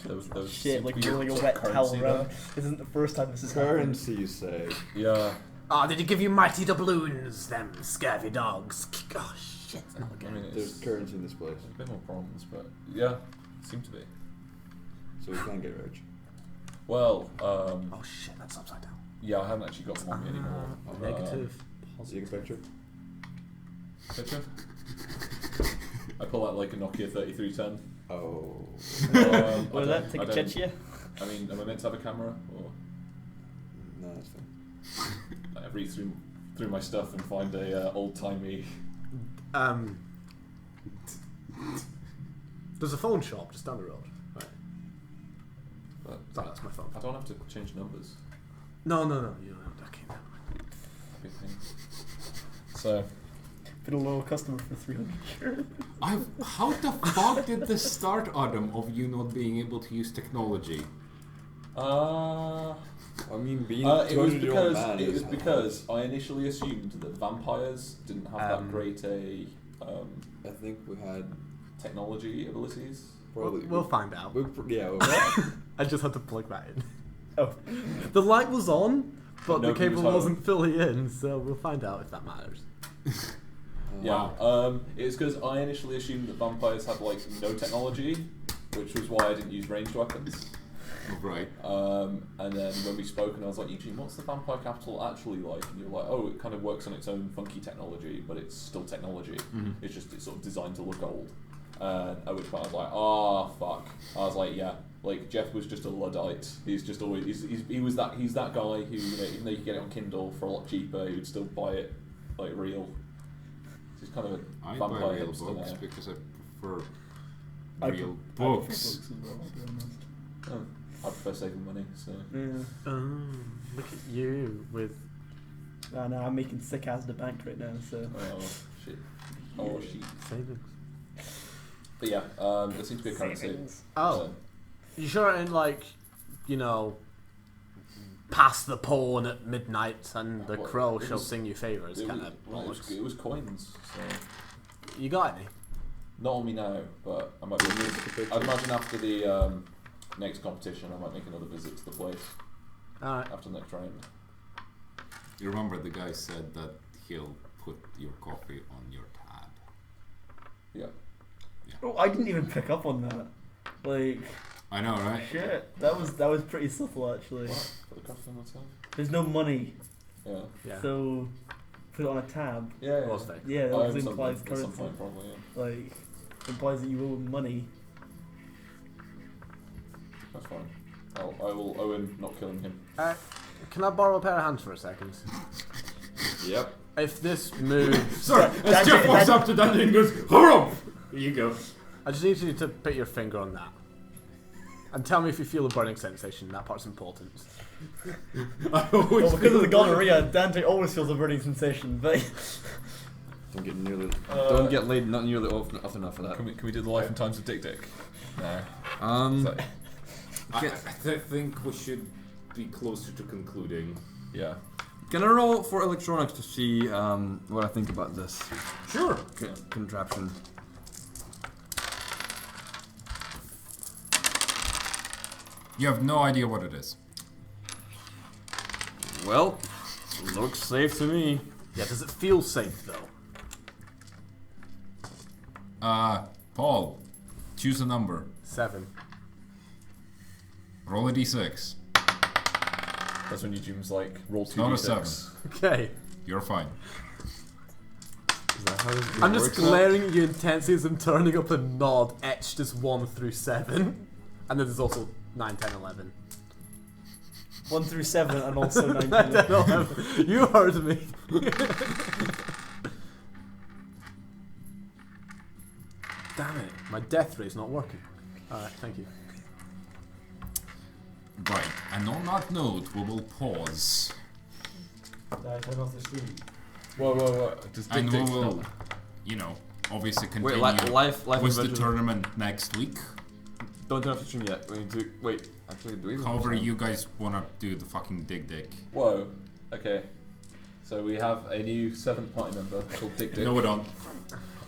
Those Shit, seem like to be rolling a wet towel currency around. there. This isn't the first time this has happened. Currency, you say? Yeah. Ah, did he give you mighty doubloons, them scurvy dogs? Oh shit, not I again. mean, There's it's currency in this place, a bit more problems, but yeah, seem to be. so we can get rich. Well, Oh shit, that's upside down. yeah, I haven't actually got them on me anymore. Negative. Take a picture. Picture? I pull out like a Nokia 3310. Oh. What I is that? don't- Take I a don't- Chechia? I mean, am I meant to have a camera? Or No, that's fine. like, I read through my stuff and find a old-timey... There's a phone shop just down the road. Right. But Sorry, that's my phone. I don't have to change numbers. No, you don't have to. Okay, Big thing. So, Been a loyal customer for 300 years. How the fuck did this start, Adam, of you not being able to use technology? I mean, being it was 200-year-old man is because I initially assumed that vampires didn't have that great a I think we had technology abilities. probably. we'll find out. Yeah. I just had to plug that in. Oh. The light was on, but the Nobody was cable home. wasn't fully in, so we'll find out if that matters. Yeah, it's because I initially assumed that vampires had like no technology, which was why I didn't use ranged weapons. Right. And then when we spoke, and I was like, Eugene, what's the vampire capital actually like? And you're like, oh, it kind of works on its own funky technology, but it's still technology. It's sort of designed to look old. At which point I was like, fuck. I was like, yeah, like Jeff was just a Luddite. He's just always he's that guy who, you know, even though you can get it on Kindle for a lot cheaper, he would still buy it like real. He's kind of a I vampire buy real hipster books now. because I prefer I real prefer books. as well, I'll be honest. Oh, I prefer saving money, so. Yeah. Look at you with. No, I'm making sick ass the bank right now, so. Oh shit. Oh shit. Savings. But yeah, there seems to be a currency. Savings. Oh. You sure it ain't like, you know, pass the pawn at midnight and the Well, crow it shall was- sing you favours It kind was, of well, bollocks? it was coins, so. You got any? Not on me now, but I might be. I'd imagine after the next competition, I might make another visit to the place Alright. after the next round. You remember the guy said that he'll put your coffee on your tab. Yeah. Oh, I didn't even pick up on that. Like, I know, right? shit. That was pretty subtle, actually. What? Put the coffee on myself? There's no money, Yeah. Yeah. so put it on a tab. Yeah. Was they? Yeah, that Oh, obviously at some implies point- at some currency. point, probably, yeah. Like, implies that you owe him money. That's fine. I will owe him not killing him. Can I borrow a pair of hands for a second? Yep. If this moves, Sorry, as Jeff walks up to Dundee and goes, "Hurry! Here you go." I just need you to put your finger on that. And tell me if you feel a burning sensation. That part's important. I always Well, because of the gonorrhea, Dante always feels a burning sensation, but Don't get nearly. Don't get laid. Not nearly often enough for that. Can we do the life and times of Dik Dik? No. I think we should be closer to concluding. Yeah. Can I roll for electronics to see what I think about this Sure. contraption? You have no idea what it is. Well, looks safe to me. Yeah, does it feel safe though? Paul, choose a number. 7. Roll a d6. That's when Eugene's like, roll 2 Not a d6. 7. Okay. You're fine. I'm just glaring at you intensely as I'm turning up a nod etched as 1 through 7. And then there's also 9, 10, 11. 1 through 7 and also 9, 10, 9, 10, 11. 11. You heard me. Damn it, my death ray's not working. Alright, thank you. Right, and on that note, we will pause. Turn off the stream. Whoa. Just Dik And we Dik's will, not- you know, obviously continue life with the invention. tournament next week. Don't turn off the stream yet. We need to wait. Actually, do we? even However, have you guys wanna do the fucking Dik Dik. Whoa. Okay. So we have a new 7th party member called Dik Dik. No, we don't.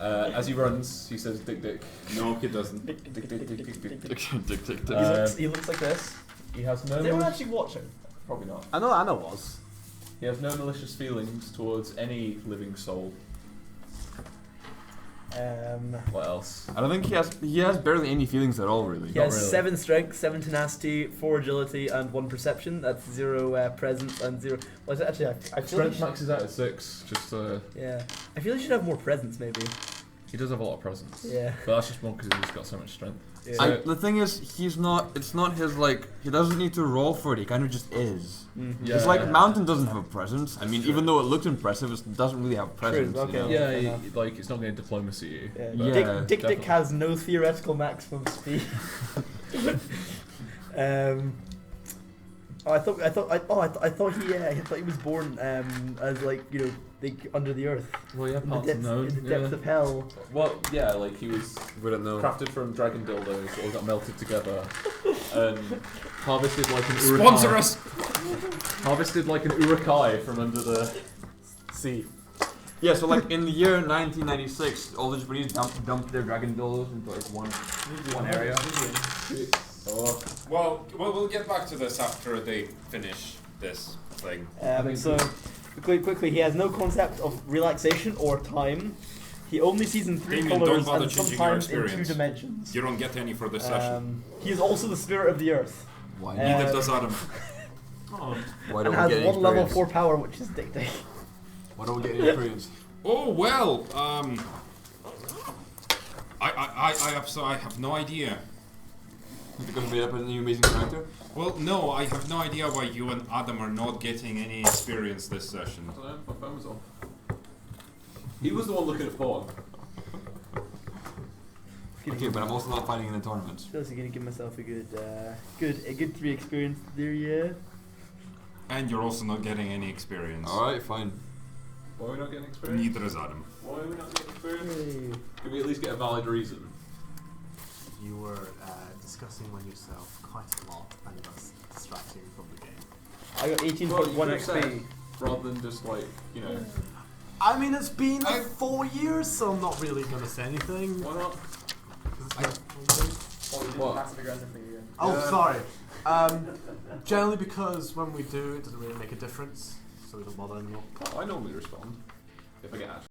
As he runs, he says Dik Dik. No, he doesn't. Dik Dik Dik Dik Dik Dik. Dik, dik, dik. He looks like this. He has no. Is anyone actually watching? Probably not. I know Anna was. He has no malicious feelings towards any living soul. What else? I don't think he has barely any feelings at all, really. He has really. 7 strength, 7 tenacity, 4 agility, and 1 perception. That's 0 presence and 0. Well, actually, I feel like Strength he maxes out at 6. Just yeah. I feel he should have more presence, maybe. he does have a lot of presence. Yeah. But that's just more because he's got so much strength. Yeah. The thing is, he's not. It's not his like. He doesn't need to roll for it. He kind of just is. Mm-hmm. Yeah. It's like Mountain doesn't have a presence. I mean, even though it looked impressive, it doesn't really have presence. okay. You know? Yeah, fair he, enough. like it's not going to diplomacy you. Yeah. but- Yeah, Dik Dik definitely. has no theoretical maximum speed. I thought he was born as like under the earth Well, yeah, in the parts depths, unknown. in the depths of hell. Well, yeah, like he was We don't know. crafted from dragon dildos, all got melted together, and harvested like an Sponsor urukai. us! Harvested like an urukai from under the See. Yeah, so like in the year 1996, all the Japanese dumped their dragon dildos into like one area. Oh, Well, we'll get back to this after they finish this thing. So quickly, he has no concept of relaxation or time. He only sees in 3 Damien, don't colors bother and changing your sometimes in 2 experience. dimensions. You don't get any for this session. He is also the spirit of the earth. Why? Neither does Adam. Why And don't we has get any 1 level experience? 4 power, which is Dik Dik. Why don't we get any experience? Oh well, I have no idea. Because we made up a new amazing character. Well, no, I have no idea why you and Adam are not getting any experience this session. I don't know, my phone was off. He was the one looking at porn. Okay, but I'm also not fighting in the tournament. I feel like I'm gonna give myself a good 3 experience there, yeah. And you're also not getting any experience. Alright, fine. Why are we not getting experience? Neither is Adam. Why are we not getting experience? Yay. Can we at least get a valid reason? You were discussing one yourself quite a lot and that's distracting from the game. I got 18.1 XP. Rather than just like, you know. I mean, it's been 4 years, so I'm not really going to say anything. Why not? Oh, Yeah. sorry. Generally because when we do, it doesn't really make a difference, so we don't bother anymore. Oh, I normally respond if I get asked.